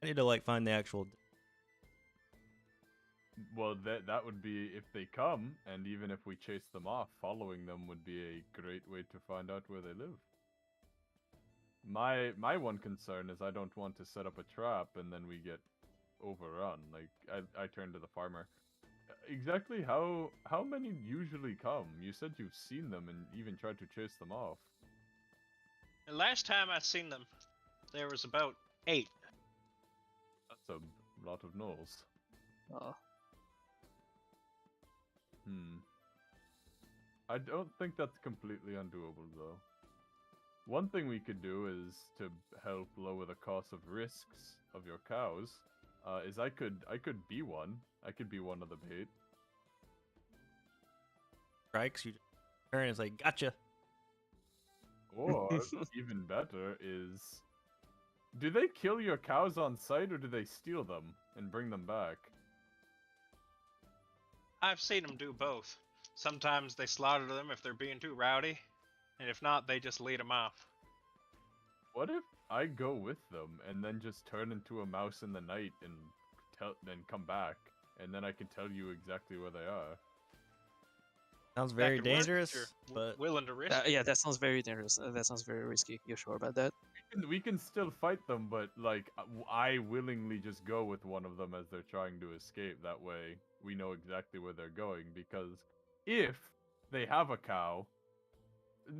I need to like find the actual. Well, that would be if they come, and even if we chase them off, following them would be a great way to find out where they live. My one concern is I don't want to set up a trap and then we get overrun. Like I turn to the farmer. Exactly how many usually come? You said you've seen them and even tried to chase them off. The last time I seen them, there was about 8. That's a lot of gnolls. I don't think that's completely undoable though. One thing we could do is to help lower the cost of risks of your cows. Is I could be one. I could be one of the bait. Strikes, you just turn and say, "Gotcha." Or even better is, do they kill your cows on sight or do they steal them and bring them back? I've seen them do both. Sometimes they slaughter them if they're being too rowdy, and if not, they just lead them off. What if I go with them and then just turn into a mouse in the night and then come back, and then I can tell you exactly where they are? Sounds That very could work if dangerous, you're but willing to risk. Yeah, that sounds very dangerous. That sounds very risky. You sure about that? We can still fight them, but like I willingly just go with one of them as they're trying to escape. That way we know exactly where they're going, because if they have a cow,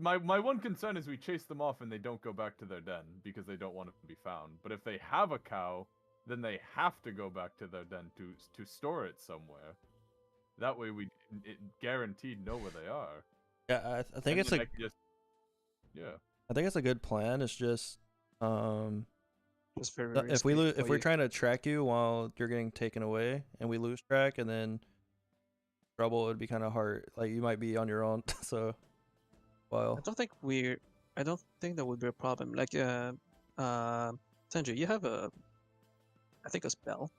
my one concern is we chase them off and they don't go back to their den because they don't want to be found. But if they have a cow, then they have to go back to their den to store it somewhere. That way we guaranteed know where they are. yeah, I think And it's then a I can just, yeah. I think it's a good plan. It's just Just very if risky we for if we're you. trying to track you while you're getting taken away and we lose track and then trouble, it'd be kind of hard. Like you might be on your own. So, well, I don't think that would be a problem. Like Sanju, you have I think a spell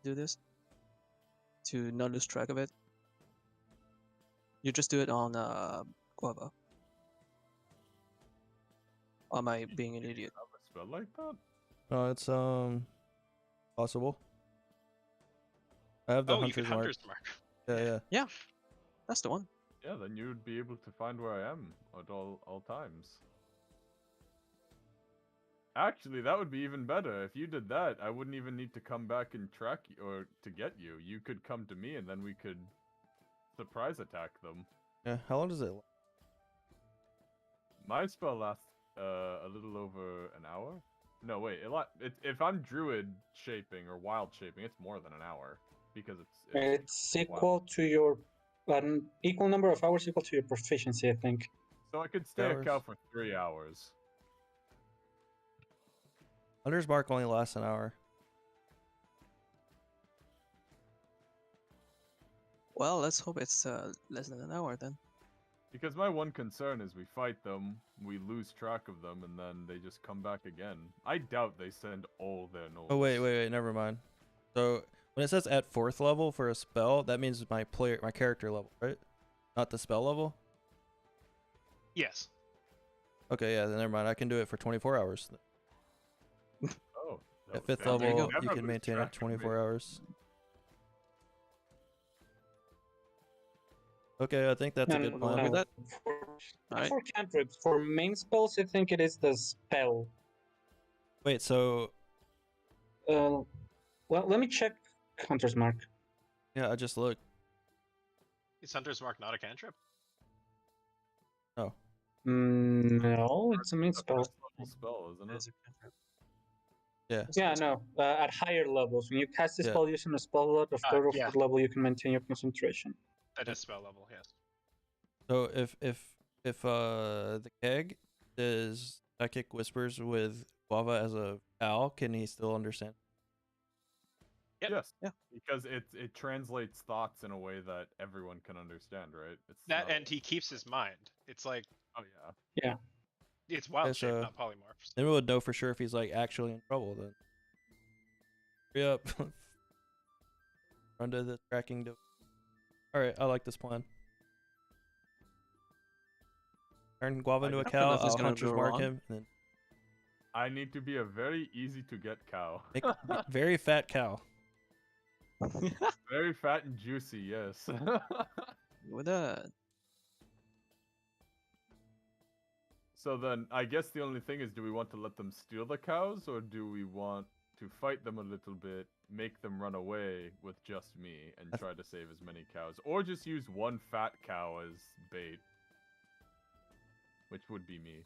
to do this to not lose track of it. You just do it on Guava. Or am I being an idiot? Have a spell like that? no, it's possible. I have the Oh, you can hunter's mark. hunter's mark. Yeah. That's the one. Yeah, then you would be able to find where I am at all times. Actually, that would be even better. If you did that, I wouldn't even need to come back and track you or to get you. You could come to me and then we could surprise attack them. Yeah. How long does it? My spell lasts a little over an hour. No, wait. If I'm druid shaping or wild shaping, it's more than an hour because It's equal to your an equal number of hours equal to your proficiency, I think. So I could stay a cow Hours. for 3 hours. Hunter's mark only lasts an hour. Well, let's hope it's less than an hour then. Because my one concern is we fight them, we lose track of them, and then they just come back again. I doubt they send all their gnolls. Oh wait, never mind. So when it says at 4th level for a spell, that means my character level, right? Not the spell level? Yes. Okay, yeah, then never mind. I can do it for 24 hours. Oh, At that 5th was- there you level, go. you Never can lose maintain track it of me. 24 hours. Okay, I think that's a good plan. With that. For, Alright. for cantrips, for main spells, I think it is the spell. Wait, so Well, let me check Hunter's Mark. yeah, I just looked. Is hunter's mark not a cantrip? Oh, No, it's a main It's a spell. first level spell, isn't it? yeah. Yeah, no. At higher levels, when you cast a Yeah. spell using a spell lot of Ah, 3rd or yeah. 4th level, you can maintain your concentration. That is spell level, yes. So if the keg is psychic whispers with Guava as a owl, can he still understand? Yep. Yes. Yeah. Because it translates thoughts in a way that everyone can understand, right? It's That not- and he keeps his mind. It's like Oh yeah. it's wild Yes, shape, uh, not polymorphs. Then we would know for sure if he's like actually in trouble. Then hurry up, run to the tracking. All right, I like this plan. Turn Guava into a guess cow. nothing's I'll gonna Hunter's go Mark wrong. him, and then I need to be a very easy to get cow. make very fat cow. Very fat and juicy, yes. With that. So then, I guess the only thing is, do we want to let them steal the cows, or do we want to fight them a little bit, make them run away with just me, and try to save as many cows? Or just use one fat cow as bait? Which would be me.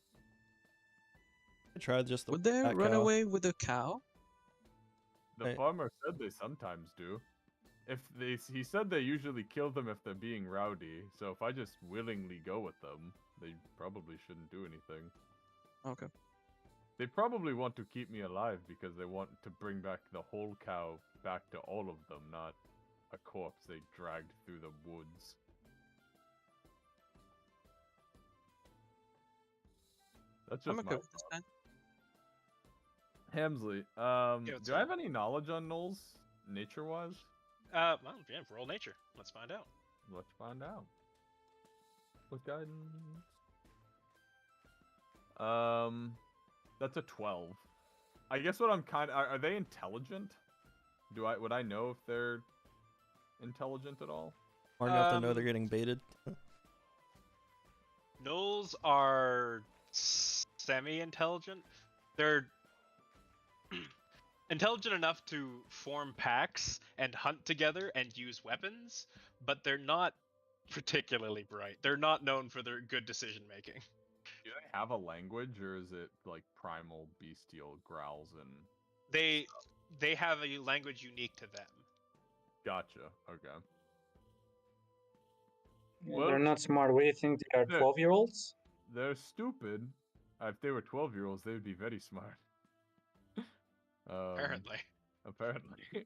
I tried just the Would they fat run cow. away with the cow? The Right. farmer said they sometimes do. He said they usually kill them if they're being rowdy, so if I just willingly go with them, they probably shouldn't do anything. Okay. They probably want to keep me alive because they want to bring back the whole cow back to all of them, not a corpse they dragged through the woods. That's just I'm my okay with this plan. Hamsley, what's do I up? have any knowledge on gnolls, nature-wise? Well, yeah, roll nature. Let's find out. Let's find out. With guidance. That's a 12. I guess what I'm are they intelligent? Would I know if they're intelligent at all? Smart enough to know they're getting baited. Gnolls are semi-intelligent. They're intelligent enough to form packs and hunt together and use weapons, but they're not particularly bright. They're not known for their good decision making. Do they have a language, or is it like primal bestial growls and... They have a language unique to them. Gotcha, okay. Yeah, Well, they're not smart. What do you think they are, they're- 12-year-olds? They're stupid. If they were 12-year-olds, they would be very smart. Apparently. Apparently.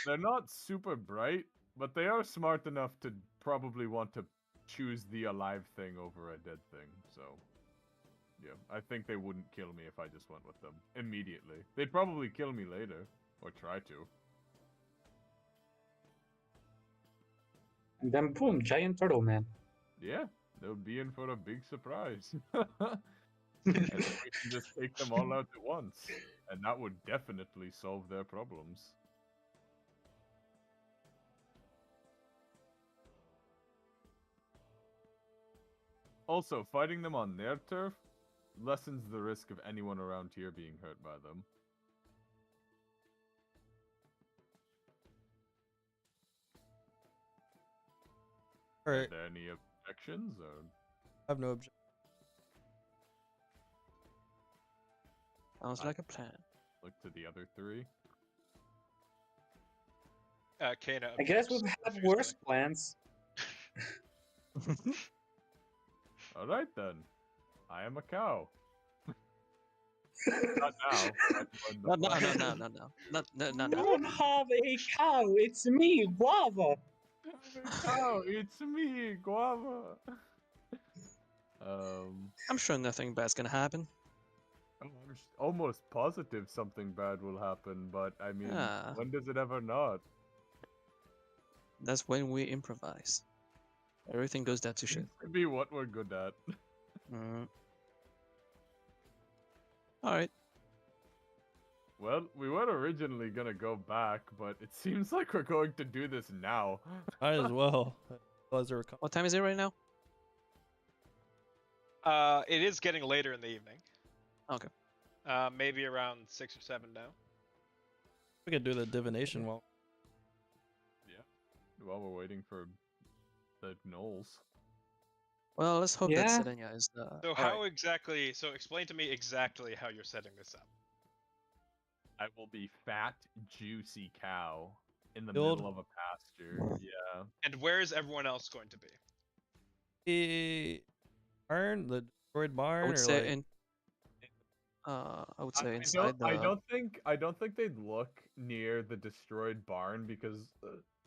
They're not super bright, but they are smart enough to probably want to choose the alive thing over a dead thing, so... Yeah, I think they wouldn't kill me if I just went with them immediately. They'd probably kill me later, or try to. And then boom, giant turtle man. Yeah, they'll be in for a big surprise. And then we can just take them all out at once, and that would definitely solve their problems. Also, fighting them on their turf lessens the risk of anyone around here being hurt by them. Are Alright, there any objections, or... I have no objection. Sounds like a plan. Look to the other three. Kana I guess objects we have profusely. worse plans. Alright then. I am a cow. Not now. No, no, no, no, no, no. Not, no, no, I no. don't have a cow. It's me, Guava. Cow, it's me, Guava. I'm sure nothing bad's gonna happen. I'm almost positive something bad will happen, but I mean, Ah. when does it ever not? That's when we improvise. Everything goes down to shit. Could be what we're good at. Mm. Alright. Well, we were originally gonna go back, but it seems like we're going to do this now. Might as well. What time is it right now? It is getting later in the evening. Okay. Maybe around 6 or 7 now. We could do the divination while. While we're waiting for the gnolls. Well, let's hope Yeah. that Selenia is So how exactly? So explain to me exactly how you're setting this up. I will be fat, juicy cow in the Build- middle of a pasture. Yeah. And where is everyone else going to be? The barn, the destroyed barn, I would or say like, in I would say inside I the don't think they'd look near the destroyed barn because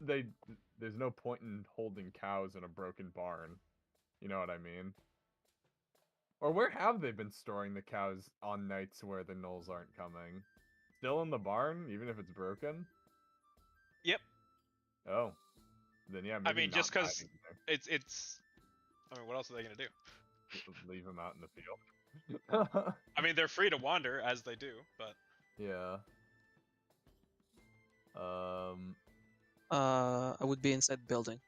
there's no point in holding cows in a broken barn. You know what I mean? Or where have they been storing the cows on nights where the gnolls aren't coming? Still in the barn, even if it's broken? Yep. Oh. Then yeah, I maybe mean, not just 'cause hiding there. it's I mean, what else are they gonna do? Leave them out in the field. I mean, they're free to wander as they do, but Yeah. I would be inside the building,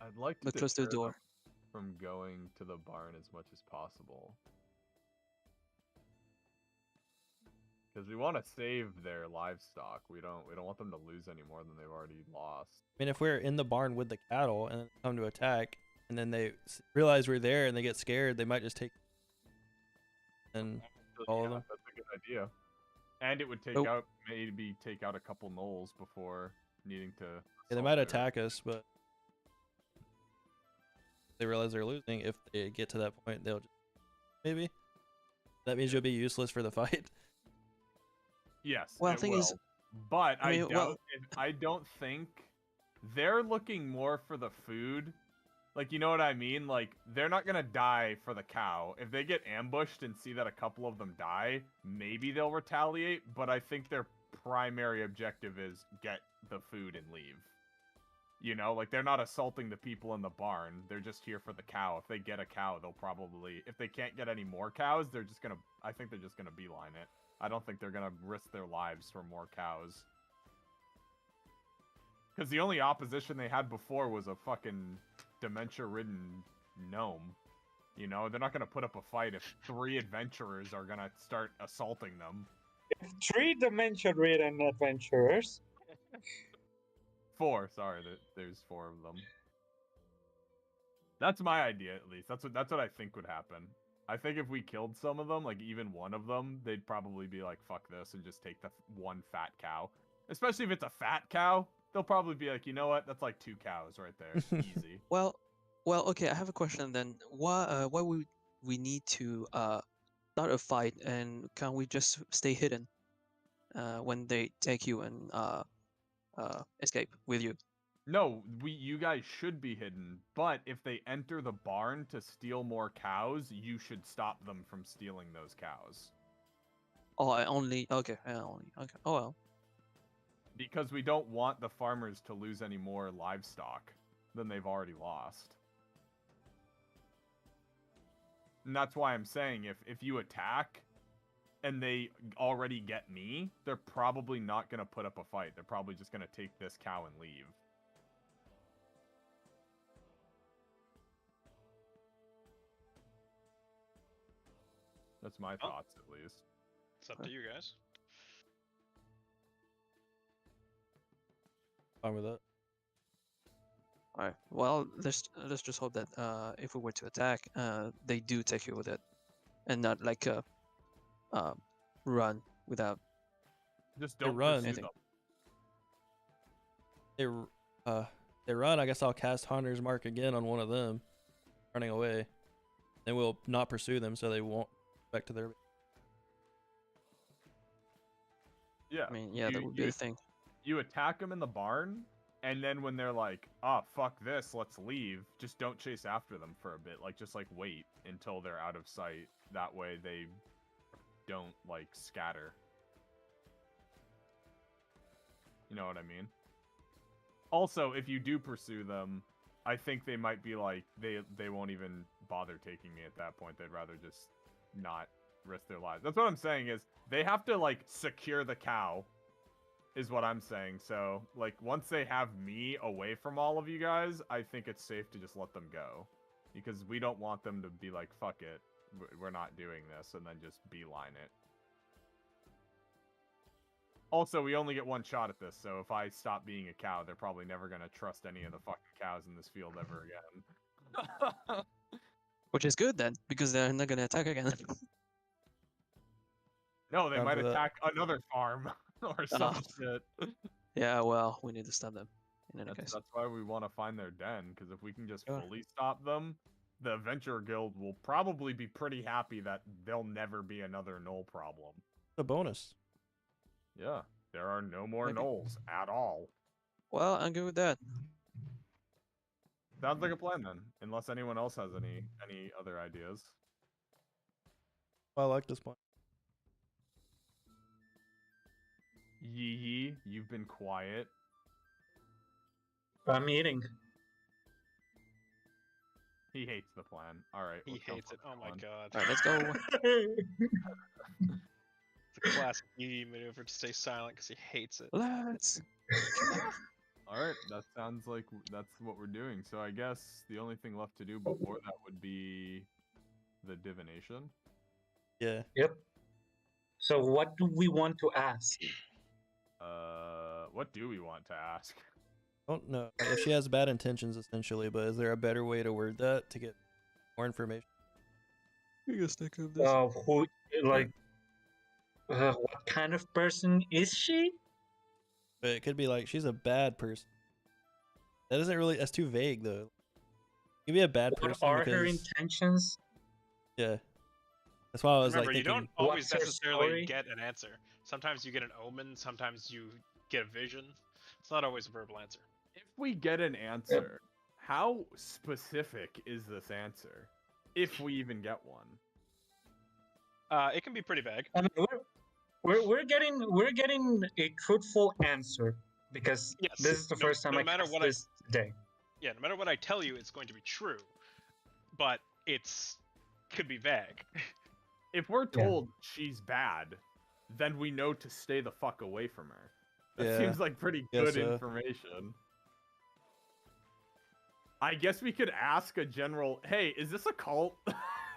I'd like to but close to the deter them door. from going to the barn as much as possible. Because we want to save their livestock. We don't want them to lose any more than they've already lost. I mean, if we're in the barn with the cattle and then come to attack, and then they realize we're there and they get scared, they might just take and all of them. That's a good idea. And it would take Nope. out maybe take out a couple gnolls before needing to. Yeah, they assault might their- attack us, but they realize they're losing. If they get to that point, they'll just, maybe. That means you'll be useless for the fight. Yes. Well, it the thing will. is, but I mean, I don't think they're looking more for the food. Like, you know what I mean? Like, they're not gonna die for the cow. If they get ambushed and see that a couple of them die, maybe they'll retaliate. But I think their primary objective is get the food and leave. You know, like, they're not assaulting the people in the barn. They're just here for the cow. If they get a cow, they'll probably... If they can't get any more cows, they're just gonna... I think they're just gonna beeline it. I don't think they're gonna risk their lives for more cows. Because the only opposition they had before was a fucking dementia-ridden gnome. You know, they're not gonna put up a fight if 3 adventurers are gonna start assaulting them. 3 dementia-ridden adventurers. 4, sorry, there's 4 of them. That's my idea, at least. That's what I think would happen. I think if we killed some of them, like even one of them, they'd probably be like, fuck this, and just take the one fat cow. Especially if it's a fat cow, they'll probably be like, you know what, that's like 2 cows right there, easy. Well, okay. I have a question then. Why would we need to start a fight, and can't we just stay hidden when they take you and escape with you? No, you guys should be hidden, but if they enter the barn to steal more cows, you should stop them from stealing those cows. Oh, I only okay. Okay. Oh well. Because we don't want the farmers to lose any more livestock than they've already lost. And that's why I'm saying if you attack and they already get me, they're probably not going to put up a fight. They're probably just going to take this cow and leave. That's my thoughts, at least. it's up to you guys. Fine with that. All right. Well, let's just hope that if we were to attack, they do take you with it, and not like run without. Just They don't run. pursue Anything. them. They run. I guess I'll cast Hunter's Mark again on one of them, running away. Then we'll not pursue them, so they won't go back to their. Yeah. I mean, yeah, that would be you, a thing. you attack them in the barn, and then when they're like, "Ah, fuck this, let's leave," just don't chase after them for a bit. Like, just like wait until they're out of sight. That way they don't like scatter. You know what I mean? Also, if you do pursue them, I think they might be like they won't even bother taking me at that point. They'd rather just not risk their lives. That's what I'm saying is they have to like secure the cow is what I'm saying. So like once they have me away from all of you guys, I think it's safe to just let them go because we don't want them to be like, fuck it, we're not doing this, and then just beeline it. Also, we only get one shot at this, so if I stop being a cow, they're probably never going to trust any of the fucking cows in this field ever again. Which is good then, because they're not gonna attack again. No, they Down might for that. attack another farm or some shit. Yeah, well, we need to stop them in any case. That's why we want to find their den, because if we can just Sure. fully stop them, the Adventurer Guild will probably be pretty happy that there'll never be another Gnoll problem. A bonus. Yeah, there are no more Okay. Gnolls at all. Well, I'm good with that. Sounds like a plan then, unless anyone else has any other ideas. I like this one. Yee, you've been quiet. I'm eating. He hates the plan. All right. He hates it. Oh my god. All right, let's go. It's a classic Yi maneuver to stay silent because he hates it. Let's. All right. That sounds like that's what we're doing. So I guess the only thing left to do before that would be the divination. Yeah. Yep. So what do we want to ask? What do we want to ask? Don't know if she has bad intentions, essentially, but is there a better way to word that to get more information? You guys think of this. Who, like, what kind of person is she? But it could be like she's a bad person. That isn't really. That's too vague, though. You could be a bad What person are because her intentions? yeah. That's why I was Remember, like you thinking. don't always What's her necessarily story? get an answer. Sometimes you get an omen, sometimes you get a vision. It's not always a verbal answer. If we get an answer, how specific is this answer? If we even get one. It can be pretty vague. I mean, we're getting a truthful answer because Yes, this is the no- first time no I matter cast what I- this today. Yeah, no matter what I tell you, it's going to be true. But it's could be vague. If we're told she's bad, then we know to stay the fuck away from her. That Yeah, seems like pretty guess good so. information. I guess we could ask a general, hey, is this a cult?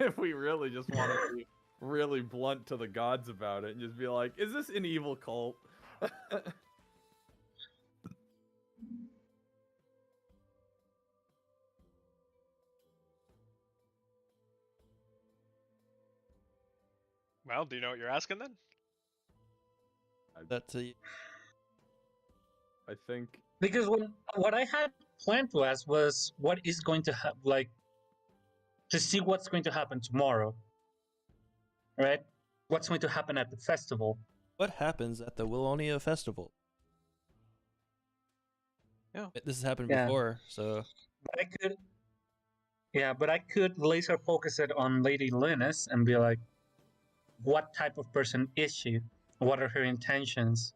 If we really just want to be really blunt to the gods about it and just be like, is this an evil cult? Well, do you know what you're asking then? That's a I think Because what I had planned to ask was what is going to happen, like, to see what's going to happen tomorrow, right? What's going to happen at the festival? what happens at the Willonia festival. Yeah. This has happened Yeah. before, so But I could laser focus it on Lady Linus and be like, what type of person is she? What are her intentions?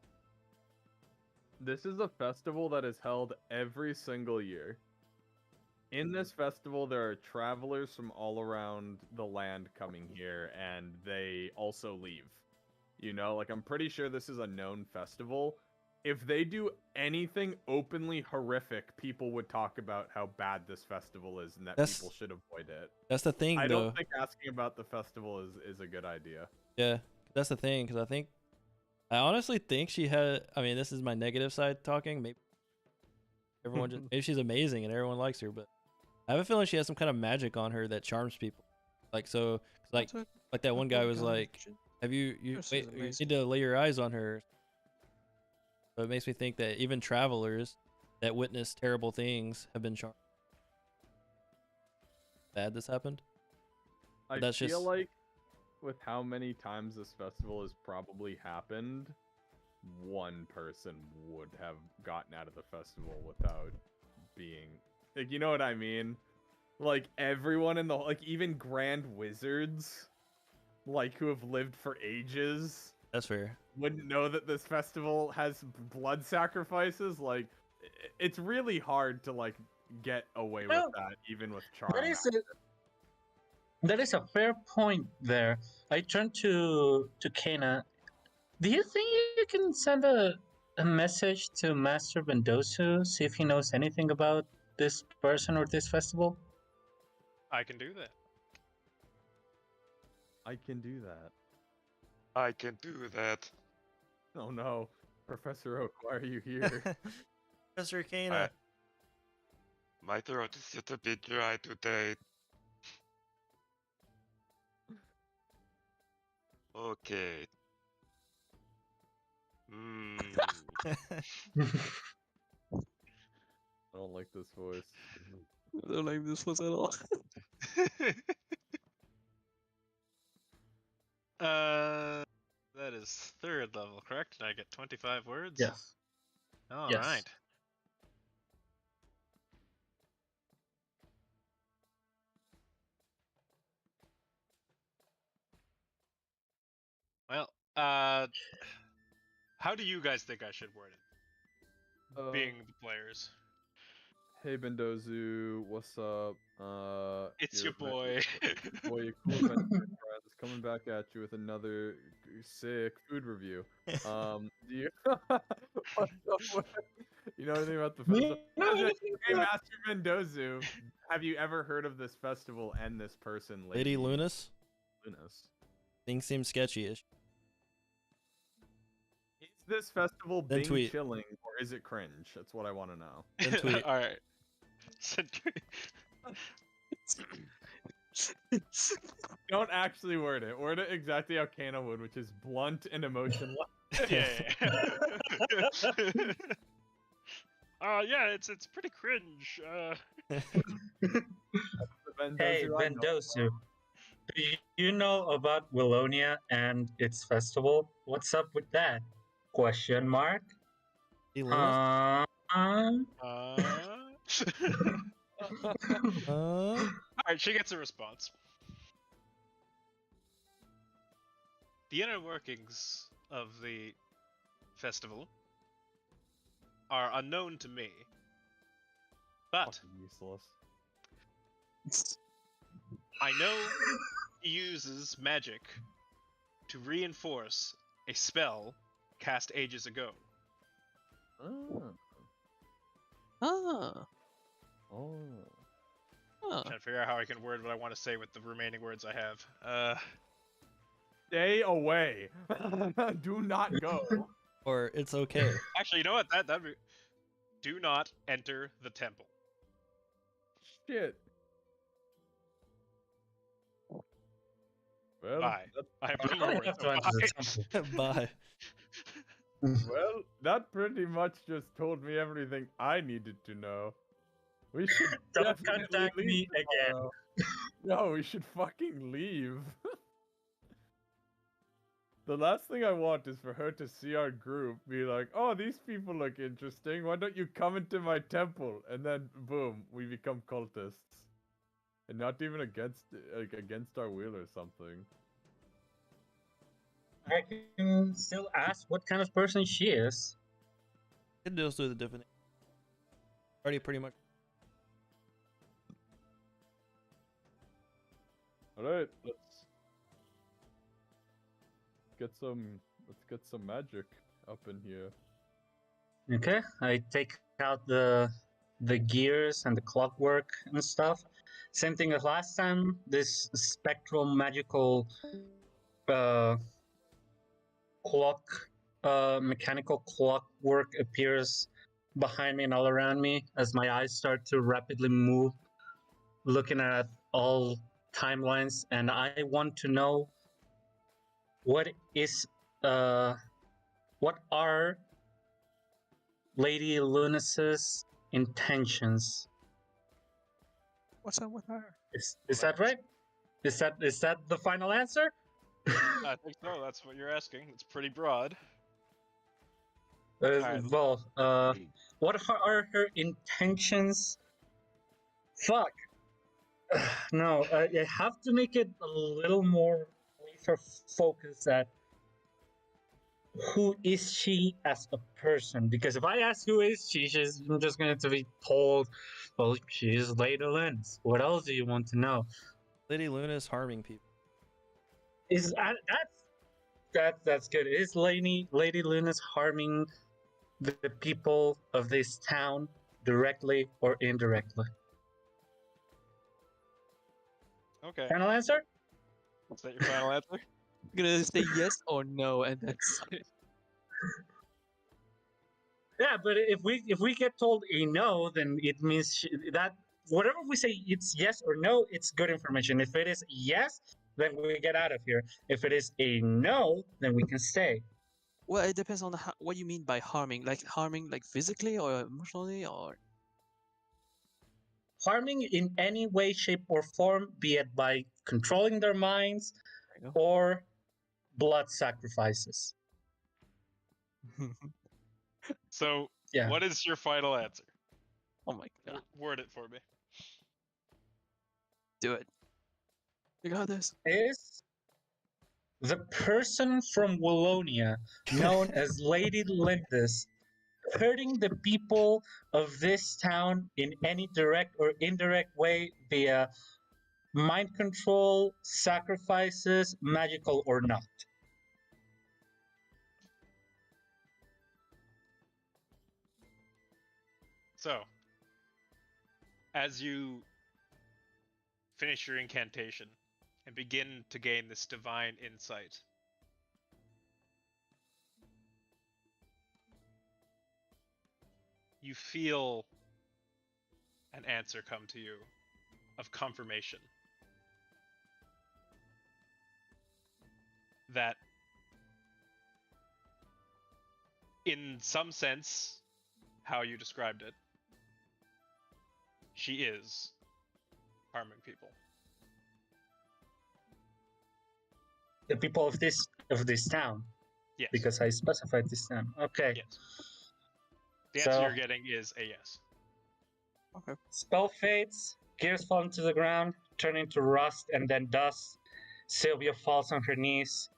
this is a festival that is held every single year. In this festival, there are travelers from all around the land coming here, and they also leave. You know, like, I'm pretty sure this is a known festival. If they do anything openly horrific, people would talk about how bad this festival is and that That's- people should avoid it. that's the thing, I though. don't think asking about the festival is a good idea. Yeah, that's the thing, because I honestly think she had. I mean, this is my negative side talking. Maybe everyone just maybe she's amazing and everyone likes her, but I have a feeling she has some kind of magic on her that charms people. Like so, like that one guy was like, "Have you This wait? is You amazing. need to lay your eyes on her." So it makes me think that even travelers that witness terrible things have been charmed. Bad this happened. I That's feel just- like with how many times this festival has probably happened, one person would have gotten out of the festival without being like, you know what I mean? Like everyone in the like even grand wizards like who have lived for ages That's fair. wouldn't know that this festival has blood sacrifices. Like it's really hard to like get away Well, with that even with charm. That is a fair point there. I turn to Kana. Do you think you can send a message to Master Bendosu, see if he knows anything about this person or this festival? I can do that. I can do that. I can do that. Oh no, Professor Oak, why are you here? Professor Kana. My throat is just a bit dry today. Okay. I don't like this voice. I don't like this was at all. That is 3rd level, correct? Did I get 25 words? Yes. All Yes. right. Well, how do you guys think I should word it? Being the players. Hey Bendozu, what's up? It's your boy. Boy, you cool adventure friends coming back at you with another sick food review. Do you you know anything about the festival? Hey, Master Mendozu, have you ever heard of this festival and this person, Lady Lunas? Lunas. Things seem sketchy-ish. Is this festival Then being tweet. chilling or is it cringe? That's what I want to know. Then tweet. All right. Send tweet. Don't actually word it. Word it exactly how Kana would, which is blunt and emotionless. Yeah. Yeah, it's pretty cringe. Hey, Mendoza, do you know about Willonia and its festival? What's up with that? Question mark. Lady Lunas? All right, she gets a response. The inner workings of the festival are unknown to me, but Fucking useless. I know he uses magic to reinforce a spell cast ages ago. Oh. Ah. Oh. Ah. Trying to figure out how I can word what I want to say with the remaining words I have. Stay away. Do not go. Or it's okay. Actually, you know what? That'd be. Do not enter the temple. Shit. Well, Bye. I have no You more don't words. have to enter the temple. Bye. well, that pretty much just told me everything I needed to know. We should Don't definitely contact leave me again. tomorrow. No, we should fucking leave. The last thing I want is for her to see our group, be like, "Oh, these people look interesting. Why don't you come into my temple?" And then, boom, we become cultists, and not even against our will or something. I can still ask what kind of person she is. It deals with the divination. Already pretty much. All right, let's get some magic up in here. Okay, I take out the gears and the clockwork and stuff. Same thing as last time. This spectral magical mechanical clockwork appears behind me and all around me as my eyes start to rapidly move, looking at all timelines, and I want to know what are Lady Lunas's intentions. What's up with her? Is that right? Is that the final answer? I think so. That's what you're asking. It's pretty broad. Alright. Well, what are her intentions? Fuck. No, I have to make it a little more laser focused at who is she as a person? Because if I ask who is she, I'm just going to be told, well, she is Lady Lunas. What else do you want to know? Lady Luna's harming people. Is that's good. Is Lady Luna's harming the people of this town directly or indirectly? Okay. Final answer? Is that your final answer? I'm gonna say yes or no, and that's it. Yeah, but if we get told a no, then it means that whatever we say, it's yes or no, it's good information. If it is yes, then we get out of here. If it is a no, then we can stay. Well, it depends on what you mean by harming. Like harming, like physically or emotionally, or Harming in any way, shape, or form, be it by controlling their minds or blood sacrifices. So, Yeah. what is your final answer? Oh my god, Word it for me. do it. You got this. Is the person from Willonia known as Lady Lindis hurting the people of this town in any direct or indirect way via mind control, sacrifices, magical or not. So, as you finish your incantation and begin to gain this divine insight, you feel an answer come to you of confirmation that, in some sense, how you described it, she is harming people. The people of this town, Yes. because I specified this town. Okay. Yes. The answer So- you're getting is a yes. Spell fades, gears fall into the ground, turn into rust and then dust. Sylvia falls on her knees.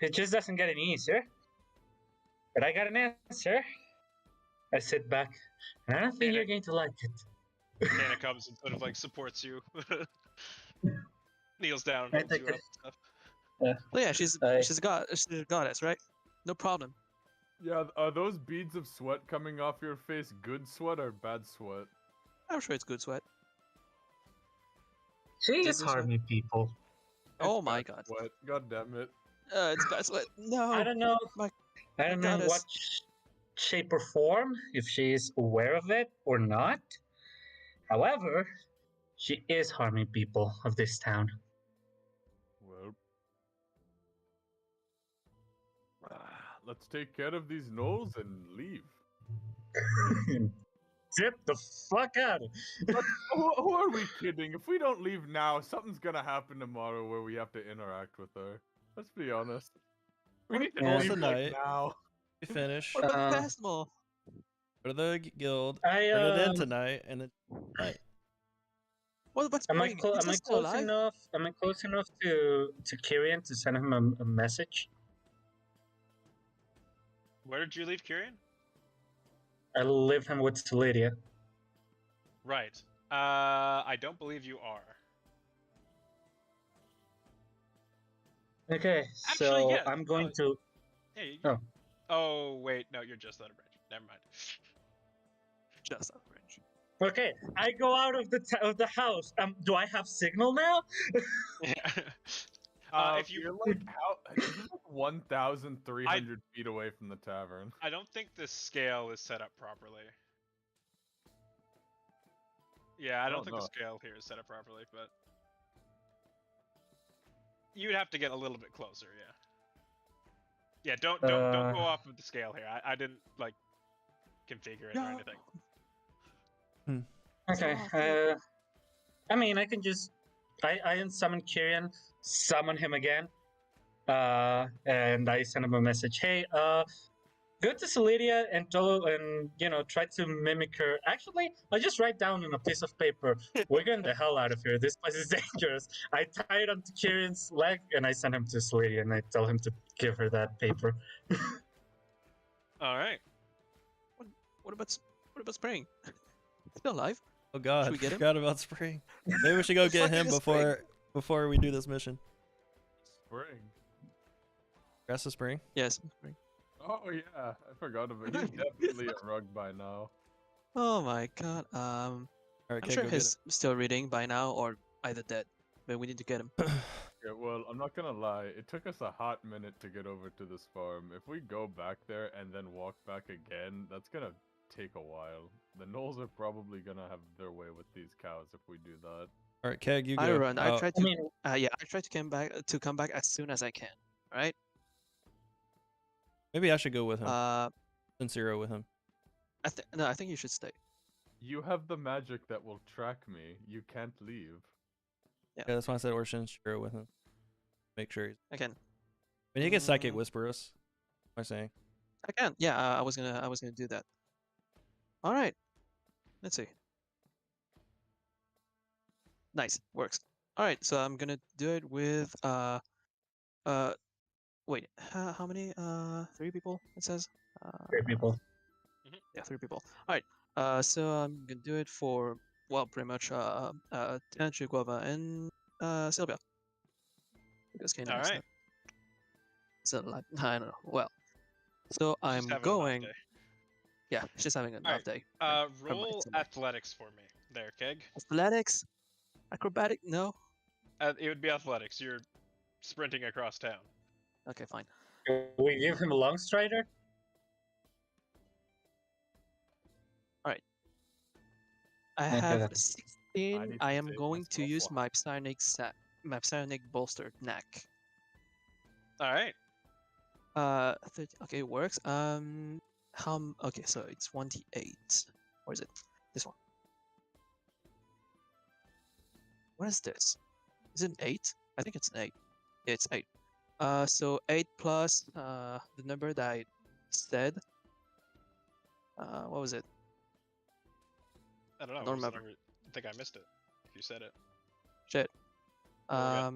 It just doesn't get any easier. But I got an answer. I sit back, and I don't think Anna- you're going to like it. Hannah comes and sort of like supports you. Kneels down and I holds think you up it- and stuff. Well, yeah, she's I- she's a goddess, right? No problem. Yeah, are those beads of sweat coming off your face good sweat or bad sweat? I'm sure it's good sweat. She Is is this harming people. Oh It's my bad god. Sweat. God damn it. It's bad sweat. No. I don't know. my I don't know goddess. what shape or form, if she is aware of it or not. However, she is harming people of this town. Well, let's take care of these gnolls and leave. Get the fuck out! Who are we kidding? If we don't leave now, something's gonna happen tomorrow where we have to interact with her. Let's be honest. We need to Yeah. leave Also like night. now. We finish. What about Uh, the festival? Go to the guild. I Bring it in tonight, and then night. What about am I, Spring? clo- Is am I he still close alive? enough? Am I close enough to Kyrian to send him a message? Where did you leave Kyrian? I leave him with Lydia. Right. I don't believe you are. Okay, Actually, so yeah, I'm going no. to. Hey. Oh. Oh wait, no, you're just on a bridge. Never mind. Just on the bridge. Okay, I go out of the house. Do I have signal now? Yeah. If you, You're like you're like 1,300 feet away from the tavern. I don't think the scale is set up properly. Yeah, I don't think the scale here is set up properly, but you would have to get a little bit closer. Yeah. Yeah. Don't go off of the scale here. I didn't like configure it or No. anything. Okay. I mean, I can just I unsummon Kyrian, summon him again, and I send him a message. Hey, go to Lydia and try to mimic her. Actually, I just write down on a piece of paper. We're getting the hell out of here. This place is dangerous. I tie it onto Kyrian's leg and I send him to Lydia and I tell him to give her that paper. All right. What about Spring? Still alive? Oh god, we get him? forgot about Spring. Maybe we should go get Fucking him Spring. before we do this mission. Spring. Grass of Spring. Yes, Spring. Oh yeah, I forgot about. He's definitely a rug by now. Oh my god. All right, I'm okay, sure go he's still reading by now or either dead. But we need to get him. Yeah, well, I'm not gonna lie. It took us a hot minute to get over to this farm. If we go back there and then walk back again, that's gonna take a while. The gnolls are probably gonna have their way with these cows if we do that. All right, Keg, you go. I run. I out. try I to. mean, Yeah, I try to come back as soon as I can. Right? Maybe I should go with him. Uh, Sincero with him. I think you should stay. You have the magic that will track me. You can't leave. Yeah, that's why I said or Sincero with him. Make sure he's. I can. I mean, he can psychic Mm. whisper us. What am I saying? I can. Yeah, I was gonna do that. All right. Let's see. Nice, works. All right, so I'm gonna do it with wait, how many 3 people it says? Three people. Yeah, 3 people. All right. So I'm gonna do it for well, pretty much Tenchi, Guava, and Sylvia. Because Kane All messed right. up. So like I don't know. Well, so She's I'm having an off going. day. Yeah, she's having an All off right. day. Her Roll mind's on it. athletics for me, there, Keg. Athletics, acrobatic. No. It would be athletics. You're sprinting across town. Okay, fine. Can we give him a long strider? I Okay, have that's- 16. need I to am save going to myself use one. my psionic bolstered neck. All right. 30, okay, it works. Okay, so it's 1d8. Where is it? This one. What is this? Is it an 8? I think it's an 8. Yeah, it's 8. So 8 plus the number that I said. What was it? I don't know. I don't what was the remember. number? I think I missed it. If you said it. Shit. What do we got?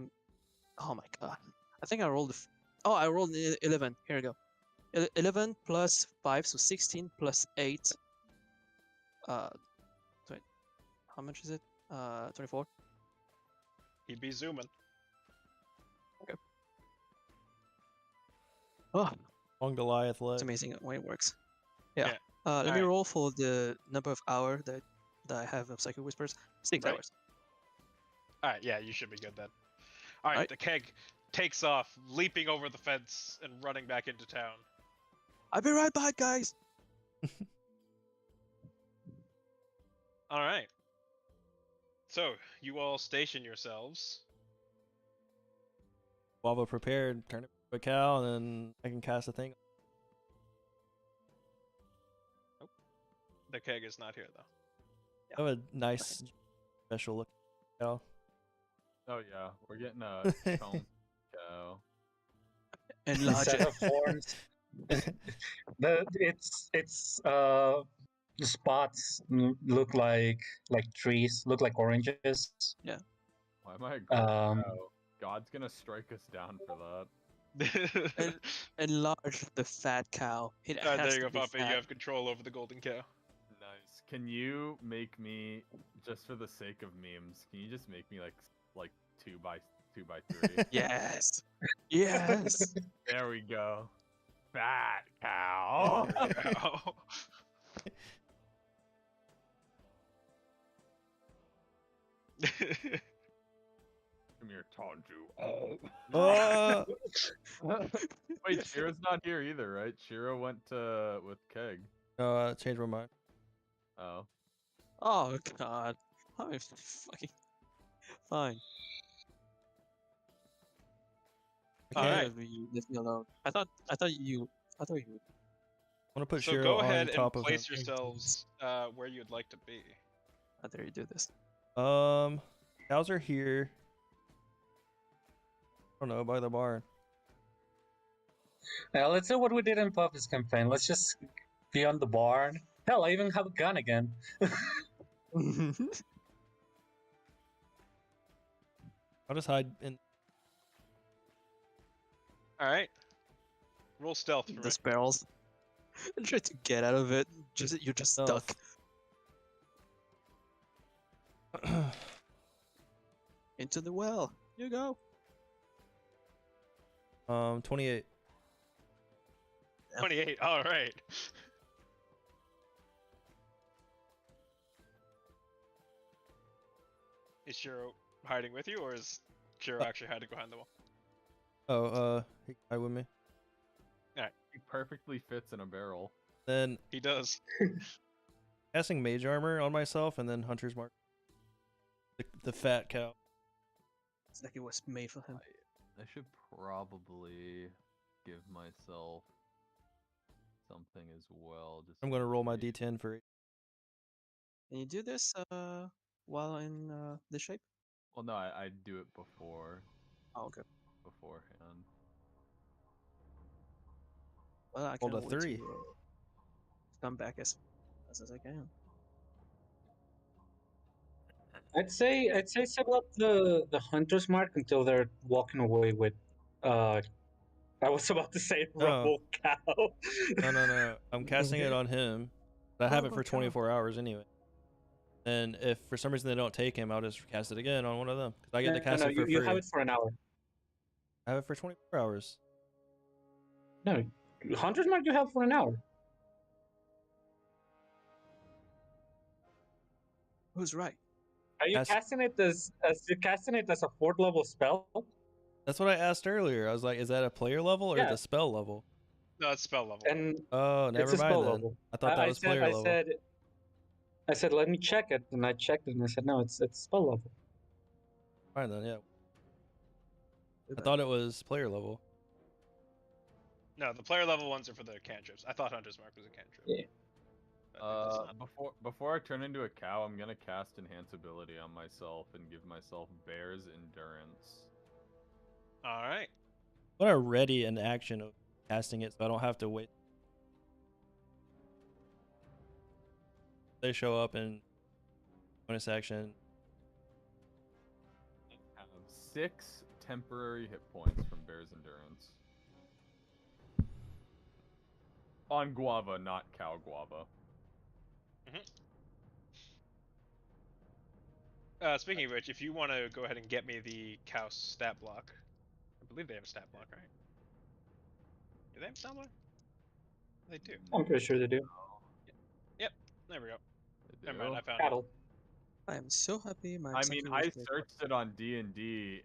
Oh my god. I think I rolled. Oh, I rolled 11. Here we go. 11 plus 5, so 16 plus 8. Wait, how much is it? 24. He'd be zooming. Oh, On Goliath it's leg. amazing when it works. Yeah. Yeah. Let me Alright. roll for the number of hour that I have of Psychic Whispers. 6 Right. hours. All right. Yeah, you should be good then. All right. Alright. The Keg takes off, leaping over the fence and running back into town. I'll be right back, guys. All right. So you all station yourselves. Guava prepared. Turn it into a cow, and then I can cast a thing. The Keg is not here though. I have a nice special look cow. Oh yeah, we're getting a comb cow. Enlarge Set it. of horns. The spots look like trees, look like oranges. Why am I a gold Um, cow? God's gonna strike us down for that. And enlarge the fat cow. It There has you to go, be Poppy. You fat. have control over the golden cow. Nice. Can you make me, just for the sake of memes, can you just make me like 2 by 3? Yes. Yes. There we go. Fat cow. Cow. Come here, Tanju. Oh, Wait, Shira's not here either, right? Shira went with Keg. no, changed my mind. Oh. Oh god. I'm fucking fine. I Alright. can't believe you left me alone. I thought you I want to put So Shiro go on ahead top and of place him. yourselves where you'd like to be. how dare you do this. Cows are here. I don't know, by the barn. Now let's do what we did in Puffy's campaign. Let's just be on the barn. Hell, I even have a gun again. I'll just hide in. All right. Roll stealth for me. The barrels. And try to get out of it. You're just Stealth. stuck. Into the well. You go. 28. 28. All right. Is Shiro hiding with you, or is Shiro actually hiding behind the wall? Oh, he can hide with me. He perfectly fits in a barrel. Then He does. casting mage armor on myself, and then hunter's mark. The fat cow. It's like it was made for him. I should probably give myself something as well. Just I'm gonna roll my d10 for. Can you do this while in this shape? Well, no, I do it beforehand. Oh, okay. Well, I Rolled can a 3. come back as fast as I can. I'd say set up the hunter's mark until they're walking away with I was about to say No. roll cow. No. I'm casting it on him. I have it for Oh, cow. 24 hours anyway. And if for some reason they don't take him, I'll just cast it again on one of them. 'Cause I get to cast it for free. You have it for an hour. I have it for 24 hours. No, Hunter's Mark you have for an hour. Who's right? Are you That's- casting it as a 4th level spell? That's what I asked earlier. I was like, is that a player level or Yeah. the spell level? No, it's spell level. And Oh, never it's a mind spell then. level. I thought that was player level. I said, let me check it, and I checked it, and I said, no, it's spell level. Fine then, yeah. I thought it was player level. No, the player level ones are for the cantrips. I thought Hunter's Mark was a cantrip. Yeah. But it is not. Before I turn into a cow, I'm gonna cast enhance ability on myself and give myself bear's endurance. All right. I want to ready an action of casting it so I don't have to wait. They show up in bonus action. I have 6 temporary hit points from bear's endurance. On guava, not cow guava. Speaking of which, if you want to go ahead and get me the cow stat block, I believe they have a stat block, right? Do they have a stat block? They do. I'm pretty sure they do. Yep. There we go. They Never mind. do. I found it. Cattle. I am so happy. My I mean, exception I was very searched it on D&D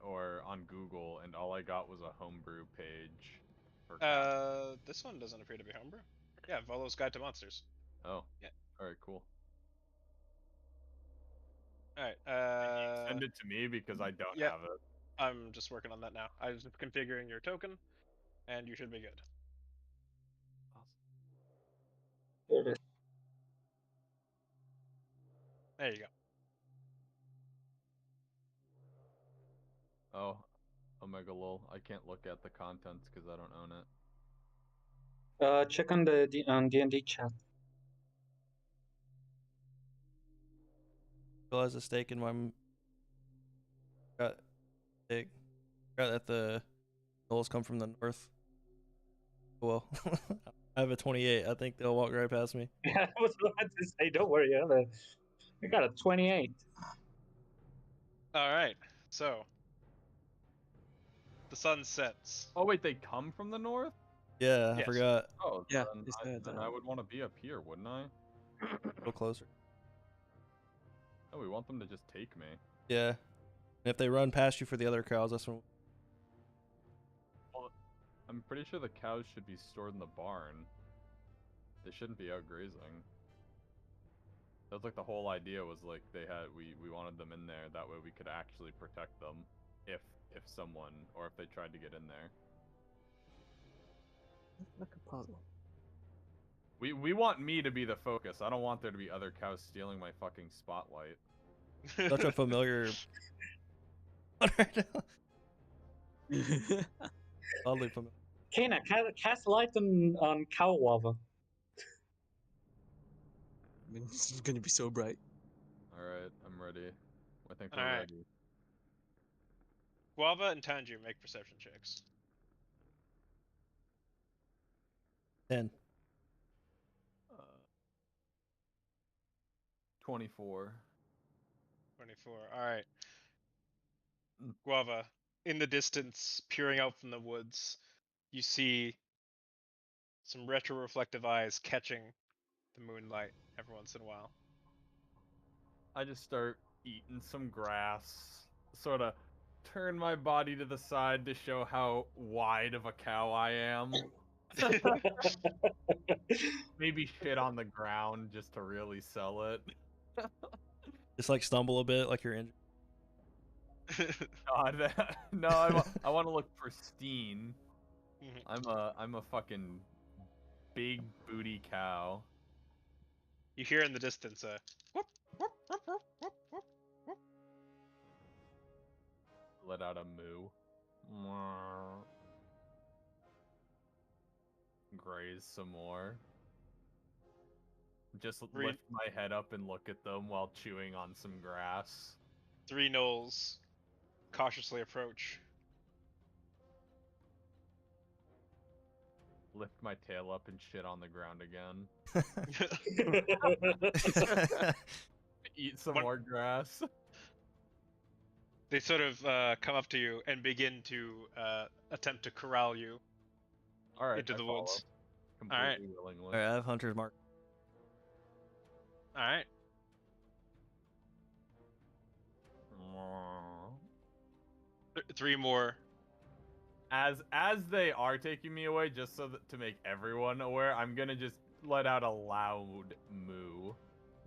or on Google, and all I got was a homebrew page. For cow. This one doesn't appear to be homebrew. Yeah, Volo's Guide to Monsters. Oh. Yeah. All right, cool. All right. Send it to me because I don't yeah. have it. I'm just working on that now. I was configuring your token, and you should be good. There it is. There you go. Oh, Omega lol. I can't look at the contents because I don't own it. Check on the D&D chat. Still has a stake in my. Got that the Gnolls come from the north. Well, I have a 28. I think they'll walk right past me. Yeah, I was about to say, don't worry, I got a 28. All right. So the sun sets. Oh wait, they come from the north? Yeah, I Yes. forgot. Oh, Yeah, then, they said, then I would want to be up here, wouldn't I? A little closer. Oh, we want them to just take me. Yeah. And if they run past you for the other cows, that's when. Well, I'm pretty sure the cows should be stored in the barn. They shouldn't be out grazing. That's like the whole idea was like we wanted them in there, that way we could actually protect them if someone or if they tried to get in there. like a puzzle. We want me to be the focus. I don't want there to be other cows stealing my fucking spotlight. Such a familiar. Right now. Oddly familiar. Kana, cast light on Kawava. I mean, it's gonna be so bright. Alright, I'm ready. I think we're Alright. ready. Guava and Tanju make perception checks. 10. 24. 24. All right. Guava, in the distance, peering out from the woods, you see some retro-reflective eyes catching the moonlight every once in a while. I just start eating some grass, sort of turn my body to the side to show how wide of a cow I am. Maybe shit on the ground just to really sell it. Just like stumble a bit, like you're injured. No, I want to look pristine. I'm a fucking big booty cow. You hear in the distance a whoop, whoop, whoop, whoop, whoop, whoop, whoop. Let out a moo. Graze some more. Just lift my head up and look at them while chewing on some grass. 3 gnolls cautiously approach. lift my tail up and shit on the ground again. Eat some What- more grass. They sort of come up to you and begin to attempt to corral you All right, into I the follow. woods. Completely willingly. Alright, I have Hunter's Mark. All right. Three more. As they are taking me away, just so that to make everyone aware, I'm gonna just let out a loud moo.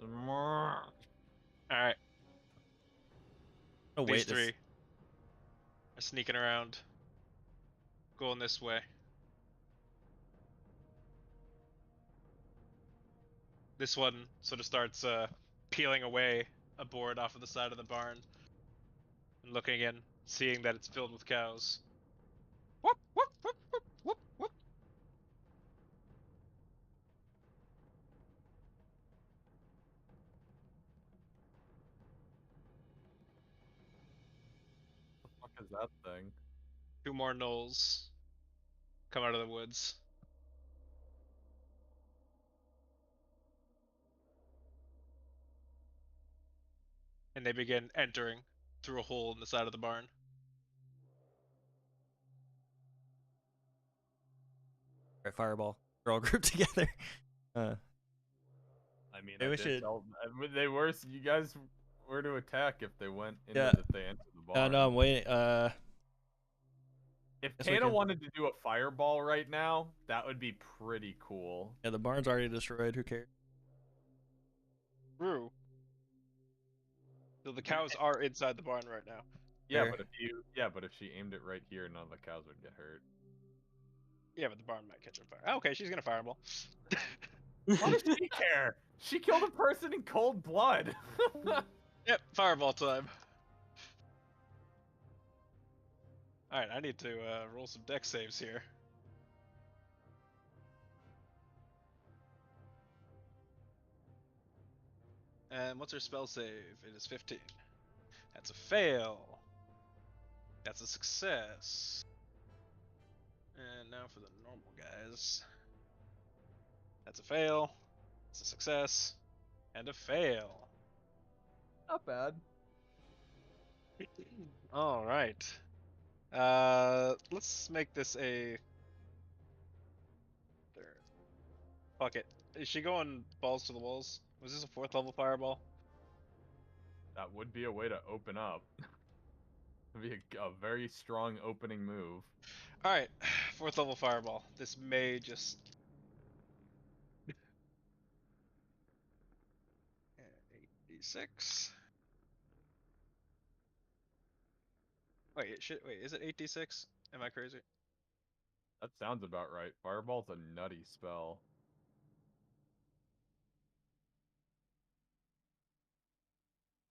All right. Oh These wait, three are sneaking around, going this way. This one sort of starts peeling away a board off of the side of the barn and looking in, seeing that it's filled with cows. Whoop, whoop, whoop, whoop, whoop, whoop. What the fuck is that thing? Two more gnolls come out of the woods. And they begin entering through a hole in the side of the barn. Alright, Fireball. We're all grouped together. I mean, Maybe I we did should- tell they were. You guys were to attack if they went into Yeah. if they entered the barn. No, I'm waiting. If Yes, we Kana can. wanted to do a fireball right now, that would be pretty cool. Yeah, the barn's already destroyed. Who cares? True. So the cows are inside the barn right now. Yeah, Fair. but if she aimed it right here, none of the cows would get hurt. Yeah, but the barn might catch on fire. Oh, okay, she's gonna fireball. Why does she care? She killed a person in cold blood. Yep, fireball time. Alright, I need to roll some dex saves here. And what's her spell save? It is 15. That's a fail. That's a success. And now for the normal guys. That's a fail. It's a success. And a fail. Not bad. Alright. Let's make this a... Fuck it. Is she going balls to the walls? Was this a 4th level fireball? That would be a way to open up. It'd be a very strong opening move. Alright, 4th level fireball. This may just... 8d6. Wait, is it 8d6? Am I crazy? That sounds about right. Fireball's a nutty spell.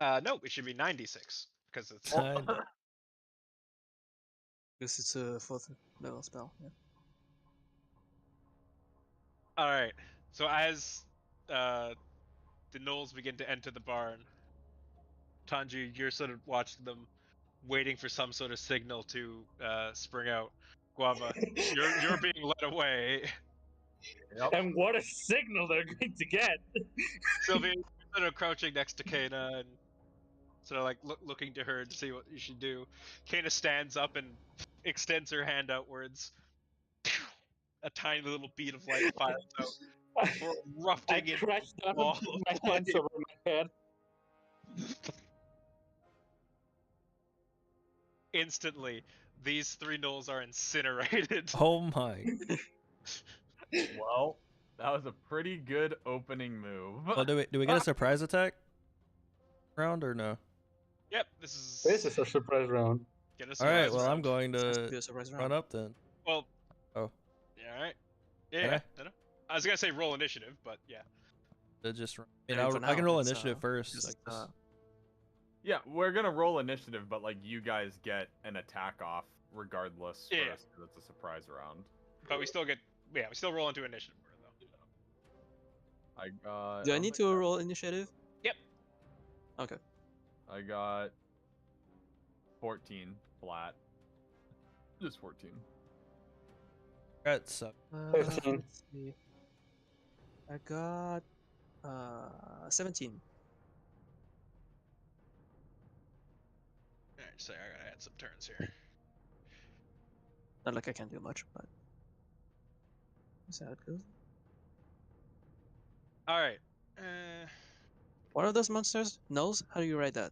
No, it should be 9d6 because it's... Because it's a 4th level spell. Yeah. Alright, so as the gnolls begin to enter the barn, Tanji, you're sort of watching them, waiting for some sort of signal to spring out. Guava, you're being led away. And what a signal they're going to get! Sylvia, you're sort of crouching next to Kana and sort of like looking to her to see what you should do. Kana stands up and extends her hand outwards. A tiny little bead of light fires out, I erupting into crashed down wall with of my hands flame. over my head. Instantly, these 3 gnolls are incinerated. Oh my. Well, that was a pretty good opening move. Well, do we get a surprise attack round or no? Yep, this is... This is a surprise round. Get a All right. surprise Well, I'm round. going Sounds to be to a surprise run round. up then. Well... Oh. Yeah, alright. Yeah, Okay. I know. I was gonna say roll initiative, but yeah. To just. I Yeah, mean, for I can now, roll it's, initiative first. just, I guess. Yeah, we're gonna roll initiative, but like you guys get an attack off regardless. Yeah. First, 'cause it's a surprise round. But we still get... Yeah, we still roll into initiative order, though. I got. Do I need to roll initiative? Yep. Okay. I got 14 flat. Just 14. Got some. 15. Let's see. I got 17. Alright, so I gotta add some turns here. Not like I can do much, but that's how it goes. Alright. What are those monsters? Gnolls? How do you write that?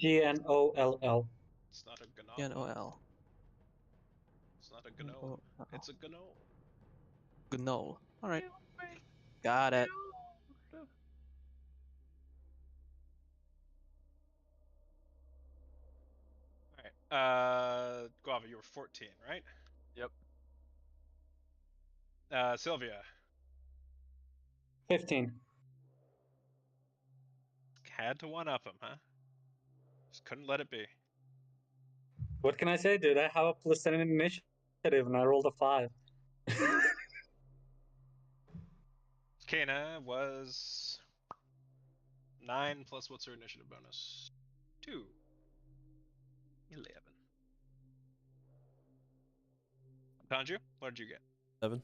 Gnoll. It's not a gnoll. Gnoll. It's not a gnoll. It's a gnoll. Gnoll. All right. Got it. Alright. Guava, you were 14, right? Yep. Sylvia. 15. Had to one up him, huh? Just couldn't let it be. What can I say, dude? I have a +10 in initiative and I rolled a 5. Kana was 9 plus what's her initiative bonus? 2. 11. Tanju, what did you get? 7.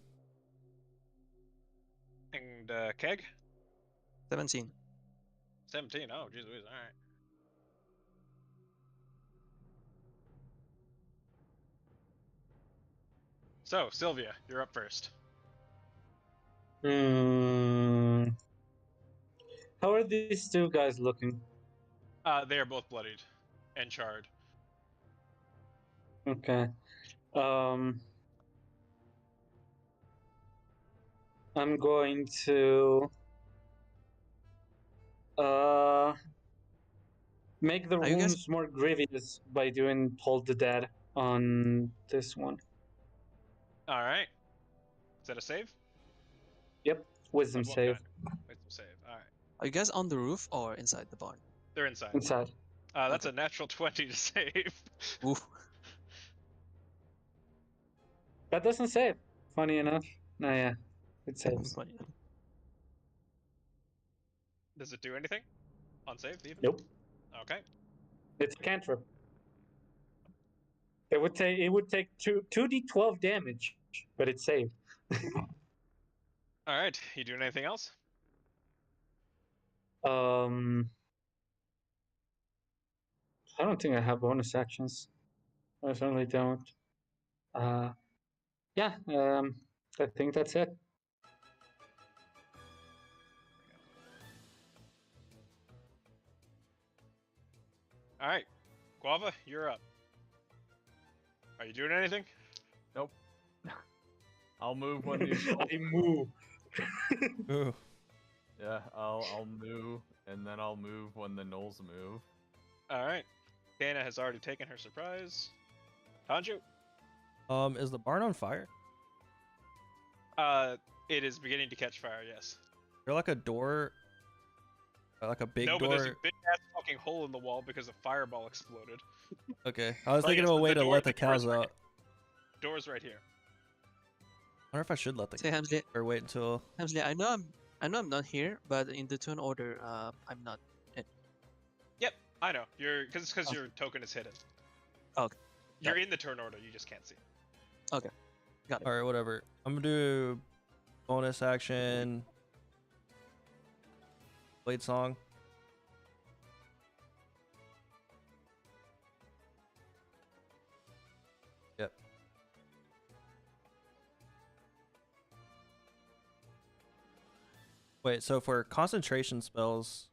And Keg? 17. 17. Oh, jeez Louise. Alright. So, Sylvia, you're up first. Hmm. How are these two guys looking? They are both bloodied and charred. Okay. I'm going to make the Are you guys- wounds more grievous by doing Toll the Dead on this one. Alright. Is that a save? Yep, wisdom Of what save. kind? Wisdom save. Alright. Are you guys on the roof or inside the barn? They're inside. Inside. That's a natural 20 to save. Ooh. That doesn't save. Funny enough. No, yeah, it saves. Funny. Does it do anything? On save, even? Nope. Okay. It's a cantrip. It would take 2d12 damage, but it's saved. Alright. You doing anything else? I don't think I have bonus actions. I certainly don't. Yeah, I think that's it. Alright. Guava, you're up. Are you doing anything? Nope. I'll move when these. I move. Ooh. Yeah, I'll move, and then I'll move when the gnolls move. Alright. Kana has already taken her surprise. Tanju? Is the barn on fire? It is beginning to catch fire, yes. Is there like a door? Like a big No, door? but there's a big ass fucking hole in the wall because a fireball exploded. Okay. I was Like, thinking it's of a the way to door- let the the cows door's right out. Door's right here. I wonder if I should let the Say, Hamsley. or wait until. Hamsley, I know I'm not here, but in the turn order, I'm not. Yep, I know. You're because Okay. your token is hidden. Okay. You're in the turn order. You just can't see. Got it. All right, whatever. I'm gonna do bonus action. Blade song. Yep. Wait, so for concentration spells,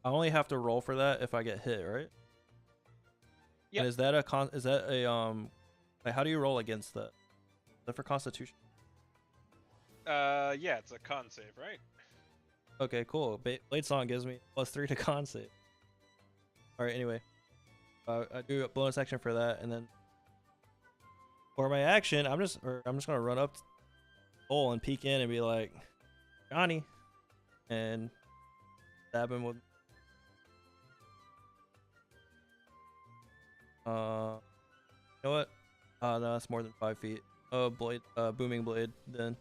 I only have to roll for that if I get hit, right? Yep. And is that a like how do you roll against that? Is that for constitution? Yeah, it's a con save, right? Okay, cool. Blade Song gives me +3 to con save. Alright, anyway. I do a bonus action for that, and then for my action, I'm just gonna run up to the hole and peek in and be like, Johnny, and stab him with you know what? No, that's more than 5 feet. Oh, blade, booming blade, then.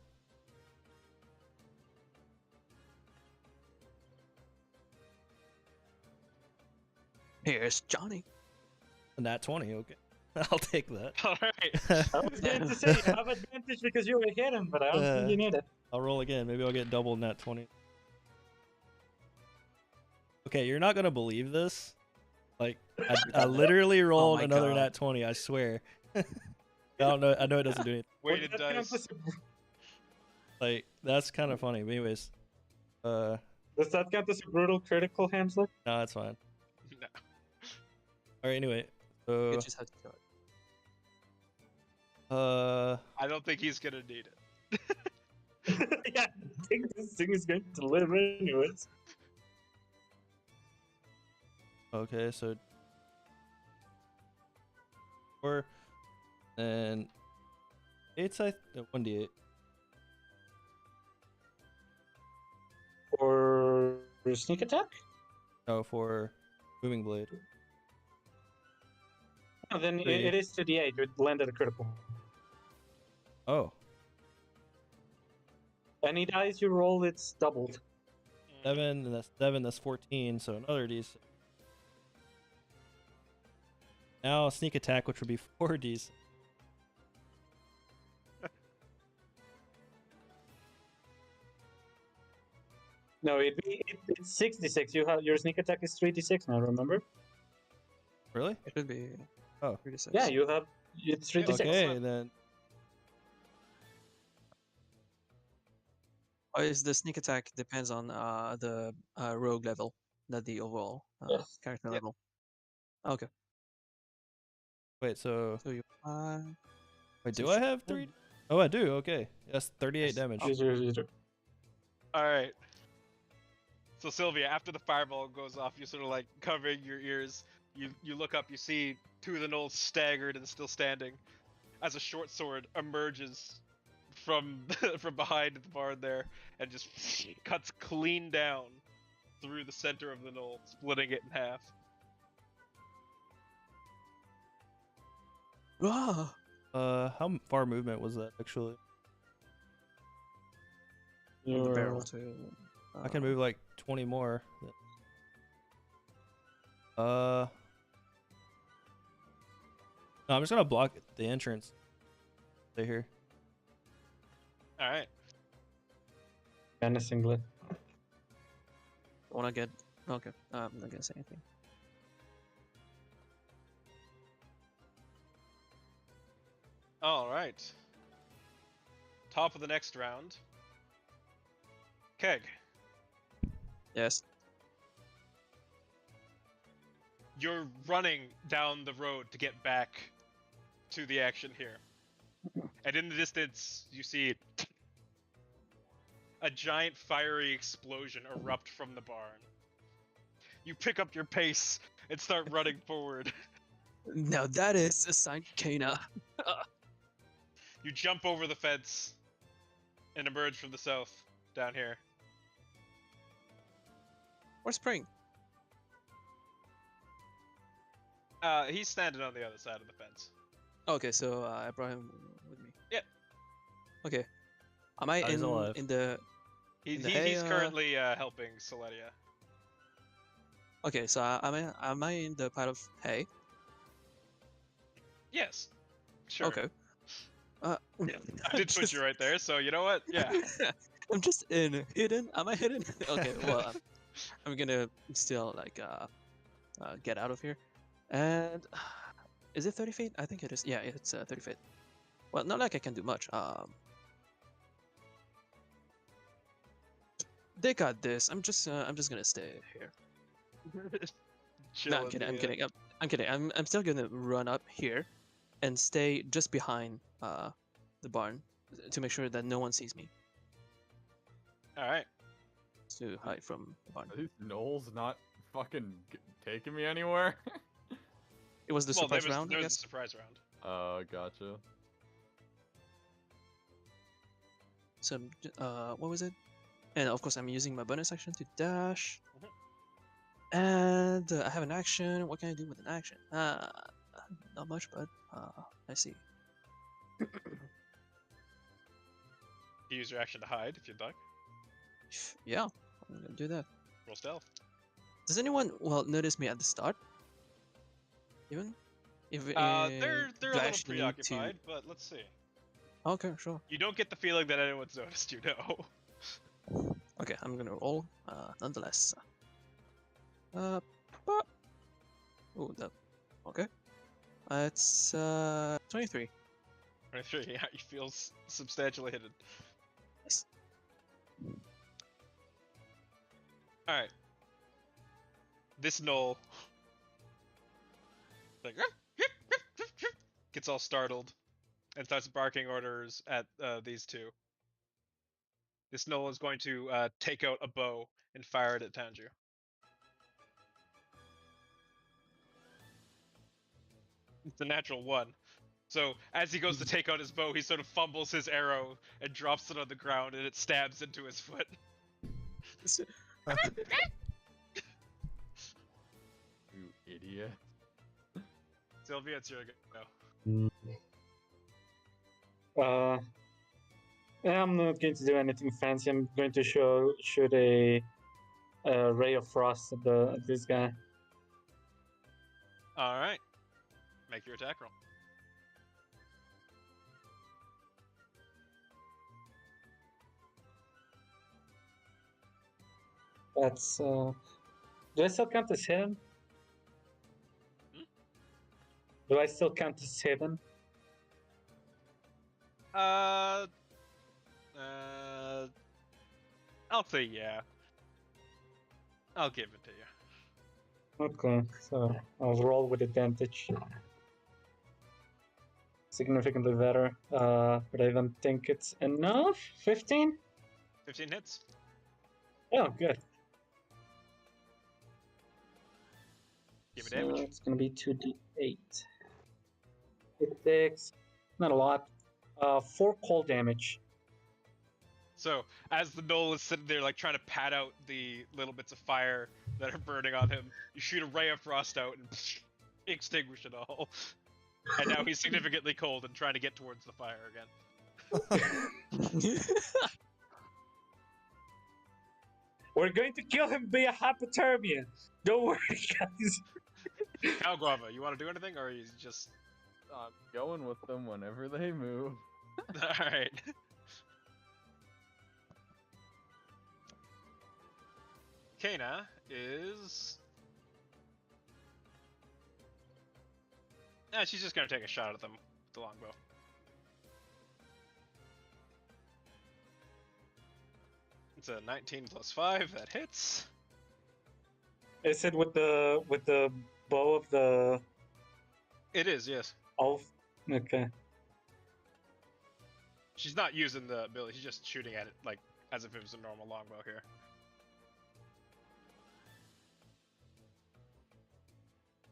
Here's Johnny. Nat 20, okay. I'll take that. All right. I was going to say you have advantage because you were hidden, but I don't think you need it. I'll roll again. Maybe I'll get double nat 20. Okay, you're not gonna believe this. Like, I literally rolled my another God. nat 20. I swear. I don't know. I know it doesn't do anything. Weighted Would that count dice. as Like, that's kind of funny. But anyways, Does that count as a brutal critical, Hamslick? no, that's fine. No. All right. Anyway, You so just have to kill it. I don't think he's gonna need it. Yeah, I think this thing is going to live anyways. okay, so 4, and 8's 1d8. For sneak attack? No, for booming blade. No, then Three. it is 2d8. You landed a critical. Oh, Any dice you roll, it's doubled. 7, and that's 7. That's 14. So another d6. Now a sneak attack, which would be 4d6. No, it's 66. Your sneak attack is 3d6 now, remember? Really? It should be. Oh. 36. Yeah, it's 3d6. Okay, then. Or is the sneak attack depends on the rogue level, not the overall Yes. character Yep. level. Okay. Wait, so So you. wait, so do I sh- have 3? Oh, I do. Okay, that's 38 damage. User. All right. So Sylvia, after the fireball goes off, you're sort of like covering your ears. You look up, you see two of the gnolls staggered and still standing, as a short sword emerges from from behind the barn there and just cuts clean down through the center of the gnoll, splitting it in half. Ah! How far movement was that actually? From the barrel to. I can move like 20 more. No, I'm just gonna block the entrance. Stay here. All right. And a singlet. Wanna get. Okay. I'm not gonna say anything. All right. Top of the next round. Keg, Yes. you're running down the road to get back to the action here. And in the distance, you see a giant fiery explosion erupt from the barn. You pick up your pace and start running forward. Now that is a sign, Kana. You jump over the fence and emerge from the south down here. Where's Spring? He's standing on the other side of the fence. Okay, so I brought him with me. Yep. Okay. Am I He's alive. in the? He's hay, currently helping Celedia. Okay, so am I in the pile of hay? Yes. Sure. Okay. I did put you right there, so you know what? Yeah. I'm just in hidden. Am I hidden? Okay. Well, I'm gonna still like get out of here. And is it 30 feet? I think it is. Yeah, it's 30 feet. Well, not like I can do much. They got this. I'm just gonna stay here. Chill No, I'm at kidding. the, I'm kidding. I'm kidding. I'm still gonna run up here, and stay just behind the barn to make sure that no one sees me. All right. To hide from the barn. Are these gnolls not fucking taking me anywhere? It was the Well, surprise round, there I was a guess. surprise round. Oh, gotcha. So, what was it? And of course, I'm using my bonus action to dash. And I have an action. What can I do with an action? Not much, but I see. You use your action to hide if you'd like. Yeah, I'm gonna do that. Roll stealth. Does anyone notice me at the start? Even? If They're a little Flash need to- preoccupied, but let's see. Okay, sure. You don't get the feeling that anyone's noticed you, no. Okay, I'm gonna roll. Nonetheless. Oh, that. Okay. It's 23. 23, yeah, you feel substantially hidden. Nice. Alright. This Gnoll like, gets all startled and starts barking orders at these two. This Gnoll is going to take out a bow and fire it at Tanju. It's a natural 1. So as he goes to take out his bow, he sort of fumbles his arrow and drops it on the ground, and it stabs into his foot. You idiot. Sylvia, it's your go. I'm not going to do anything fancy. I'm going to shoot a ray of frost at this guy. All right, make your attack roll. That's do I still count as hidden? Do I still count as hidden? I'll say yeah. I'll give it to you. Okay, so I'll roll with advantage. Significantly better, but I don't think it's enough. 15? 15 hits. Oh, good. Give me So damage. it's gonna be 2d8. It takes not a lot. 4 cold damage. So as the Gnoll is sitting there, like trying to pat out the little bits of fire that are burning on him, you shoot a ray of frost out and extinguish it all. And now he's significantly cold and trying to get towards the fire again. We're going to kill him via hypothermia. Don't worry, guys. Cal Guava, you want to do anything, or is just I'm going with them whenever they move. all right? Kana is. Yeah, she's just gonna take a shot at them with the longbow. It's a 19 plus 5 that hits. Is it with the bow of the It is, yes. elf? Okay. She's not using the ability, she's just shooting at it like as if it was a normal longbow here.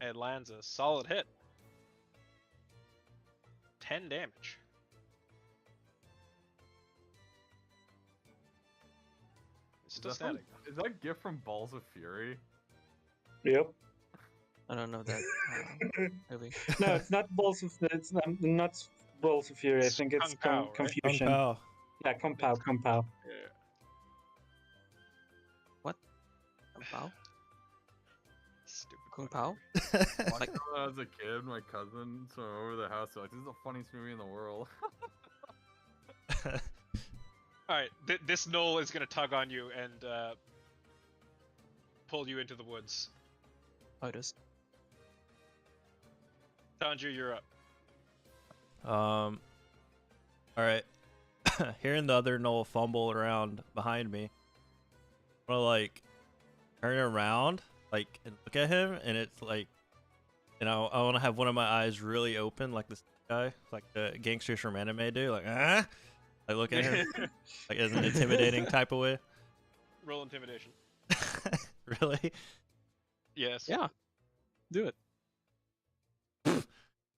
It lands a solid hit. 10 damage. It's still standing. Is that gift from Balls of Fury? Yep. I don't know that movie. No, it's not balls of. It's not balls of fury. I It's think it's Kung Pao, right? confusion. Kung Pao. Yeah, Kung Pao. Yeah. Kung Pao? Stupid. Kung Pao? Like, when I was a kid, my cousins were over the house. They're like, "This is the funniest movie in the world." Alright, this Gnoll is gonna tug on you and pull you into the woods. Oh, it is. Tanju, you're up. All right. Hearing the other Gnoll fumble around behind me, I'm gonna like turn around, like, and look at him, and it's like, you know, I want to have one of my eyes really open, like this guy, like the gangsters from anime do, like, ah, I look at him, like as an intimidating type of way. Roll intimidation. Really? Yes. Yeah. Do it.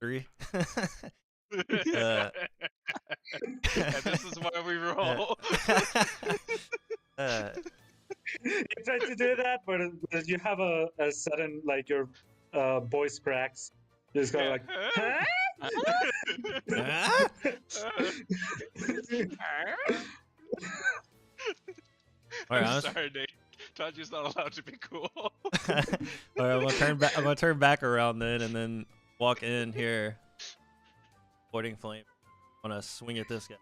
3. And this is why we roll. You tried to do that, but you have a sudden like your voice cracks. You just go like, huh? Ah? All right, I'm sorry, Nate. Tanju's not allowed to be cool. All right, I'm gonna turn back. I'm gonna turn back around then, and then walk in here, avoiding flame. I want to swing at this guy.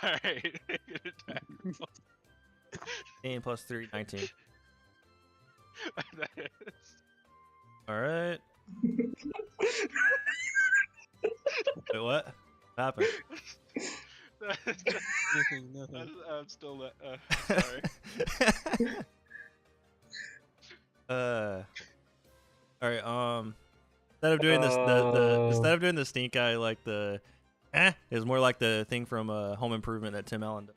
Alright. Good attack. 18 plus 3, 19. That is. All right. Wait, what happened? Nothing, nothing. I'm still sorry. All right. Instead of doing instead of doing the stink eye, like the is more like the thing from Home Improvement that Tim Allen does.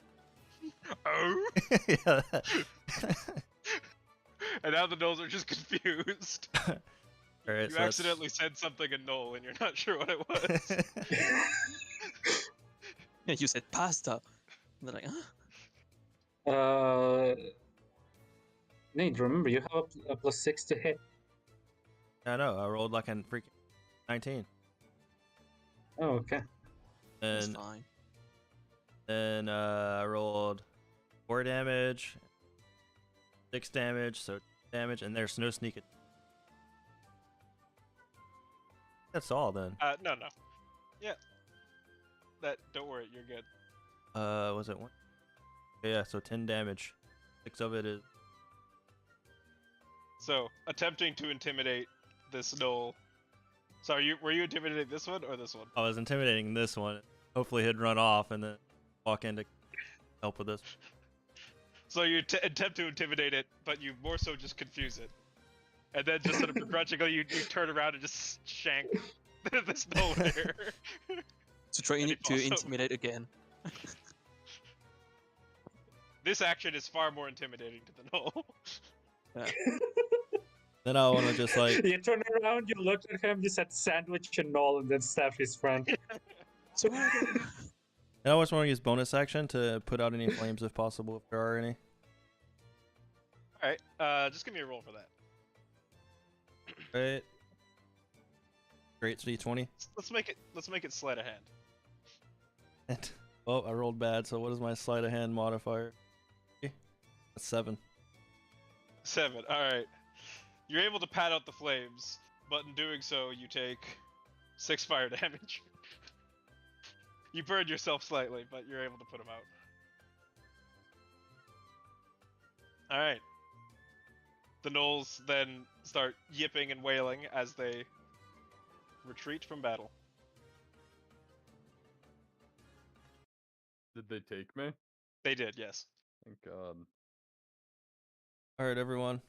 Oh. Yeah. And now the Gnolls are just confused. All right. You accidentally said something in Gnoll and you're not sure what it was. Yeah, you said pasta. And they're like, huh? Nate, remember you have a +6 to hit. I know. I rolled like a freaking 19. Oh, okay. That's And fine. then I rolled 4 damage, 6 damage, so damage, and there's no sneak. That's all then. No. Yeah. Don't worry, you're good. Was it 1? Yeah, so 10 damage. 6 of it is. So, attempting to intimidate this Gnoll. So, were you intimidating this one or this one? I was intimidating this one. Hopefully he'd run off and then walk in to help with this. So you attempt to intimidate it, but you more so just confuse it. And then just sort of begrudgingly, you turn around and just shank this Gnoll here. To try And he to falls over. intimidate again. This action is far more intimidating to the Gnoll. Then I want to just like, You turn around, you look at him, you said sandwich and all, and then stab his friend. Surrender. I always want to use bonus action to put out any flames if possible, if there are any. Alright, just give me a roll for that. Right. Great, D20. Let's make it sleight of hand. Oh, I rolled bad, so what is my sleight of hand modifier? That's 7. 7, alright. You're able to pat out the flames, but in doing so, you take 6 fire damage. You burned yourself slightly, but you're able to put them out. Alright. The Gnolls then start yipping and wailing as they retreat from battle. Did they take me? They did, yes. Thank God. Alright, everyone.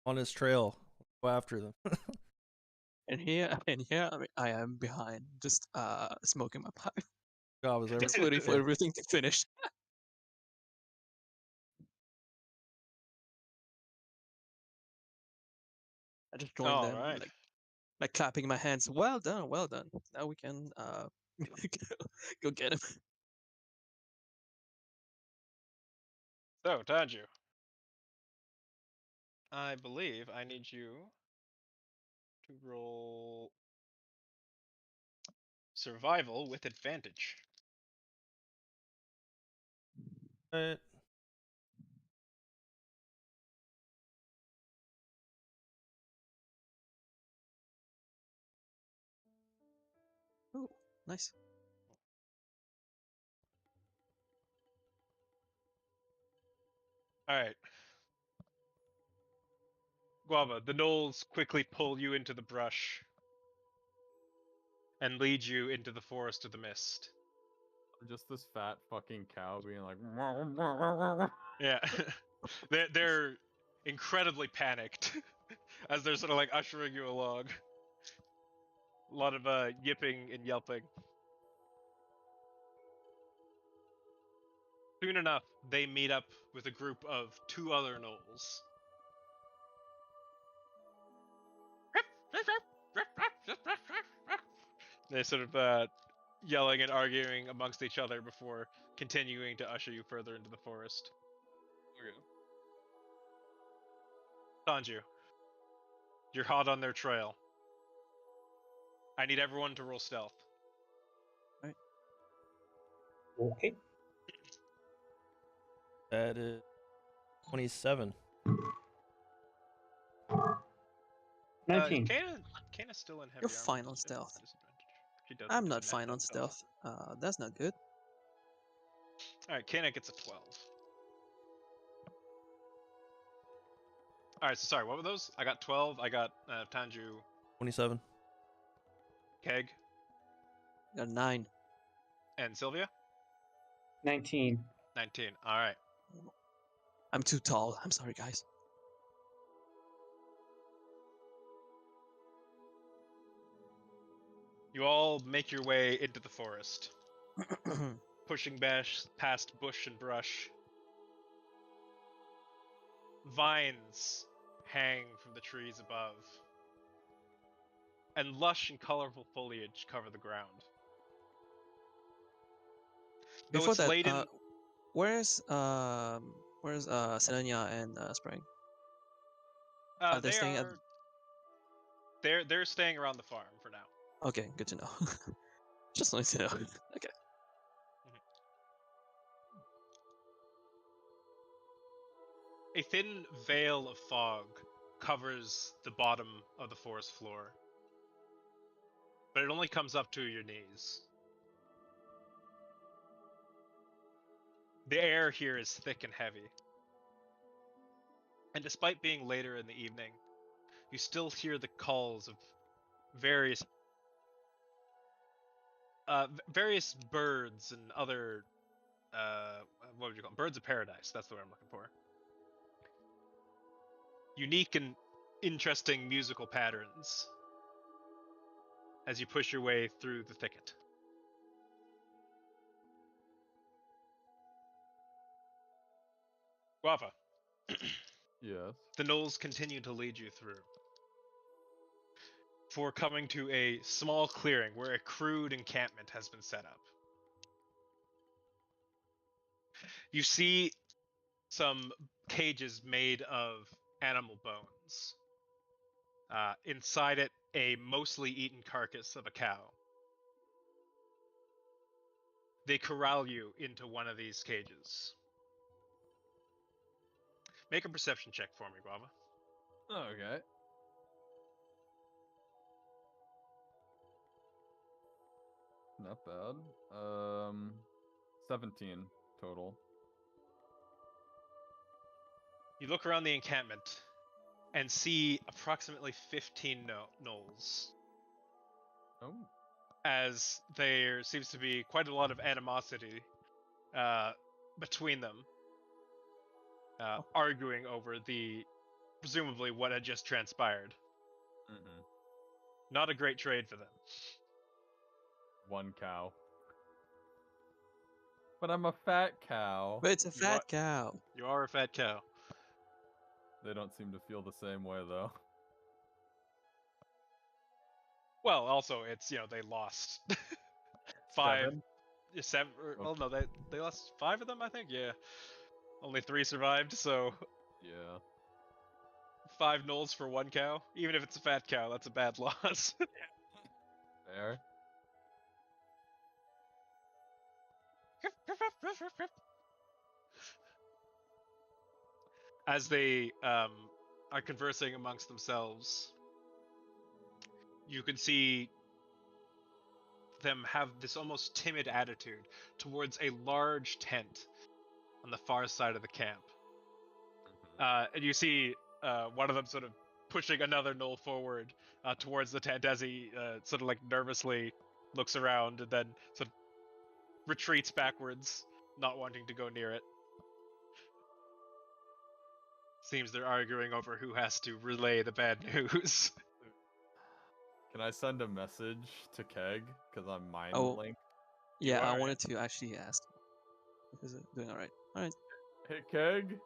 On his trail. Go after them. And here, I am behind, just smoking my pipe, God, was just waiting for everything to finish. I just joined them, Alright. like clapping my hands. Well done, well done. Now we can go get him. So, Tanju. I believe I need you to roll survival with advantage. Alright. Oh, nice. Alright. Guava, the Gnolls quickly pull you into the brush and lead you into the Forest of the Mist. Just this fat fucking cow being like. Yeah. they're incredibly panicked as they're sort of like ushering you along. A lot of yipping and yelping. Soon enough, they meet up with a group of 2 other Gnolls. They sort of yelling and arguing amongst each other before continuing to usher you further into the forest. Sanju, you're hot on their trail. I need everyone to roll stealth. Okay. That is 27. 19. Kana's still in heavy You're armor. fine on so she doesn't have stealth. disadvantage. She doesn't I'm do not that fine on though. stealth. That's not good. Alright, Kana gets a 12. Alright, so sorry, what were those? I got 12, I got Tanju, 27. Keg, Got a 9. and Sylvia? 19. 19. Alright. I'm too tall. I'm sorry, guys. You all make your way into the forest, pushing past bush and brush. Vines hang from the trees above, and lush and colorful foliage cover the ground. Though Before it's that, laden, where's Selenia and Spring? Are they they staying at? are they're staying around the farm for now. Okay, good to know. Just wanted to know. Okay. A thin veil of fog covers the bottom of the forest floor, but it only comes up to your knees. The air here is thick and heavy, and despite being later in the evening, you still hear the calls of various birds and other what would you call them? Birds of paradise. That's the word I'm looking for. Unique and interesting musical patterns as you push your way through the thicket. Guava, Yes. the gnolls continue to lead you through, for coming to a small clearing where a crude encampment has been set up. You see some cages made of animal bones. Inside it, a mostly eaten carcass of a cow. They corral you into one of these cages. Make a perception check for me, Guava. Okay. Not bad. 17 total. You look around the encampment and see approximately 15 gnolls, Oh. as there seems to be quite a lot of animosity between them, arguing over presumably what had just transpired. Mm-hmm. Not a great trade for them. One cow. But I'm a fat cow. But it's a fat cow. You are a fat cow. They don't seem to feel the same way, though. Well, also, it's, they lost 5, 7, well, no, they lost 5 of them, I think, yeah. Only 3 survived, so Yeah. 5 gnolls for 1 cow. Even if it's a fat cow, that's a bad loss. Fair. As they are conversing amongst themselves, you can see them have this almost timid attitude towards a large tent on the far side of the camp. And you see one of them sort of pushing another gnoll forward towards the tent as he sort of like nervously looks around and then sort of retreats backwards, not wanting to go near it. Seems they're arguing over who has to relay the bad news. Can I send a message to Keg? Because I'm mind Oh. linked. Yeah, I are, wanted to actually ask. Is it doing alright? Alright. Hey, Keg?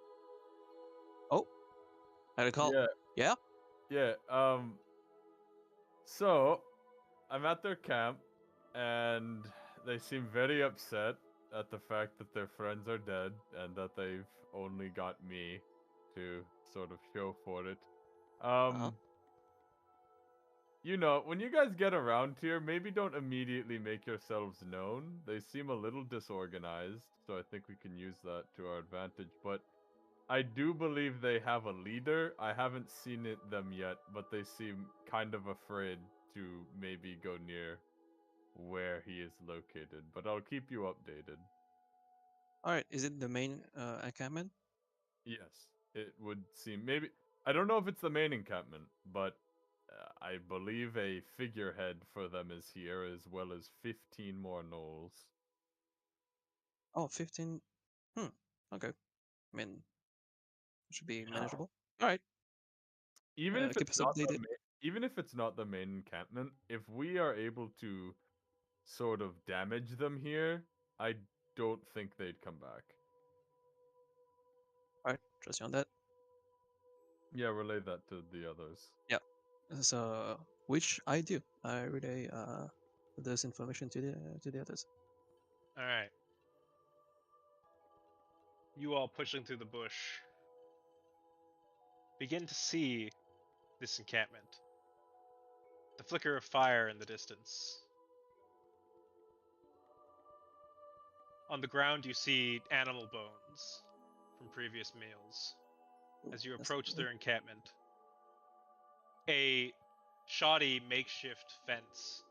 I had a call. Yeah. Yeah? Yeah, so, I'm at their camp, and they seem very upset at the fact that their friends are dead, and that they've only got me to sort of show for it. You know, when you guys get around here, maybe don't immediately make yourselves known. They seem a little disorganized, so I think we can use that to our advantage. But I do believe they have a leader. I haven't seen them yet, but they seem kind of afraid to maybe go near where he is located. But I'll keep you updated. All right, is it the main encampment? Yes, it would seem. Maybe I don't know if it's the main encampment, but I believe a figurehead for them is here, as well as 15 more gnolls. Oh, 15. Okay. I mean, it should be Yeah. manageable. All right. Even if Keep it's us not updated. even if it's not the main encampment, if we are able to sort of damage them here, I don't think they'd come back. All right, trust you on that. Yeah, relay that to the others. Yeah. So, which I do. I relay this information to the others. All right. You all pushing through the bush begin to see this encampment. The flicker of fire in the distance. On the ground, you see animal bones from previous meals. As you That's approach cool. their encampment, a shoddy makeshift fence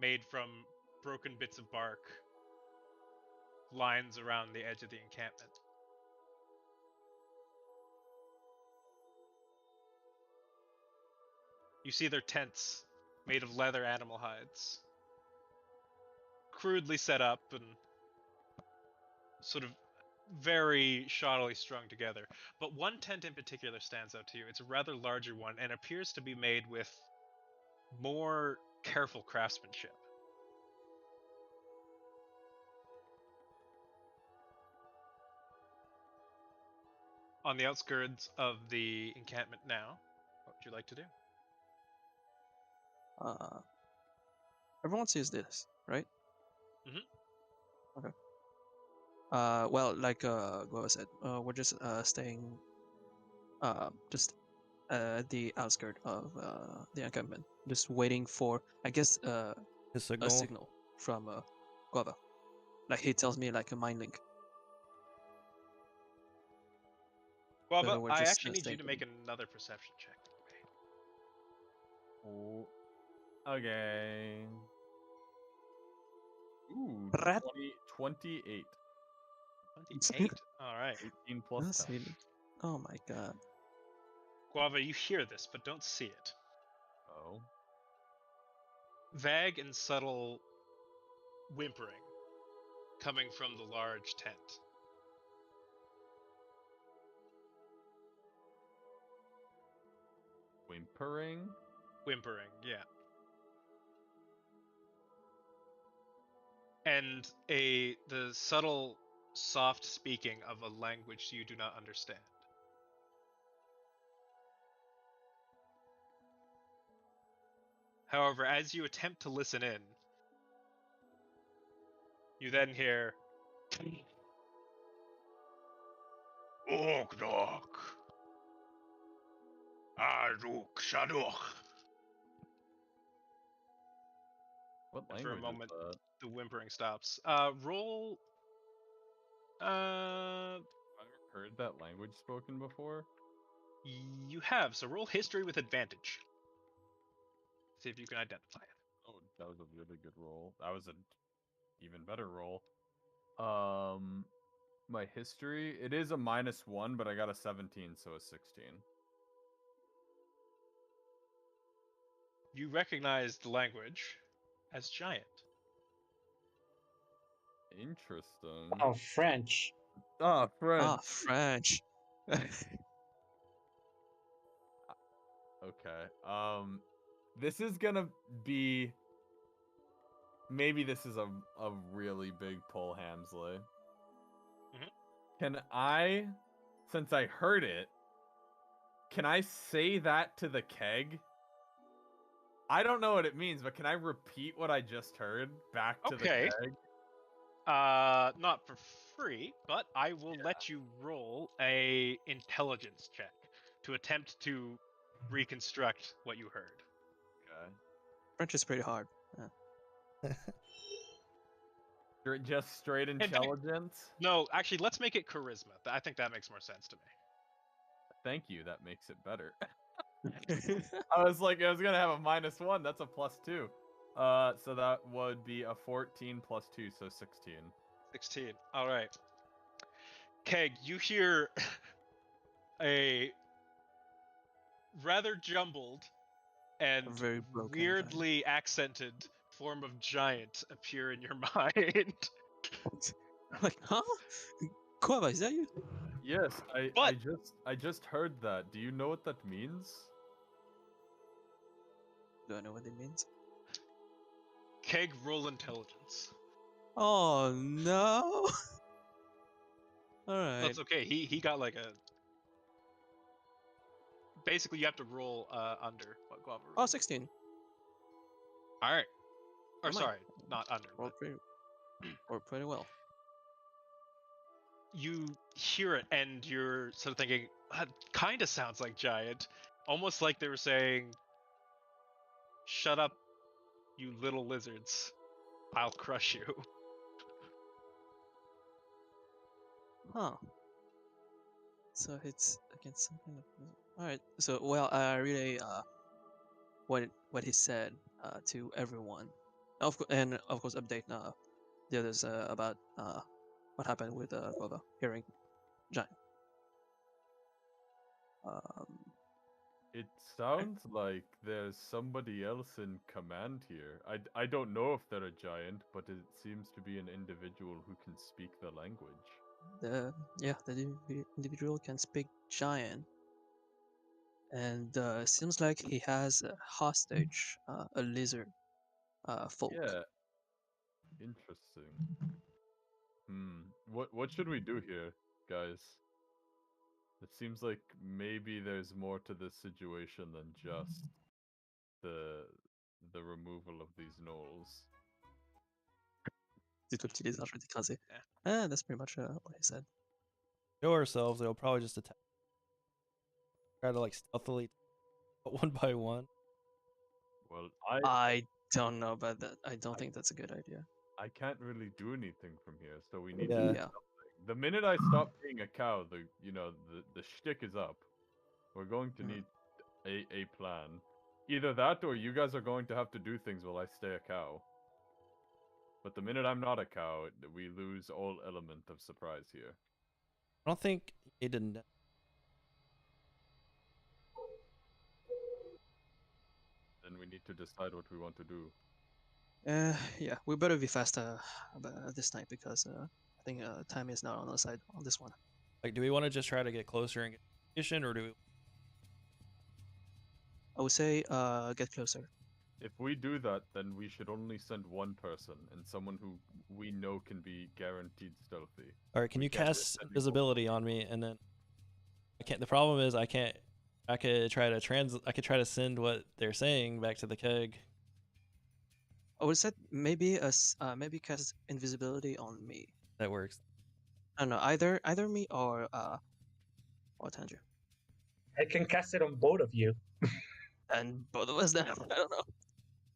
made from broken bits of bark lines around the edge of the encampment. You see their tents made of leather animal hides, crudely set up and sort of very shoddily strung together. But one tent in particular stands out to you. It's a rather larger one and appears to be made with more careful craftsmanship. On the outskirts of the encampment now, what would you like to do? Everyone sees this, right? Mhm. Okay. Well, like Guava said, we're just staying just at the outskirt of the encampment, just waiting for, I guess, His a signal. signal from Guava. Like he tells me like a mind link. Guava, So we're I just actually need you staying to put. make another perception check. Oh, okay. Ooh, Brat. 28. 28. All right. 18 plus That's 10. really- Oh my god. Guava, you hear this, but don't see it. Oh. Vague and subtle whimpering coming from the large tent. Whimpering? Whimpering, yeah. And the subtle, soft speaking of a language you do not understand. However, as you attempt to listen in, you then hear Ogdok Aruk Shadok. What And language for a moment, is that? the whimpering stops. Roll. I've never heard that language spoken before. You have, so roll history with advantage. See if you can identify it. Oh, that was a really good roll. That was an even better roll. My history, it is a -1, but I got a 17, so a 16. You recognize the language as giant. Interesting. Oh, French. Ah, French. Ah, French. Okay. This is gonna be. Maybe this is a really big pull, Hamsley. Mhm. Can I, since I heard it, can I say that to the keg? I don't know what it means, but can I repeat what I just heard back to the Okay. keg? Not for free, but I will let you roll a intelligence check to attempt to reconstruct what you heard. Okay. French is pretty hard. Yeah. Just straight fact- intelligence? No, actually, let's make it charisma. I think that makes more sense to me. Thank you, that makes it better. I was gonna have a -1, that's a +2. So that would be a 14 + 2, so 16. 16. All right. Keg, you hear a rather jumbled and very broken weirdly accented form of giant appear in your mind. Like, huh? Quava, is that you? Yes, I But- just heard that. Do you know what that means? Do I know what it means? Keg, roll intelligence. Oh no! Alright. That's okay. He got like a. Basically, you have to roll under what Guava rolled. Oh, 16. All right. Or Never mind. sorry, not under. Rolled pretty well. You hear it and you're sort of thinking, that kind of sounds like giant. Almost like they were saying, shut up, you little lizards. I'll crush you. Huh. So it's against some kind of. Alright. So well, I relay what he said to everyone. And of course update the others about what happened with Guava hearing giant. It sounds like there's somebody else in command here. I don't know if they're a giant, but it seems to be an individual who can speak the language. The individual can speak giant, and seems like he has a hostage, a lizard folk. Yeah. Interesting. What should we do here, guys? It seems like maybe there's more to this situation than just the removal of these gnolls. C'est toi le petit lézard, je vais t'écraser. Yeah. That's pretty much what he said. Show ourselves, they'll probably just attack. Try to like stealthily one by one. Well, I don't know about that. I don't think that's a good idea. I can't really do anything from here, so we need Yeah. to do Yeah. something. The minute I stop being a cow, the shtick is up. We're going to need a plan. Either that or you guys are going to have to do things while I stay a cow. But the minute I'm not a cow, we lose all element of surprise here. I don't think he didn't. Then we need to decide what we want to do. Yeah, we better be fast this time because I think time is not on our side on this one. Like, do we want to just try to get closer and get position, or do we? I would say get closer. If we do that, then we should only send one person, and someone who we know can be guaranteed stealthy. All right, can We you can't just cast send people. invisibility on me, and then I can't. The problem is I can't. I could try to I could try to send what they're saying back to the keg. I would say maybe maybe cast invisibility on me. That works. I don't know, either me or Tanju. I can cast it on both of you. And both of us then. I don't know.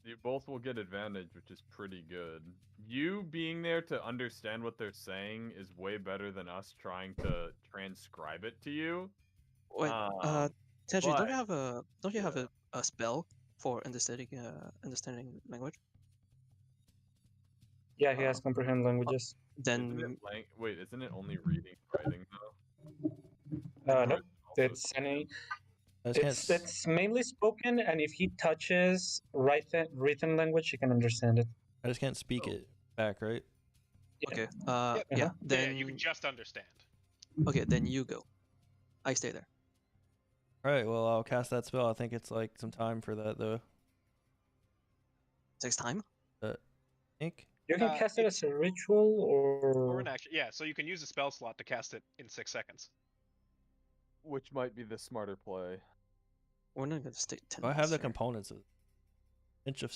You both will get advantage, which is pretty good. You being there to understand what they're saying is way better than us trying to transcribe it to you. Wait, Tanju, but- don't you have a spell for understanding language? Yeah, he has comprehend languages. Isn't Then isn't it only reading and writing though? Or No, is it also it's any. I just can't. It's mainly spoken, and if he touches written language, he can understand it. I just can't speak it back, right? okay. Yep. Yeah. Yeah, Then you can just understand. okay. Then you go. I stay there. All right. Well, I'll cast that spell. I think it's like some time for that though. Takes time. I think. You can cast it as a ritual Or or an action. Yeah, so you can use a spell slot to cast it in 6 seconds. Which might be the smarter play. We're not gonna stay 10 Do I have minutes the here. components of inch of.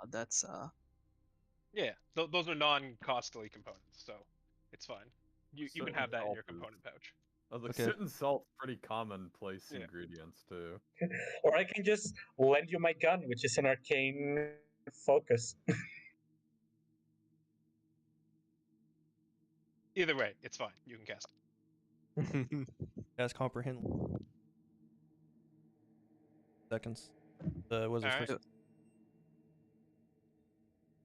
That's Yeah, those are non-costly components, so it's fine. You can Certain have that in your salt is- component pouch. I was like, Okay. soot and salt's pretty commonplace Yeah. ingredients too. or I can just lend you my gun, which is an arcane focus. Either way, it's fine. You can cast it. Guys, comprehend seconds. Was it Alright. first?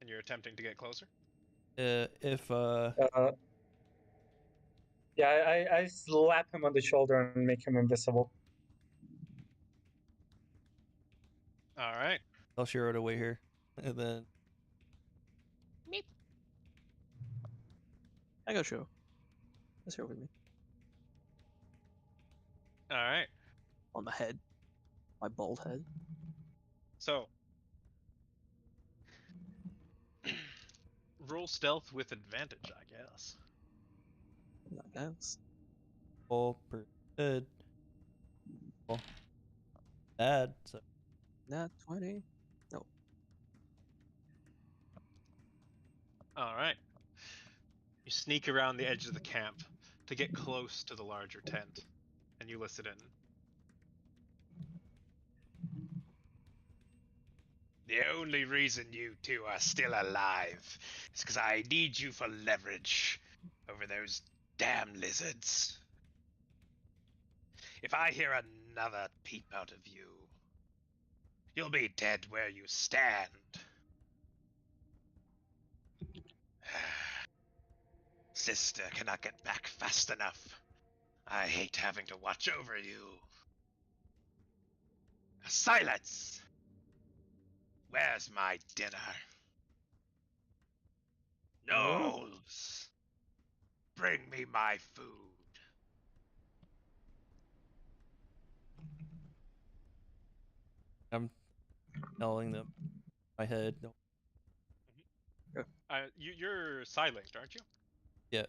And you're attempting to get closer? If Yeah, I slap him on the shoulder and make him invisible. Alright. tell Shiro to wait here, and then I got Shiro. Let's here with me. Alright. On my head. My bald head. So. Roll stealth with advantage, I guess. I guess. all per head. Well, bad. So Nat 20. No. Alright. You sneak around the edge of the camp to get close to the larger tent, and you listen in. The only reason you two are still alive is because I need you for leverage over those damn lizards. If I hear another peep out of you, you'll be dead where you stand. Sister cannot get back fast enough. I hate having to watch over you. Silence! Where's my dinner? Gnolls! Bring me my food. I'm telling them my head. No. You're silent, aren't you? Yeah,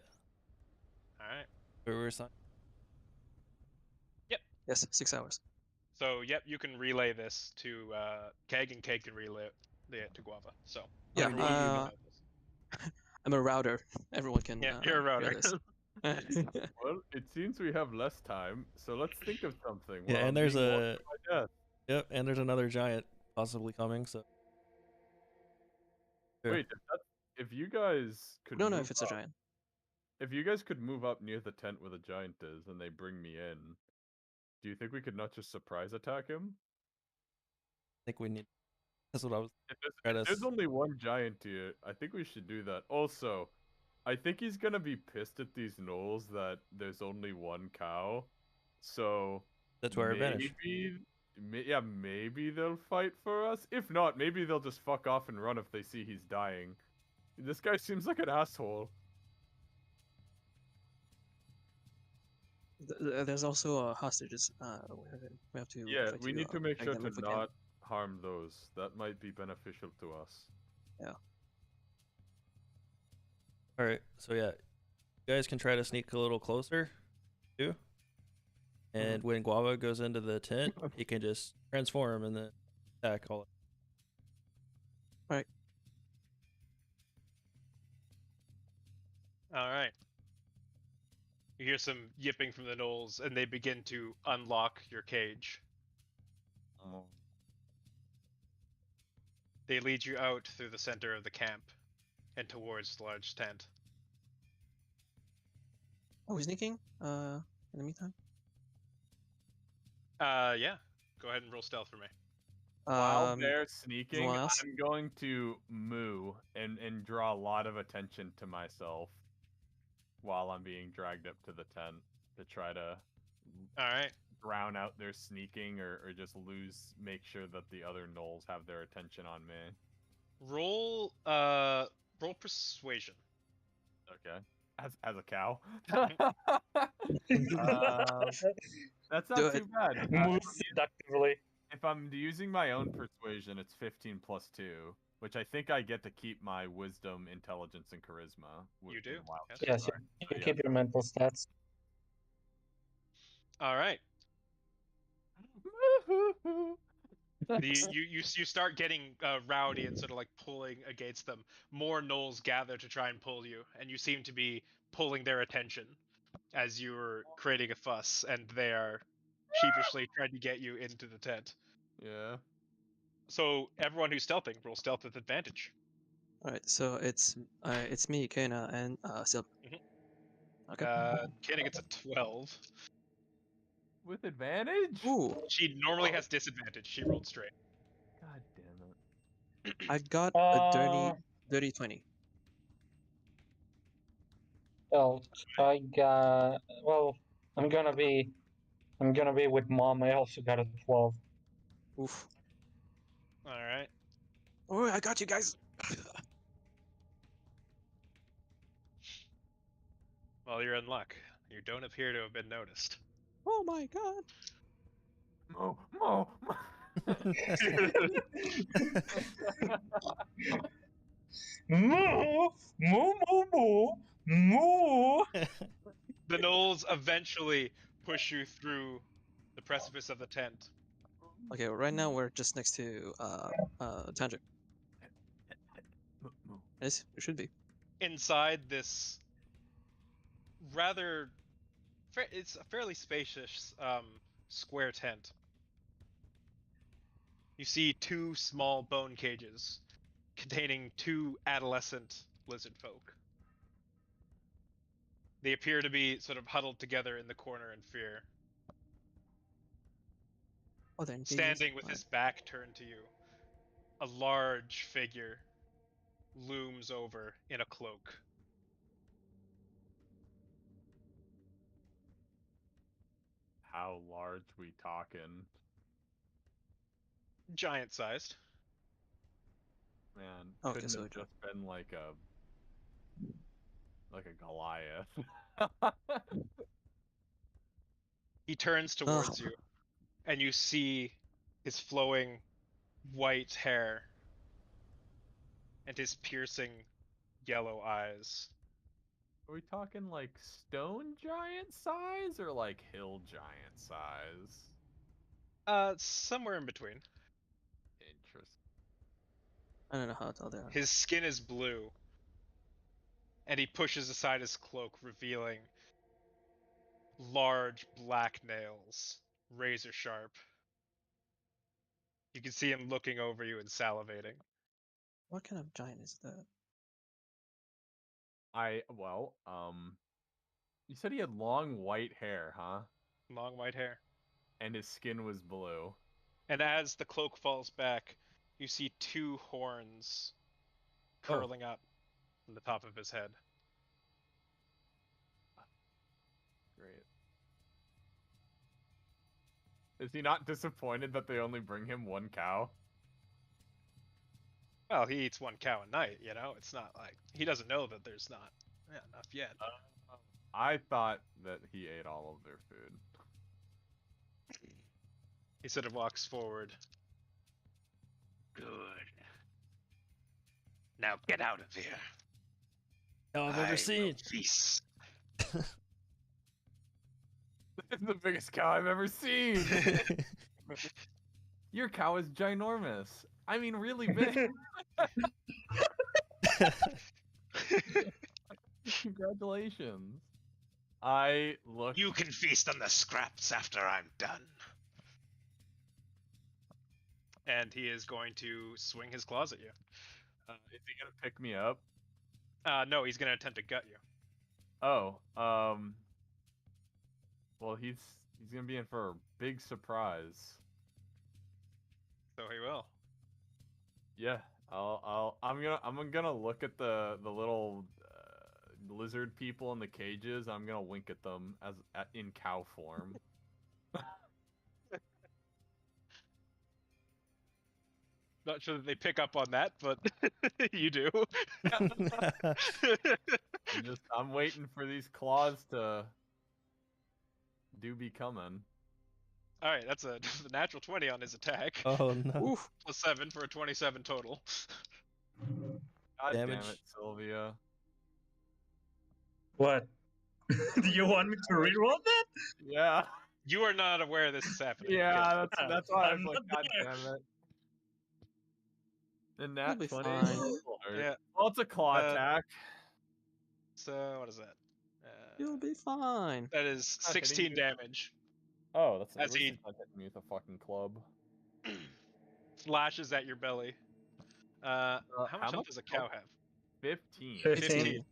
Alright. we were sign- Yes, 6 hours. So, yep, you can relay this to Keg, and Keg can relay it to Guava. So, Yeah, everyone will know this. I'm a router. Everyone can. Yeah, you're a router. hear this. Well, it seems we have less time, so let's think of something. Yeah, while and I'm there's being a walked to my death. yep, and there's another giant possibly coming. So Sure. Wait, if you guys could Don't know move if it's a up- giant. If you guys could move up near the tent where the giant is, and they bring me in, do you think we could not just surprise attack him? I think we need. That's what I was. If there's only one giant here, I think we should do that. Also, I think he's gonna be pissed at these gnolls that there's only one cow. So That's to our advantage. maybe they'll fight for us. If not, maybe they'll just fuck off and run if they see he's dying. This guy seems like an asshole. There's also hostages. We have to. Yeah, try we need to make take sure them to if we can. not harm those. That might be beneficial to us. All right, so yeah, you guys can try to sneak a little closer, too. And when Guava goes into the tent, he can just transform and then attack all. Alright. You hear some yipping from the gnolls, and they begin to unlock your cage. Oh. They lead you out through the center of the camp and towards the large tent. Oh, we're sneaking. In the meantime. Yeah. Go ahead and roll stealth for me. While they're sneaking, anyone else? I'm going to moo and draw a lot of attention to myself while I'm being dragged up to the tent to try to Alright. drown out their sneaking or just make sure that the other gnolls have their attention on me. Roll persuasion. Okay. As a cow. That's Do not it. too bad. Move seductively. If I'm using my own persuasion, it's 15 plus 2, which I think I get to keep my wisdom, intelligence, and charisma. You do, yes. Yes, you keep your mental stats. Alright. You start getting rowdy and sort of like pulling against them. More gnolls gather to try and pull you, and you seem to be pulling their attention as you're creating a fuss, and they are sheepishly trying to get you into the tent. Yeah. So everyone who's stealthing, roll stealth with advantage. All right, so it's me, Kana, and Silver. Kenna gets a 12. With advantage? Ooh, She normally has disadvantage. She rolled straight. God damn it. I got a dirty, Uh, dirty 20. well, I got. Well, I'm gonna be with mom. I also got a 12. Oof. All right. Oh, I got you guys. Well, you're in luck. You don't appear to have been noticed. Oh my god. Mo. Moo, moo, moo, moo, moo. The gnolls eventually push you through the precipice of the tent. Okay, right now we're just next to Tangent. Yes, we should be. Inside this rather, it's a fairly spacious square tent. You see two small bone cages containing two adolescent lizard folk. They appear to be sort of huddled together in the corner in fear. Oh, they're engaged. Standing with his back turned to you, a large figure looms over in a cloak. How large we talking? Giant-sized. Man, Okay, couldn't so have just been like a Goliath. He turns towards you, and you see his flowing white hair and his piercing yellow eyes. Are we talking like stone giant size or like hill giant size? Somewhere in between. Interesting. I don't know how tall they are. His skin is blue, and he pushes aside his cloak, revealing large black nails, razor sharp. You can see him looking over you and salivating. What kind of giant is that? You said he had long white hair, huh? Long white hair. And his skin was blue. And as the cloak falls back, you see two horns curling up on the top of his head. Great. Is he not disappointed that they only bring him one cow? Well, he eats one cow a night, you know? It's not like... He doesn't know that there's not enough yet. I thought that he ate all of their food. He sort of walks forward. Good. Now get out of here. All I've ever seen. Feast. This is the biggest cow I've ever seen. Your cow is ginormous. I mean, really big. Congratulations. I look. You can feast on the scraps after I'm done. And he is going to swing his claws at you. Is he gonna pick me up? No, he's going to attempt to gut you. Oh, well, he's gonna be in for a big surprise. So he will. Yeah, I'm gonna look at the little lizard people in the cages. I'm gonna wink at them in cow form. Not sure that they pick up on that, but you do. I'm waiting for these claws to be coming. All right, that's a natural 20 on his attack. Oh no. Oof, plus 7 for a 27 total. God Damage. damn it, Sylvia. What? Do you want me to reroll that? Yeah. You are not aware this is happening. Yeah, that's why I'm I'm like, not God there. damn it. And You'll that be 20. fine. Yeah. Well, it's a claw attack. So what is that? You'll be fine. That is Not hitting 16 you. damage. Oh, that's As he- not hitting me with a fucking club. Flashes at your belly. How much health does a cow have? 15. 15. 15.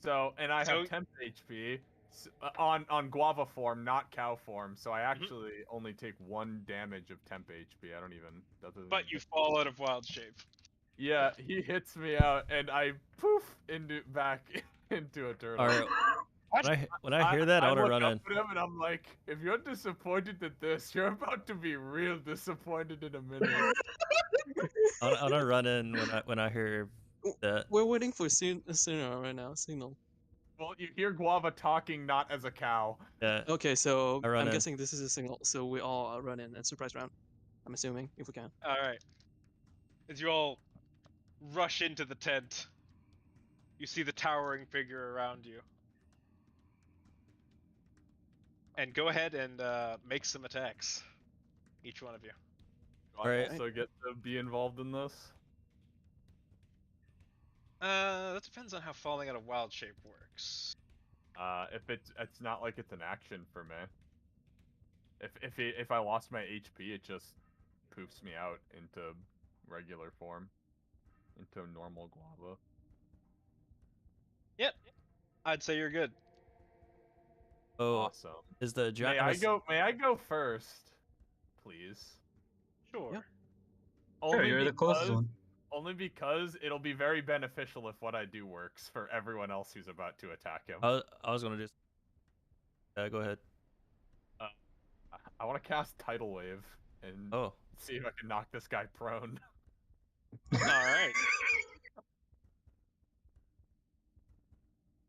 So, and I So- have temp HP, On guava form, not cow form. So I actually only take 1 damage of temp HP. I don't even. But you fall out of wild shape. Yeah, he hits me out, and I poof back into a turtle. All right. When I hear that, I want to look run up in. at him and I'm like, if you're disappointed at this, you're about to be real disappointed in a minute. I want to run in when I hear that. We're waiting for Signal right now. Signal. Well, you hear Guava talking not as a cow. Yeah. Okay, so I run I'm in. guessing this is a signal. So we all run in and surprise round. I'm assuming if we can. All right. As you all rush into the tent, you see the towering figure around you. And go ahead and make some attacks, each one of you. Do I Right. also get to be involved in this? That depends on how falling out of wild shape works. If it's not like it's an action for me. If I lost my HP, it just poofs me out into regular form, into normal Guava. Yep, I'd say you're good. Oh, Awesome. is the May I go first, please? Sure. Yeah. Only you're the closest because- one. Only because it'll be very beneficial if what I do works for everyone else who's about to attack him. I was gonna just. Go ahead. I want to cast Tidal Wave and Oh. see if I can knock this guy prone. All right.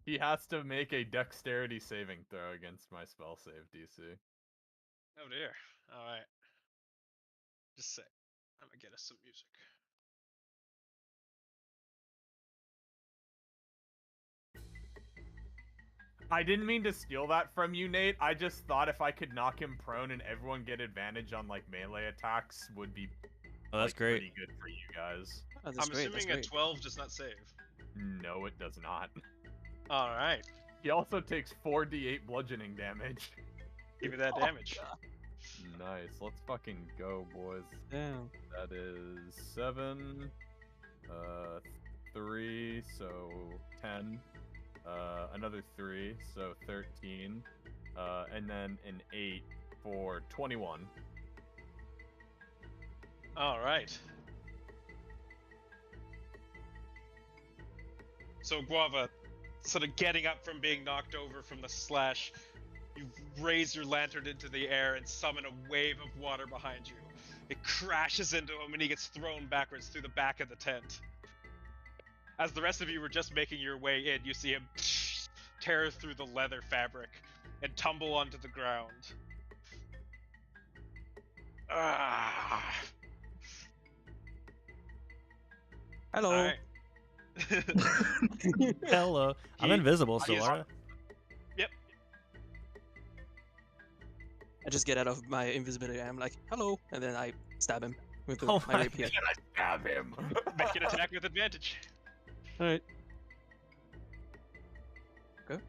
He has to make a Dexterity saving throw against my spell save DC. Oh dear. All right. Just a sec. I'm gonna get us some music. I didn't mean to steal that from you, Nate. I just thought if I could knock him prone and everyone get advantage on like melee attacks would be Oh, that's like, great. pretty good for you guys. Oh, that's I'm great. That's assuming a great. 12 does not save. No, it does not. All right. He also takes 4d8 bludgeoning damage. Give me that damage. Nice. Let's fucking go, boys. Damn. That is 7, 3, so 10, another 3, so 13, and then an 8 for 21. All right. So Guava, sort of getting up from being knocked over from the slash, you raise your lantern into the air and summon a wave of water behind you. It crashes into him and he gets thrown backwards through the back of the tent. As the rest of you were just making your way in, you see him tear through the leather fabric and tumble onto the ground. Ah. Hello. All right. Hello. I'm He- invisible still, aren't I? Yep. I just get out of my invisibility. I'm like, hello, and then I stab him with Oh my my rapier. Can I stab him? Make an attack with advantage. All right. Okay.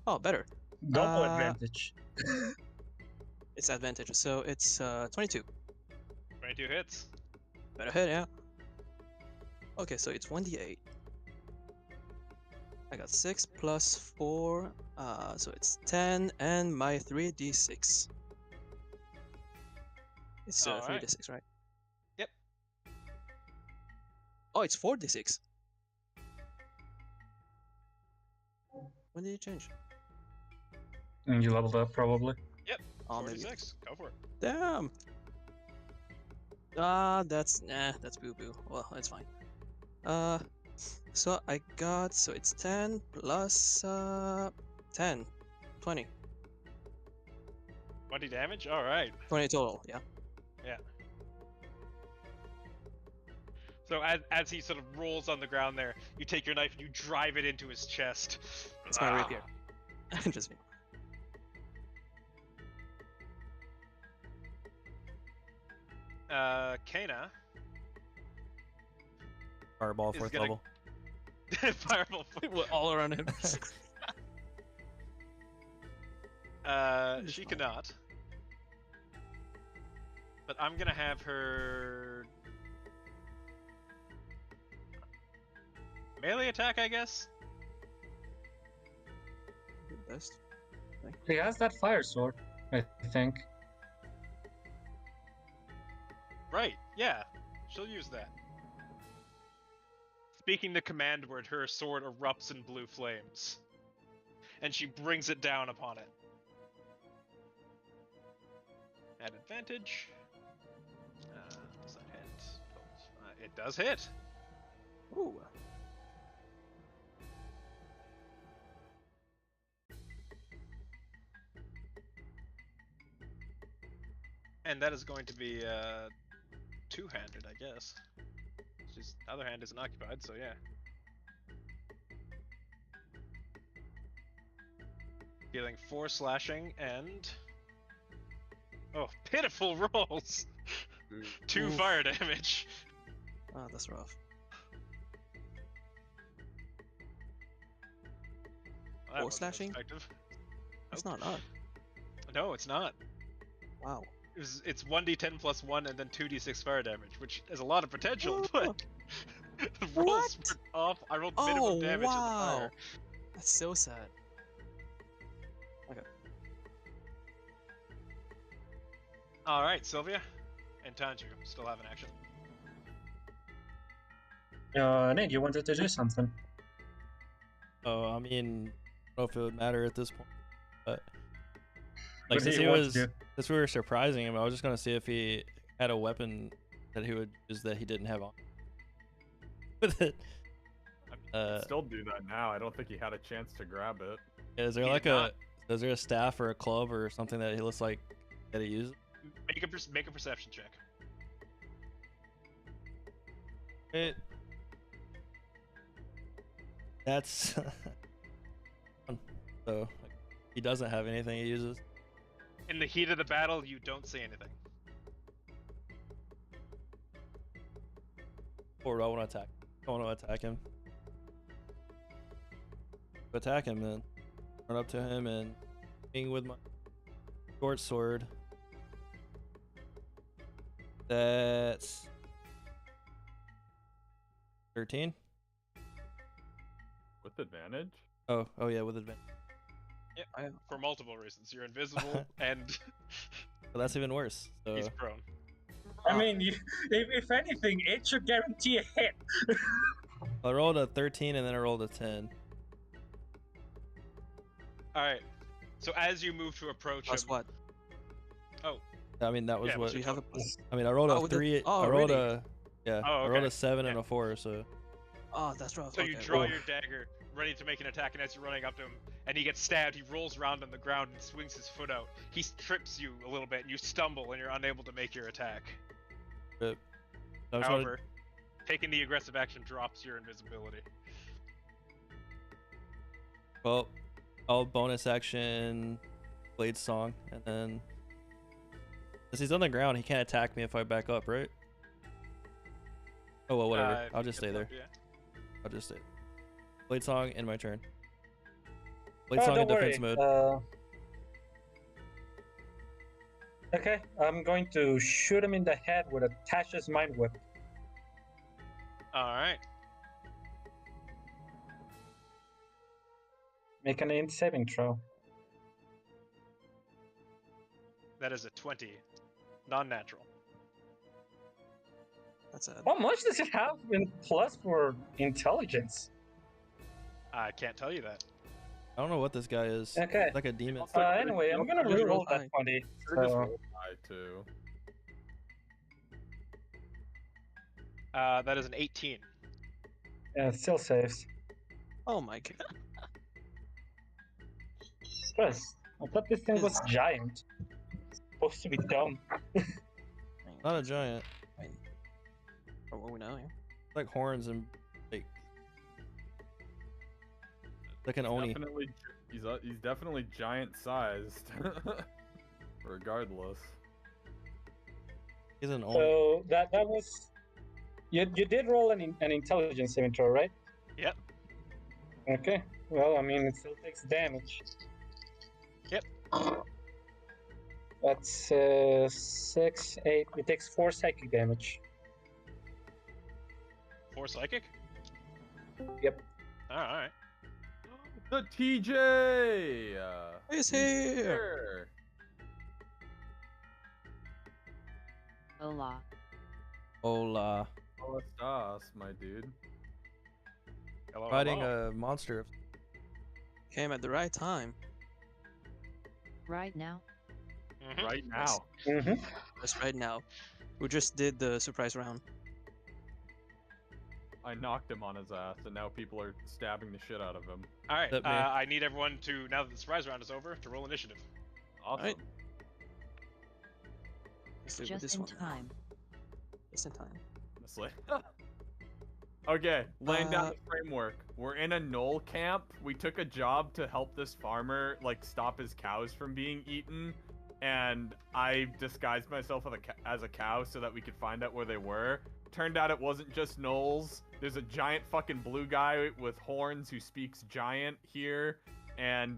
Oh, better. Double Uh, advantage. It's advantage. So it's 22. 22 hits. Better hit, yeah. Okay, so it's 1d8. I got 6 plus 4, so it's 10, and my 3d6. It's Alright. 3d6, right? Yep. Oh, it's 4d6. When did you change? And you leveled up, probably. Oh, maybe. 46. Go for it. Damn. That's boo boo. Well, it's fine. So I got, so it's 10 plus 10, 20. 20 damage? Alright. 20 total, yeah. So as he sort of rolls on the ground there, you take your knife and you drive it into his chest. It's my rapier. Just me. Kana. Fireball, Is 4th gonna- level. Fireball. We're all around him. She cannot. But I'm gonna have her melee attack, I guess. best. He has that fire sword, I think. Right, yeah. She'll use that. Speaking the command word, her sword erupts in blue flames. And she brings it down upon it. At advantage. Does that hit? It does hit. Ooh. And that is going to be two-handed, I guess. Just other hand isn't occupied, so yeah. Dealing 4 slashing and pitiful rolls. 2 Oof. fire damage. Ah, that's rough. Well, that 4 wasn't as slashing? effective. It's Nope. not. No, it's not. Wow. It's 1d10 plus 1 and then 2d6 fire damage, which has a lot of potential, but the rolls were off. I rolled minimum damage on the fire. That's so sad. Alright, Sylvia and Tanju still have an action. Nate, you wanted to do something. Oh, I mean, I don't know if it would matter at this point, but What like do you want to do? since we were surprising him, I was just gonna see if he had a weapon that he would use that he didn't have on with it. Still do that now. I don't think he had a chance to grab it. Is there He like did not. is there a staff or a club or something that he looks like that he uses? Make a perception check. That's so he doesn't have anything he uses. In the heat of the battle, you don't see anything. Or do I want to attack? I want to attack him. Attack him then. Run up to him and swing with my short sword. That's 13. With advantage? Oh yeah, with advantage. Yep. For multiple reasons. You're invisible and Well, that's even worse. So he's prone. I mean, if anything, it should guarantee a hit. I rolled a 13 and then I rolled a 10. Alright. So as you move to approach Plus him. what? I mean that was Yeah, what. Do you have a I mean I rolled a with the- 3. oh, I rolled really? a yeah. Oh, I rolled okay. a 7 and Yeah. a 4. So Oh, that's rough. So you Okay. draw Oof. your dagger, ready to make an attack, and as you're running up to him, and he gets stabbed, he rolls around on the ground and swings his foot out. He trips you a little bit, and you stumble, and you're unable to make your attack. I just wanted- However, taking the aggressive action drops your invisibility. well, I'll bonus action Blade Song and then since he's on the ground, he can't attack me if I back up, right? Oh well, whatever. If I'll you just get stay there. up, yeah. I'll just stay. Blade Song in my turn. Blade Oh, Song in don't defense worry. mode. Okay, I'm going to shoot him in the head with a Tasha's Mind Whip. Alright. Make an int saving throw. That is a 20. Non-natural. That's sad. How much does it have in plus for intelligence? I can't tell you that. I don't know what this guy is. Okay. Like a demon. Anyway, I'm gonna Just reroll roll that high. 20. Sure, just So, roll high too. That is an 18. yeah, it still saves. Oh my god. Stress. I thought this thing was giant. It's supposed to be dumb. Not a giant. Or what we know, yeah. Like horns and like an Oni. Definitely, he's definitely giant sized. Regardless. He's an Oni. So that was you did roll an intelligence saving throw, right? Yep. Okay. Well, I mean, it still takes damage. Yep. That's 6, 8. It takes 4 psychic damage. 4 psychic? Yep. Alright. The TJ! He's He's here! Hola. Hola. ¿Cómo estás, my dude? Hello, Fighting hello. a monster. Came at the right time. Right now? Mhm. Right now. Just right now. We just did the surprise round. I knocked him on his ass, and now people are stabbing the shit out of him. All right. Except me. I need everyone to, now that the surprise round is over, to roll initiative. Awesome. Alright. Let's do it with Just this in one. time. Just in time. Honestly. Okay, laying down Uh, the framework. We're in a Gnoll camp. We took a job to help this farmer, like, stop his cows from being eaten. And I disguised myself as a cow so that we could find out where they were. Turned out it wasn't just Gnolls. There's a giant fucking blue guy with horns who speaks giant here. And,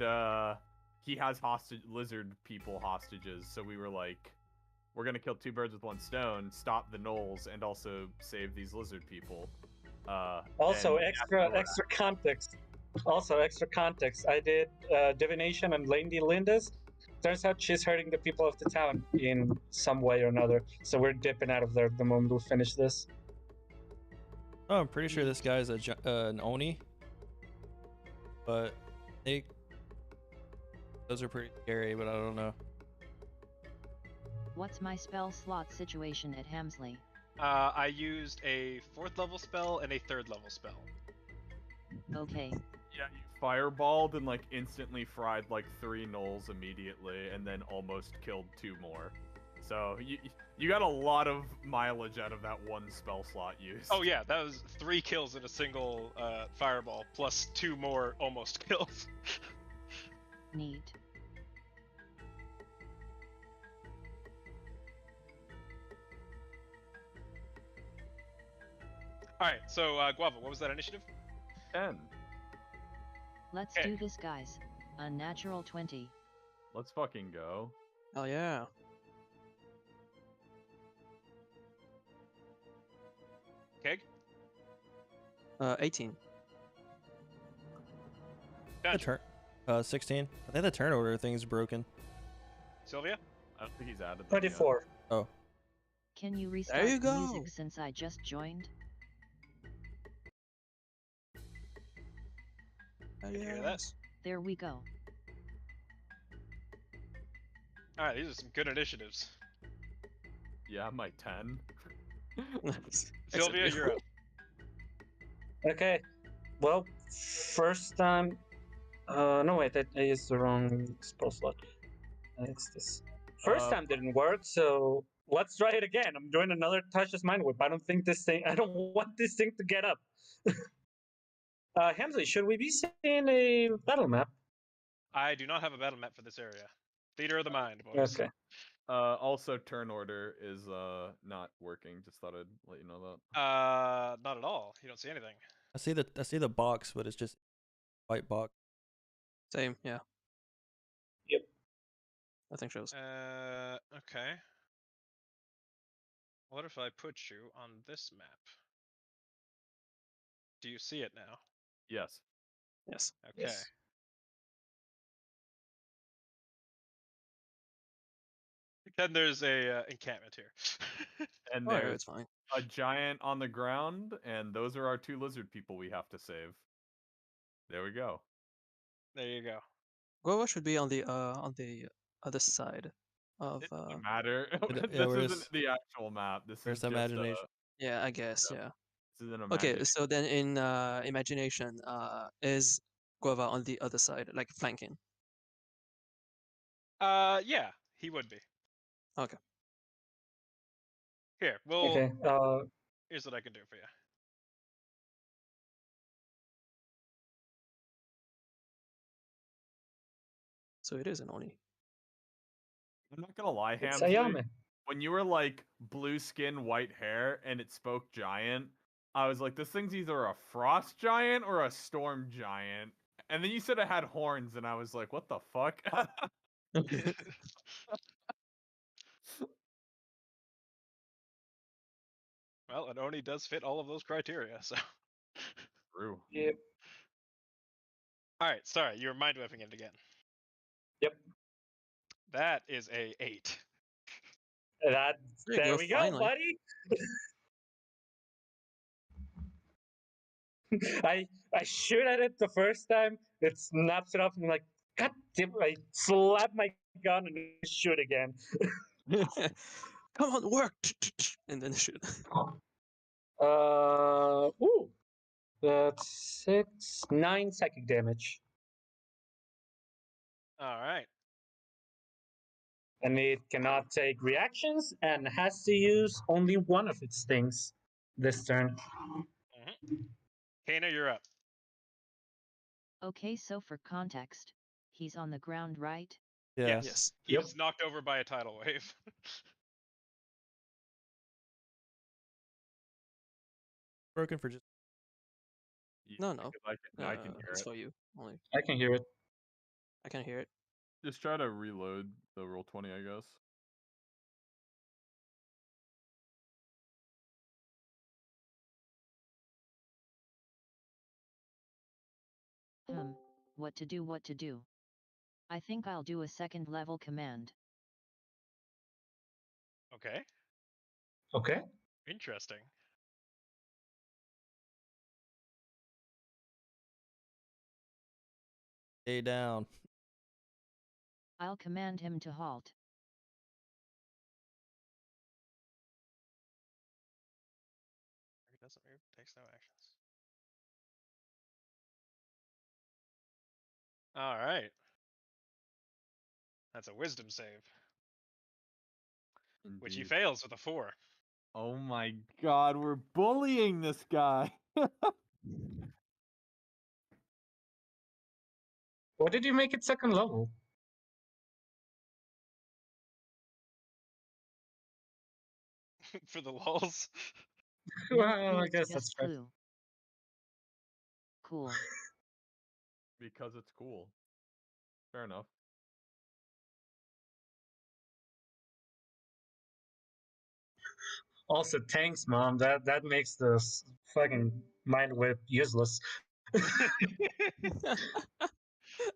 he has lizard people hostages. So we were like, we're gonna kill two birds with one stone, stop the Gnolls, and also save these lizard people. Also, and extra context. Also, extra context. I did divination on Lady Linda's. Turns out she's hurting the people of the town in some way or another. So we're dipping out of there the moment we finish this. Oh, I'm pretty sure this guy's an Oni. But those are pretty scary, but I don't know. What's my spell slot situation at Hamsley? I used a 4th level spell and a 3rd level spell. Okay. Yeah, you fireballed and like instantly fried like 3 Gnolls immediately, and then almost killed 2 more. So you got a lot of mileage out of that one spell slot used. Oh yeah, that was 3 kills in a single fireball, plus 2 more almost kills. Neat. Alright, so Guava, what was that initiative? 10. Let's Okay. do this, guys. A natural 20. Let's fucking go. Oh yeah. Keg? 18. The turn. 16. I think the turn order thing's broken. Sylvia? I don't think he's added that yet. 24. Oh. Can you restart you the go. music since I just joined? Oh, Can you hear that? yes. There we go. Alright, these are some good initiatives. Yeah, my 10. Sylvia, you're up. Okay. Well, first time. No wait, I used the wrong spell slot. It's this. First time didn't work, so let's try it again. I'm doing another Tasha's Mind Whip. I don't want this thing to get up. Hamsley, should we be seeing a battle map? I do not have a battle map for this area. Theater of the mind, boys. Okay. Also, turn order is not working. Just thought I'd let you know that. Not at all. You don't see anything. I see the box, but it's just white box. Same, yeah. Yep. Nothing shows. Okay. What if I put you on this map? Do you see it now? Yes. Yes. Okay. Yes. Then there's a encampment here. And Oh, yeah, there's it's fine. a giant on the ground, and those are our 2 lizard people we have to save. There we go. There you go. Guava should be on the other side of It doesn't matter. yeah, This we're isn't just- the actual map. This is Where's just imagination? yeah, I guess, yeah. This is an Okay, imagination. so then in imagination, is Guava on the other side, like flanking? Yeah, he would be. Okay. Here, well, Okay. here's what I can do for you. So it is an Oni. I'm not gonna lie, It's Hamzy. Ayame. When you were like blue skin, white hair, and it spoke giant, I was like, this thing's either a frost giant or a storm giant. And then you said it had horns, and I was like, what the fuck? Well, an Oni does fit all of those criteria, so. True. Yep. All right, sorry, you're mind whipping it again. Yep. That is a 8. That There you there go, we go, finally. buddy. I shoot at it the first time. It snaps it off, and I'm like, God damn! I slap my gun and shoot again. Come on, work! And then shoot. Ooh, that's 9 psychic damage, All right. and it cannot take reactions and has to use only one of its things this turn. Kana, you're up. Okay, so for context, he's on the ground, right? Yeah. Yes. Yes. He Yep. was knocked over by a tidal wave. Broken for just. No, no. Because I can hear It's it. for you only. I can hear it. I can hear it. Just try to reload the roll 20, I guess. What to do, what to do. I think I'll do a second level command. Okay. Okay. Interesting. Stay down. I'll command him to halt. He doesn't move, takes no actions. All right. That's a wisdom save, which he Indeed. fails with a 4. Oh my god, we're bullying this guy. What did you make it second level? For the lulls. Well, I It's guess just that's fair. clue. Cool. Because it's cool. Fair enough. Also, thanks, Mom. That makes this fucking mind whip useless.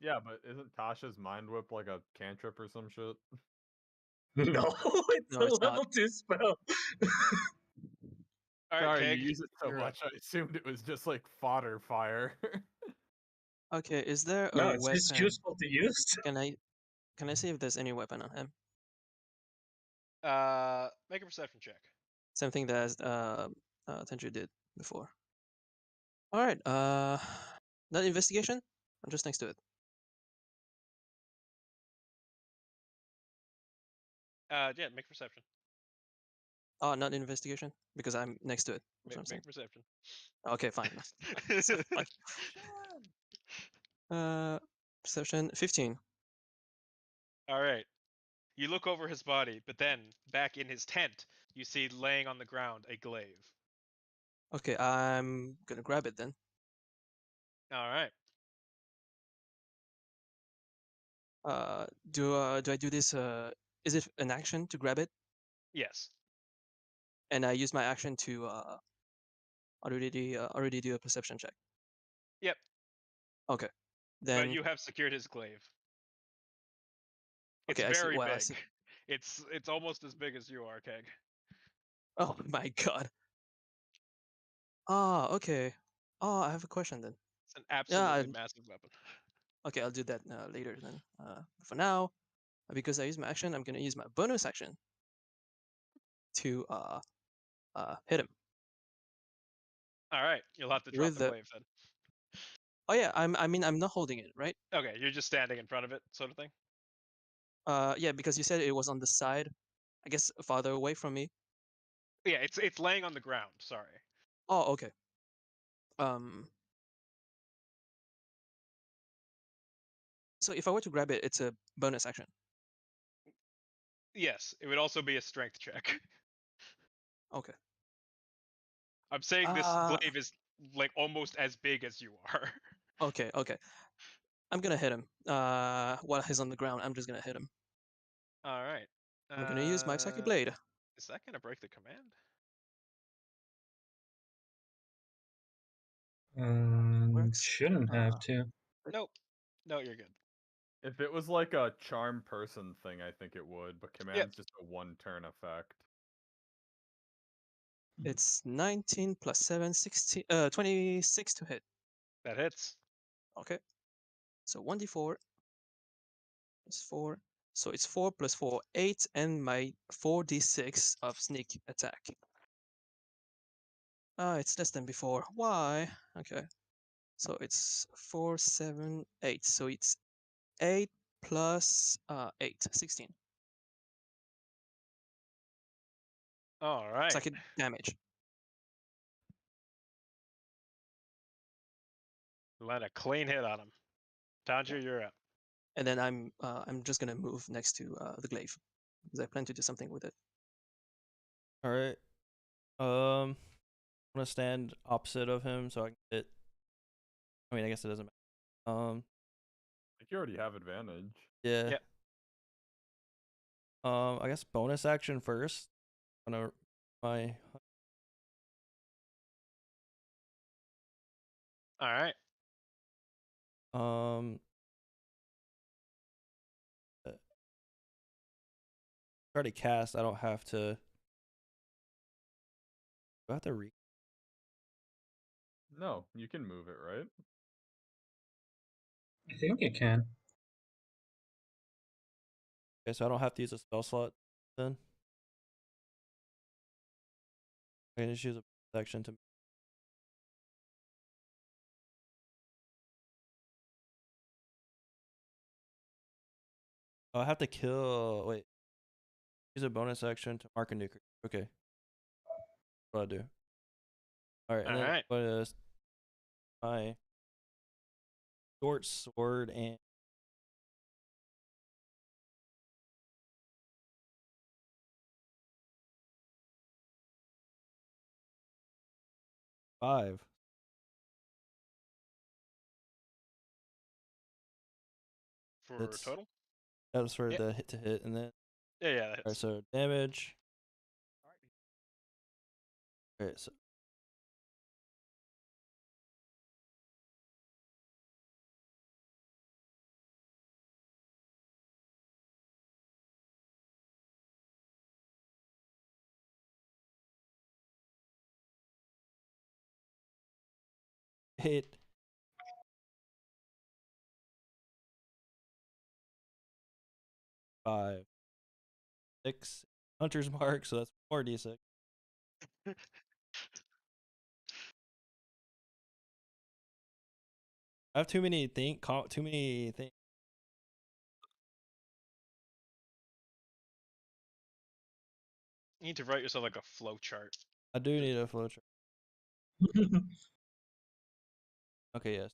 Yeah, but isn't Tasha's mind whip like a cantrip or some shit? No, it's No, a it's not. level 2 spell. All right, Sorry, Keg, you use it so you're up. much. I assumed it was just like fodder fire. Okay, is there No, a it's weapon? just useful to use. Can I see if there's any weapon on him? Make a perception check. Same thing that Tenju did before. All right. Not investigation. I'm just next to it. Yeah, make perception. Oh, not investigation because I'm next to it. That's what I'm saying. Make perception. Okay, fine. So, like, perception 15. All right. You look over his body, but then back in his tent, you see laying on the ground a glaive. Okay, I'm gonna grab it then. All right. Do I do this? Is it an action to grab it? Yes. And I use my action to already do a perception check. Yep. Okay, then But you have secured his glaive. It's okay, I see. very Well, I big. see. It's almost as big as you are, Keg. Oh my god. Ah, okay. Oh, I have a question then. It's an absolutely Yeah, massive weapon. okay, I'll do that later then. For now, because I use my action, I'm gonna use my bonus action to hit him All right. You'll have to drop with the the. glaive then. Oh yeah, I mean, I'm not holding it, right? Okay, you're just standing in front of it, sort of thing. Yeah, because you said it was on the side. I guess farther away from me. Yeah, it's laying on the ground. Sorry. Oh, okay. Um. So if I were to grab it, it's a bonus action. Yes, it would also be a strength check. Okay. I'm saying this Uh, glaive is like almost as big as you are. Okay, okay. I'm gonna hit him. While he's on the ground, I'm just gonna hit him. All right. I'm gonna use my psychic blade. Is that gonna break the command? Works. Shouldn't have to. Nope. No, you're good. If it was like a charm person thing, I think it would, but command's just a 1-turn effect. It's 19 plus 7, 16, 26 to hit. That hits. Okay. So 1d4 plus 4. So it's 4 plus 4, 8, and my 4d6 of sneak attack. It's less than before. Why? Okay. So it's 4, 7, 8. So it's 8 plus 8, 16. All right. Psychic damage. Land a clean hit on him. Tanjiro, you're up. And then I'm just gonna move next to the glaive because I plan to do something with it. All right. I'm gonna stand opposite of him so I can hit. I mean, I guess it doesn't matter. I think you already have advantage. Yeah. Yep. I guess bonus action first. I'm gonna my All right. already cast. I don't have to. Do I have to re? No, you can move it, right? I think you can. Okay, so I don't have to use a spell slot then. I can just use a section to. Oh, I have to kill. Wait. Use a bonus action to mark a new creature. Okay. What I do. Alright, and All then right. my short sword and five. For That's total? that was for Yep. the hit to hit, and then Yeah, that alright, hits. so damage. Alright, so hit 5, 6 hunter's mark, so that's 4d6. I have too many things. You need to write yourself like a flow chart. I do need a flowchart. Okay, yes.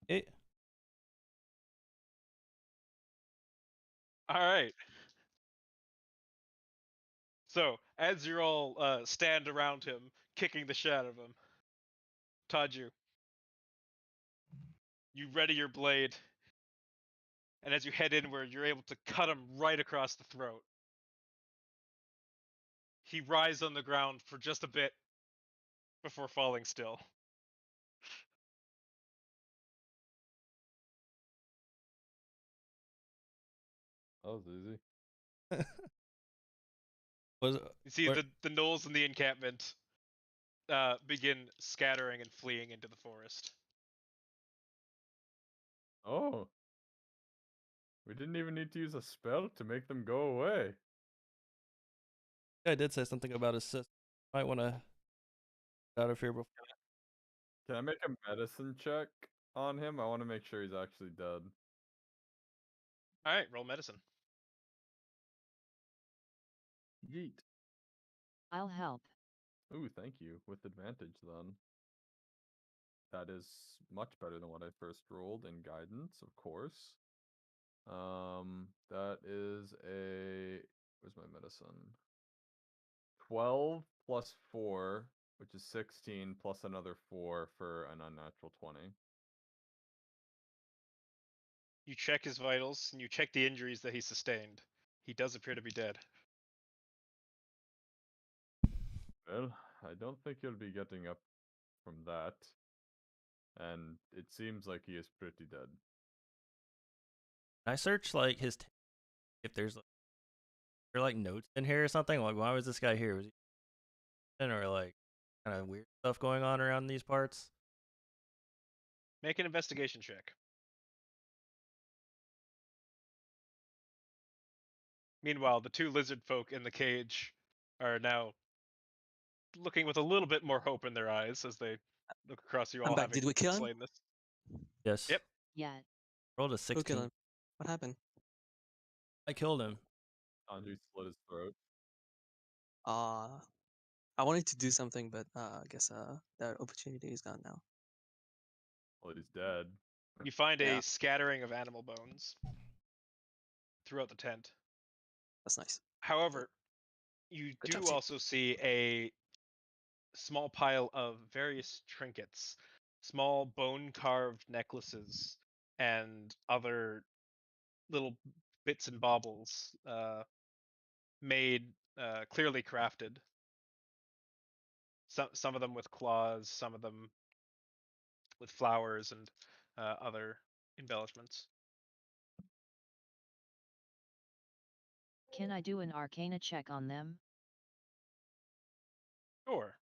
Okay. All right. So as you're all stand around him, kicking the shit out of him, Taju, you ready your blade, and as you head inward, you're able to cut him right across the throat. He writhes on the ground for just a bit before falling still. That was easy. Was You see where- the gnolls in the encampment begin scattering and fleeing into the forest. Oh. We didn't even need to use a spell to make them go away. I did say something about assist. Might want to get out of here before. Can I make a medicine check on him? I want to make sure he's actually dead. All right, roll medicine. Yeet. I'll help. Ooh, thank you. With advantage, then. That is much better than what I first rolled in guidance, of course. That is a... Where's my medicine? 12 plus 4, which is 16, plus another 4 for an unnatural 20. You check his vitals and you check the injuries that he sustained. He does appear to be dead. Well, I don't think you'll be getting up from that. And it seems like he is pretty dead. Can I search like his if there's like, are like notes in here or something? Like, why was this guy here? Was he or like kind of weird stuff going on around these parts? Make an investigation check. Meanwhile, the two lizard folk in the cage are now looking with a little bit more hope in their eyes as they look across you I'm all back. having Did we kill him? slain this. Yes. Yep. Yet. Rolled a Who 16. killed him? What happened? I killed him. Andrew slit his throat. I wanted to do something, but I guess that opportunity is gone now. Well, he's dead. You find Yeah. a scattering of animal bones throughout the tent. That's nice. However, you Good job, do team. also see a small pile of various trinkets, small bone carved necklaces, and other little bits and baubles made, clearly crafted. Some of them with claws, some of them with flowers and other embellishments. Can I do an Arcana check on them? Sure.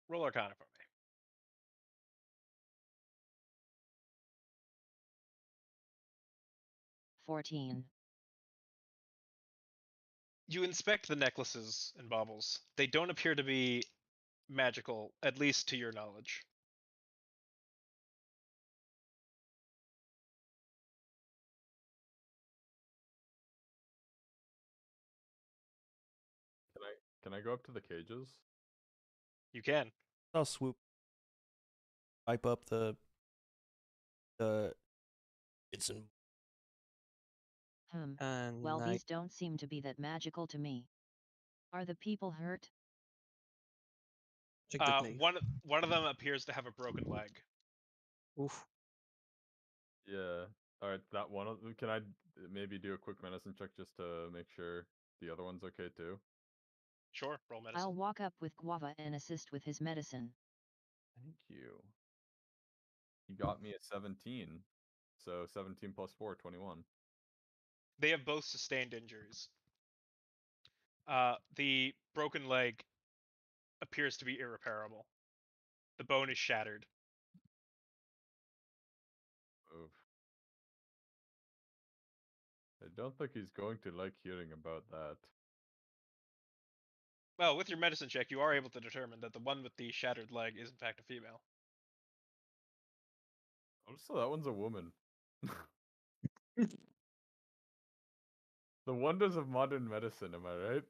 Roll Arcana for me. 14. You inspect the necklaces and baubles. They don't appear to be magical, at least to your knowledge. Can I go up to the cages? You can. I'll swoop, wipe up the it's in. And Well, I these don't seem to be that magical to me. Are the people hurt? check the glaive. One of them appears to have a broken leg. Oof. Yeah. Alright, that one. Can I maybe do a quick medicine check just to make sure the other one's okay too? Sure, roll medicine. I'll walk up with Guava and assist with his medicine. Thank you. You got me a 17. So 17 plus 4, 21. They have both sustained injuries. The broken leg appears to be irreparable. The bone is shattered. Oof. I don't think he's going to like hearing about that. Well, with your medicine check, you are able to determine that the one with the shattered leg is in fact a female. Also, that one's a woman. The wonders of modern medicine, am I right?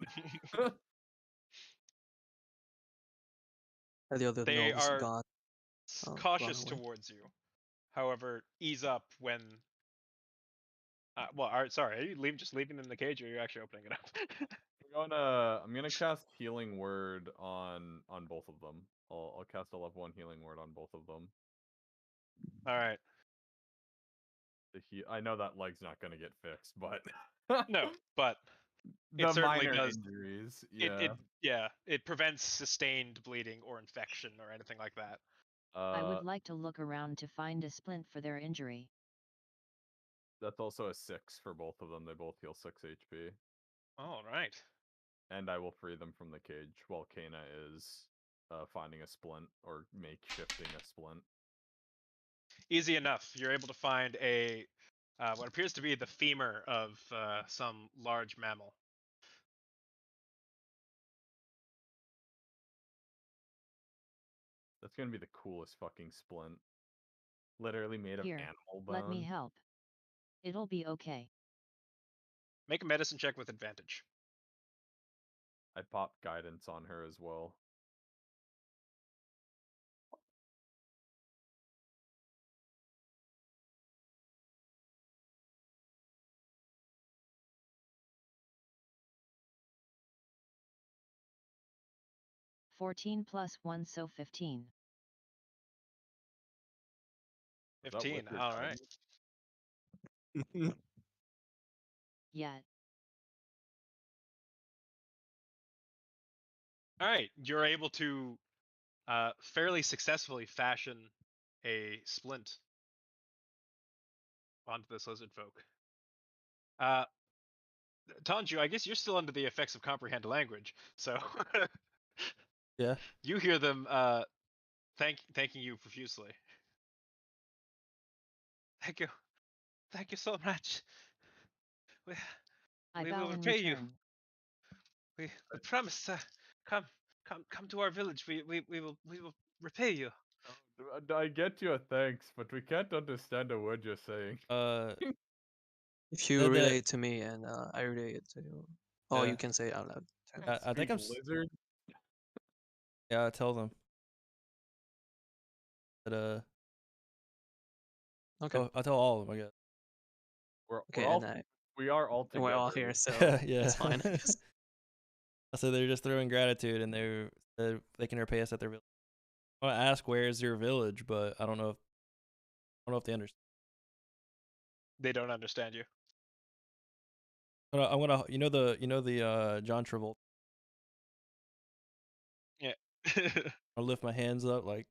The other They gnolls are gone. cautious Gone away. towards you. However, ease up when. Well, alright, sorry. Are you just leaving them in the cage, or are you actually opening it up? I'm gonna cast healing word on both of them. I'll cast a level 1 healing word on both of them. All right. I know that leg's not gonna get fixed, but No, but the it certainly minor does. injuries. It prevents sustained bleeding or infection or anything like that. I would like to look around to find a splint for their injury. That's also a 6 for both of them. They both heal 6 HP. All right. And I will free them from the cage while Kana is finding a splint or makeshifting a splint. Easy enough. You're able to find a what appears to be the femur of some large mammal. That's gonna be the coolest fucking splint. Literally made of Here, animal bone. let me help. It'll be okay. Make a medicine check with advantage. I popped guidance on her as well. $14 plus 1, so 15. 15. All right. Yet. All right, you're able to fairly successfully fashion a splint onto this lizard folk. Tanju, I guess you're still under the effects of comprehend language, so Yeah. you hear them thanking you profusely. Thank you so much. We, I we bow will in repay you. return. We promise. Come to our village. We will repay you. I get your thanks, but we can't understand a word you're saying. If you Said relay that- it to me and I relay it to you, or Yeah. you can say it out loud. too. I think Speak I'm. lizard. Yeah, I tell them. But Okay. oh, I tell all of them. I guess. Okay, and We are all and together. we're all here, so Yeah. it's fine. I guess. I said they're just throwing gratitude, and they can repay us at their village. I want to ask where is your village, but I don't know if they understand. They don't understand you. I'm gonna you know the John Travolta. Yeah. I'll lift my hands up like.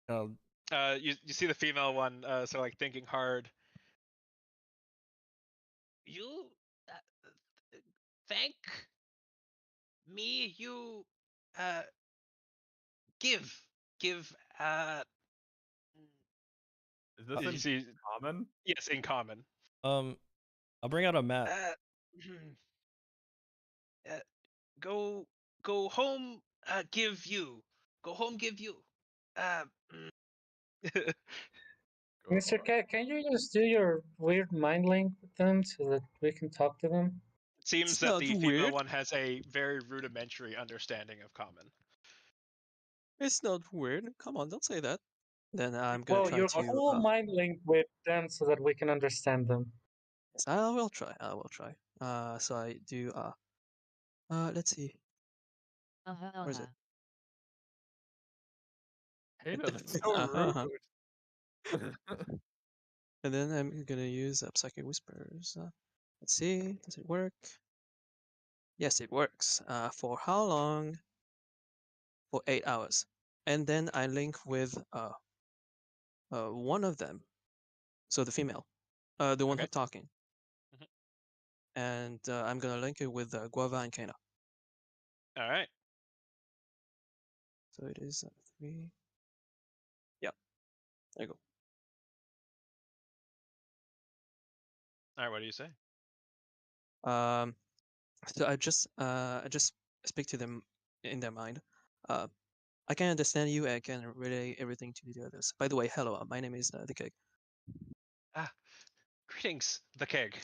You see the female one, so like thinking hard. You thank me. You uh give Is this you in see common? yes in common. I'll bring out a map. Uh, go home. Give you. Go home. Give you. Mr. Cat, can you just do your weird mind link with them so that we can talk to them? It seems It's that not the female weird. one has a very rudimentary understanding of common. It's not weird. Come on, don't say that. Then I'm gonna Well, try your to. whole mind link with them so that we can understand them. Yes, I will try. I will try. So I do. Let's see. Where is it? Hey, that's so Uh-huh. rude. And then I'm gonna use Psychic Whispers. Let's see. Does it work? Yes, it works. For how long? For 8 hours. And then I link with one of them. So the female, the one Okay. who's talking. Mhm. And I'm gonna link it with Guava and Kana. All right. So it is 3. Yeah, there you go. All right. What do you say? So I just speak to them in their mind. I can understand you. I can relay everything to the others. By the way, hello. My name is the Cake. Greetings, the keg.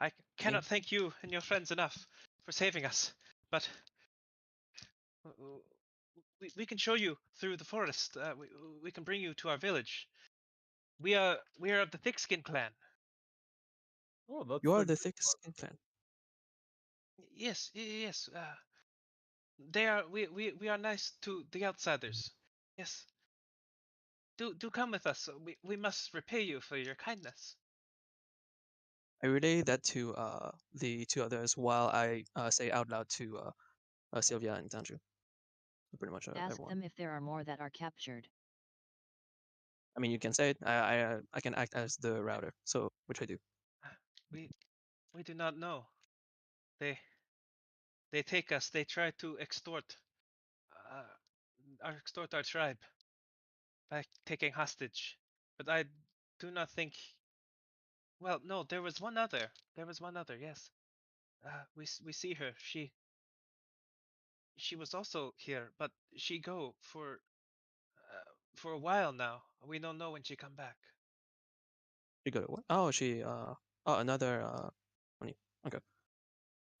I cannot thank you and your friends enough for saving us, but we can show you through the forest. We can bring you to our village. We are of the Thickskin clan. Oh, that's You are the the Thick Skin Clan. Yes, yes. They are. We are nice to the outsiders. Yes. Do come with us. We must repay you for your kindness. I relay that to the two others while I say out loud to Sylvia and Tanju. Pretty much Ask everyone. them if there are more that are captured. I mean, you can say it. I can act as the router, so which I do. We do not know. They take us. They try to extort our tribe by taking hostage. But I do not think. Well, no, there was one other. There was one other. Yes. We see her. She was also here, but she go for a while now. We don't know when she come back. She go to what? Oh, oh, another money. Okay.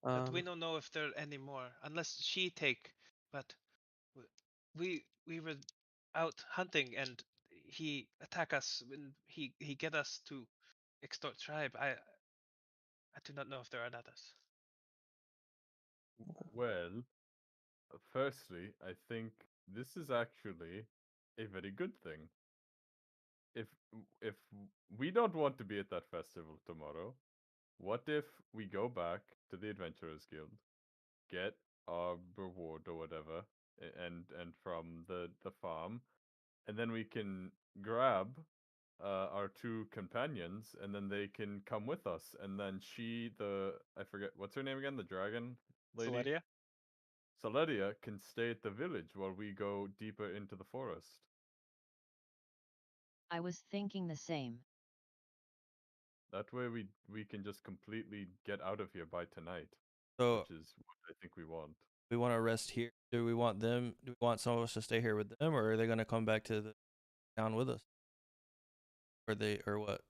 But we don't know if there are any more unless she take. But we were out hunting and he attack us when he get us to extort tribe. I do not know if there are others. Well, firstly, I think this is actually a very good thing. If if we don't want to be at that festival tomorrow, what if we go back to the Adventurers Guild, get our reward or whatever, and from the farm, and then we can grab our two companions, and then they can come with us, and then I forget what's her name again, the dragon lady. Celedia? Saledia can stay at the village while we go deeper into the forest. I was thinking the same. That way we can just completely get out of here by tonight, So which is what I think we want. we want to rest here. Do we want them? Do we want some of us to stay here with them, or are they going to come back to the town with us? Or what?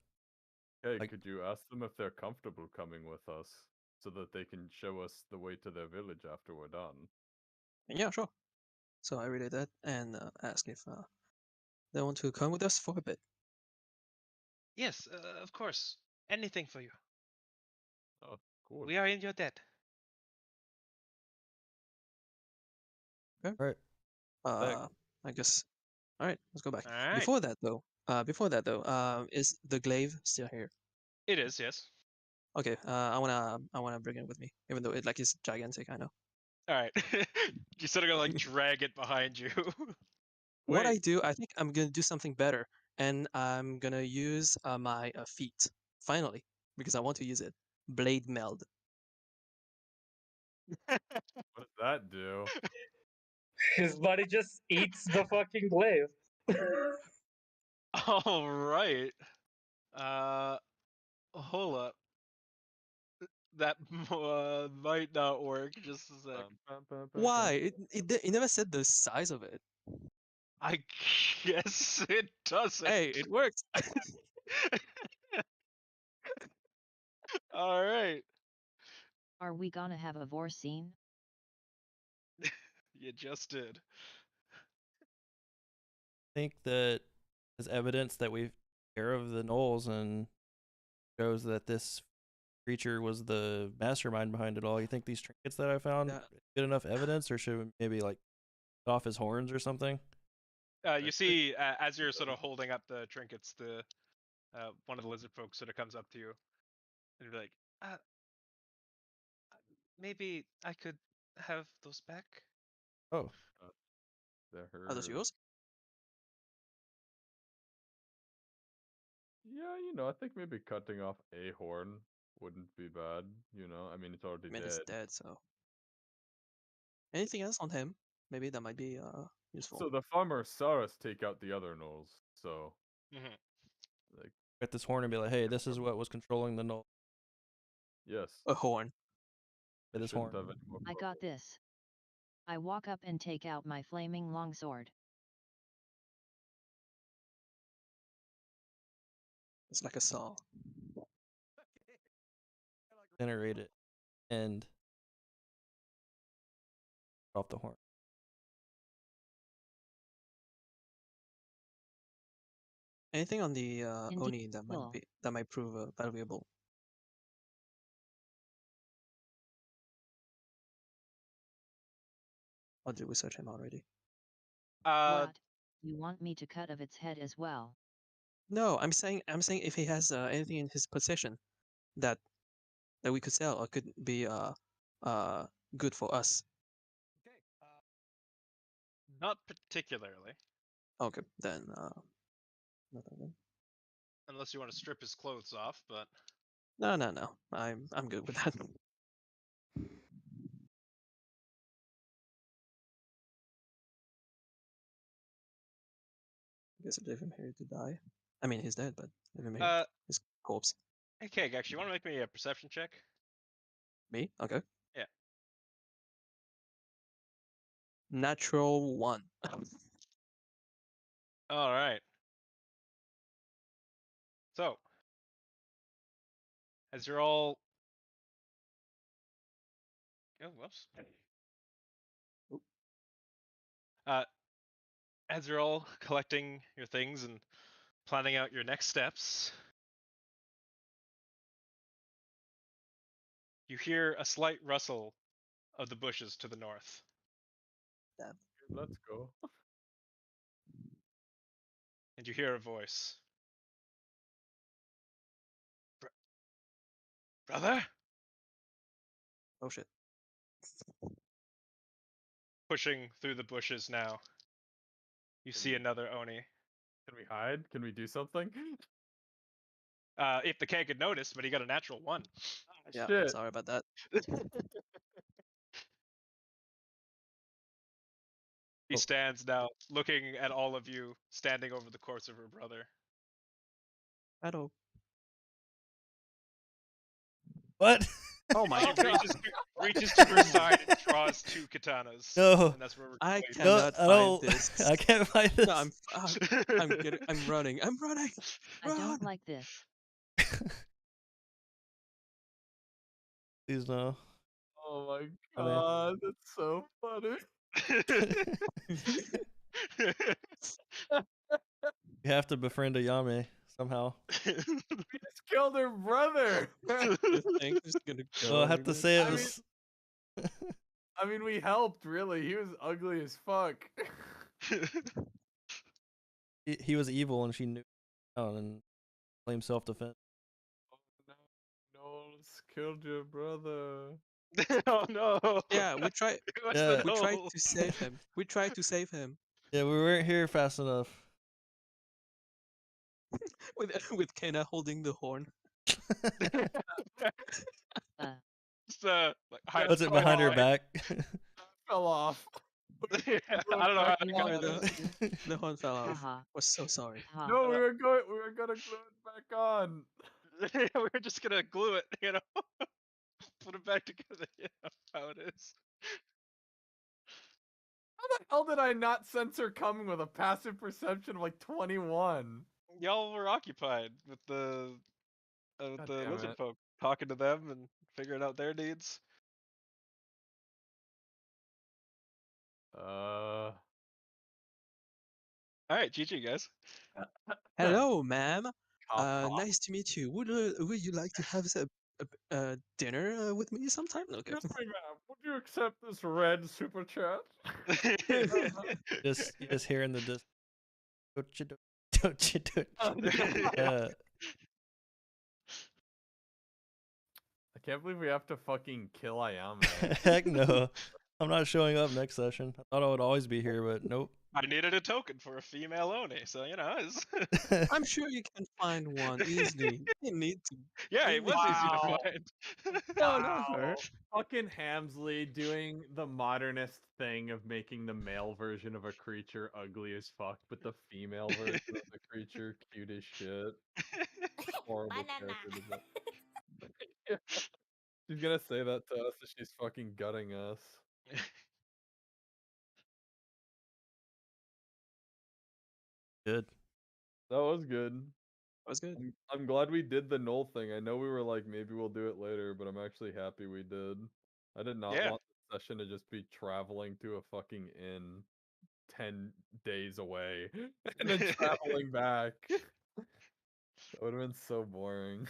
Hey, Like- could you ask them if they're comfortable coming with us so that they can show us the way to their village after we're done? Yeah, sure. So I relay that and ask if they want to come with us for a bit. Yes, of course. Anything for you. Oh, cool. We are in your debt. All right. I guess. All right, let's go back. All right. Before that though, is the glaive still here? It is, yes. Okay, I wanna bring it with me, even though it like is gigantic. I know. All right. You said I'm gonna like drag it behind you. What I Wait. do, I think I'm gonna do something better, and I'm gonna use my feet finally because I want to use it. Blade meld. What does that do? His body just eats the fucking glaive. All right. Hold up. That might not work. Just a sec. Why? It never said the size of it. I guess it doesn't. Hey, it works. All right. Are we gonna have a vor scene? You just did. I think that is evidence that we've care of the Knolls and shows that this creature was the mastermind behind it all. You think these trinkets that I found Yeah. good enough evidence, or should we maybe like cut off his horns or something? You see, as you're sort of holding up the trinkets, the one of the lizard folks sort of comes up to you and be like, maybe I could have those back. Oh, They're Are those her. yours? Yeah, I think maybe cutting off a horn wouldn't be bad. I mean, it's already I mean, dead. it's dead, so. Anything else on him? Maybe that might be useful. So the farmer saw us take out the other gnolls. So, Mhm. like, get this horn and be like, hey, this is what was controlling the Gnoll. yes, A horn. With this shouldn't horn. have any more I got problems. this. I walk up and take out my flaming longsword. It's like a saw. Generate it and cut off the horn. Anything on the Indeed, Oni cool. that might prove valuable. Or did we search him already? Uh, What? You want me to cut of its head as well? No, I'm saying if he has anything in his possession that we could sell or could be good for us. not particularly, Okay, then nothing then. unless you want to strip his clothes off. But No. I'm good with that. I guess I leave him here to die. I mean, he's dead, but leave him here. His corpse. hey, Keg, actually, you want to make me a perception check? Me? Okay. Yeah. Natural 1. All right. So, as you're all, oh, whoops. Oop. As you're all collecting your things and planning out your next steps, you hear a slight rustle of the bushes to the north. Let's go. And you hear a voice. Brother? Oh shit. pushing through the bushes now. You see another Oni. Can we hide? Can we do something? If the cat could notice, but he got a natural 1. Yeah, Shit. sorry about that. He Oh. stands now, looking at all of you, standing over the corpse of her brother. Hello. What? Oh my She god. reaches to her side and draws 2 katanas. No. And that's where we're I going. No, cannot I find don't. this. I can't find this. No, I'm running. I'm running. I Run! don't like this. Please no. Oh my I mean- god, that's so funny. You have to befriend a Yame somehow. We just killed her brother. You think it's gonna go Well, I have to anywhere? say it I was. I mean, we helped, really. He was ugly as fuck. He was evil, and she knew. And claimed self-defense. Oh no, Knowles killed your brother. Oh no! Yeah, we tried. What's Yeah. the We tried no? to save him. We tried to save him Yeah, we weren't here fast enough. with Kena holding the horn. Just, like, hide Was it behind her back? Fell off. Yeah, I don't know how that got Oh, there. the horn fell off. Haha. We're so sorry. Ha. No, we were gonna glue it back on. We were just gonna glue it, you know, put it back together. You know how it is. How the hell did I not sense her coming with a passive perception of like 21? Y'all were occupied with the God damn lizard it. folk, talking to them and figuring out their needs. All right, GG guys. Hello, ma'am. Cough, cough. Nice to meet you. Would you like to have a dinner with me sometime? Okay. Excuse me, ma'am. Would you accept this red super chat? You just hear in the distance. Don't you do? Don't you do? Yeah. I can't believe we have to fucking kill Ayame. Heck no. I'm not showing up next session. I thought I would always be here, but nope. I needed a token for a female Oni, so you know. It's... I'm sure you can find one easily. You need to. Yeah, it was easy Wow. to find. No, not her. Fucking Hamsley doing the modernist thing of making the male version of a creature ugly as fuck, but the female version of the creature cute as shit. Horrible character design. She's gonna say that to us if she's fucking gutting us. Good. That was good. That was good. I'm glad we did the Gnoll thing. I know we were like, maybe we'll do it later, but I'm actually happy we did. I did not Yeah. want the session to just be traveling to a fucking inn 10 days away and then traveling back. That would have been so boring.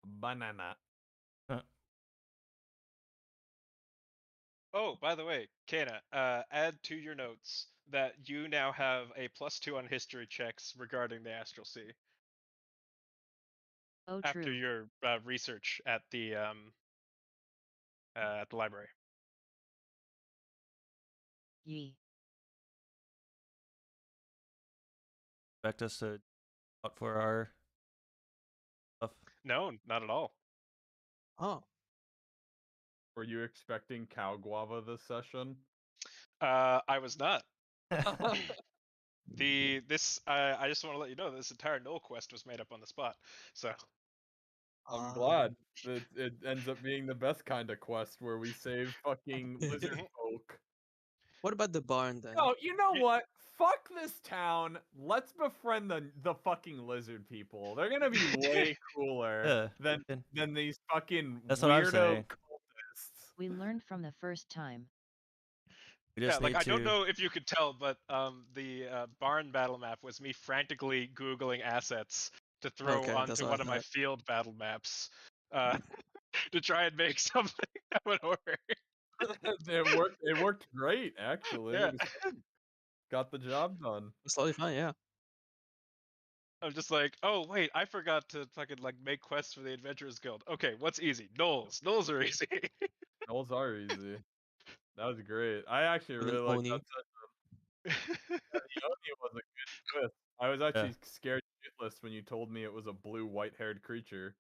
Banana. Oh, by the way, Kana, add to your notes that you now have a +2 on history checks regarding the Astral Sea Oh, after true. your research at the library. Yee. Expect us to out for our stuff. No, not at all. Oh, Were you expecting cow guava this session? I was not. I just want to let you know this entire Gnoll quest was made up on the spot. So I'm glad. It ends up being the best kind of quest where we save fucking lizard folk. What about the barn then? Oh, you know what? Fuck this town. Let's befriend the fucking lizard people. They're gonna be way cooler than these fucking That's what I'm weirdo saying. cultists. We learned from the first time. We yeah, just like need I don't to- know if you could tell, but the barn battle map was me frantically googling assets to throw Okay, that's onto what I one of my thought. field battle maps to try and make something that would work. It worked great, actually. Yeah. It was- got the job done. It's totally fine, yeah. I'm just like, oh wait, I forgot to fucking like make quests for the Adventurers Guild. Okay, what's easy? Gnolls. Gnolls are easy. Gnolls are easy. That was great. I actually And then really like Oni. that. The Oni was a good twist. I was actually scared shitless when you told me it was a blue white-haired creature.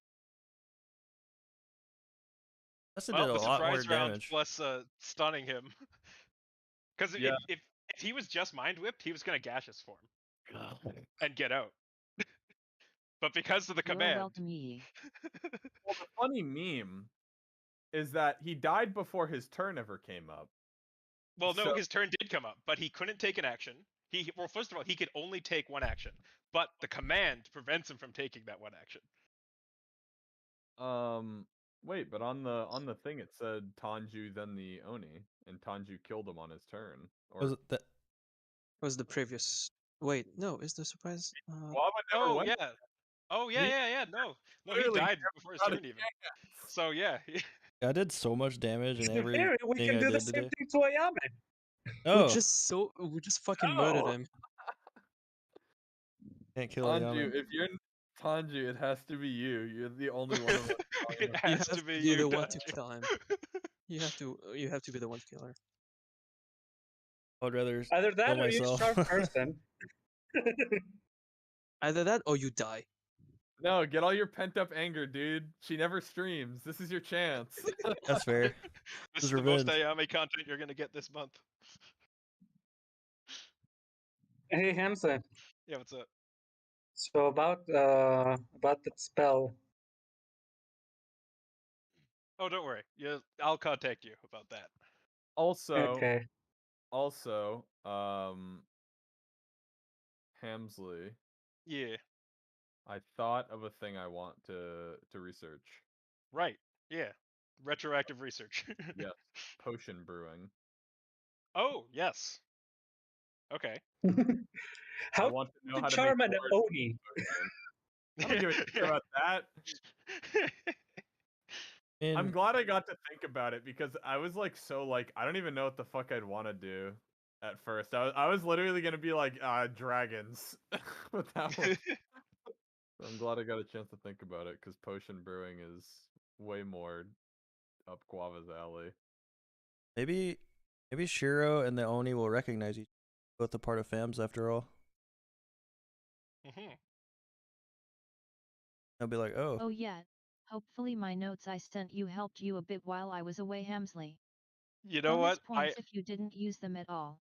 Must have Well, did a the lot more surprise round damage. plus stunning him. Because Yeah. if he was just mind whipped, he was gonna gash us for him and get out. But because of the You're command, welcome, ye. Well, the funny meme is that he died before his turn ever came up. well, no, So- his turn did come up, but he couldn't take an action. Well, first of all, he could only take one action, but the command prevents him from taking that one action. Wait, but on the thing it said Tanju then the Oni, and Tanju killed him on his turn. Or Was it that? Was the previous? Wait, no. Is the surprise? Guava never Oh went. yeah. Oh yeah, He yeah. No, he literally died before his got a turn even. chance. So yeah. I did so much damage in To be every fair, we thing can I do the did same today. thing to Ayame. Oh, We just fucking murdered No. him. can't kill Tanju, Ayame. if you're Tanju, it has to be you. You're the only one of us. It You has have to be be you, the one to Dutch. kill him. You have to be the one to kill her. I'd rather Either kill that or you myself. sharp person. Either that or you die. No, get all your pent up anger, dude. She never streams. This is your chance. That's fair. This is is the most revenge. Ayame content you're gonna get this month. Hey Hamza, Yeah, what's up? so about that spell. Oh, don't worry. Yeah, I'll contact you about that. Also, Okay. Hamsley, Yeah. I thought of a thing I want to research. Right. Yeah. Retroactive research. Yes, potion brewing. Oh, yes. Okay. I How want to know to how to charm make an more Oni? potion. I don't give a shit about that. I'm And glad I got to think about it because I was like I don't even know what the fuck I'd want to do at first. I was literally gonna be like dragons with that one. So I'm glad I got a chance to think about it because potion brewing is way more up Guava's alley. maybe Shiro and the Oni will recognize each both a part of FAMS after all. Mhm. They'll be like, oh, Oh yeah. Hopefully my notes I sent you helped you a bit while I was away, Hamsley. You know Bonus what? points if you didn't use them at all.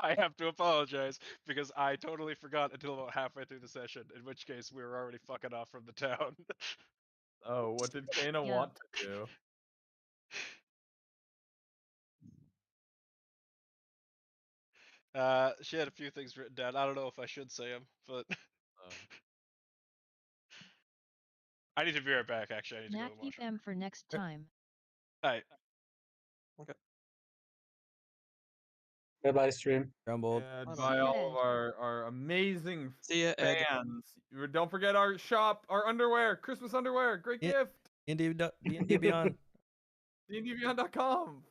I have to apologize because I totally forgot until about halfway through the session, in which case we were already fucking off from the town. Oh, what did Kana Yeah. want to do? She had a few things written down. I don't know if I should say them, but I need to be right back. Actually, I need to go Nat to the keep washroom. M for next time. Alright. Bye bye stream. Grumbled. Yeah, Bye-bye. by See ya, all of Ed. our amazing See ya, Ed. fans. Don't forget our shop, our underwear, Christmas underwear, great Yeah. gift. D&D Beyond. dndbeyond.com /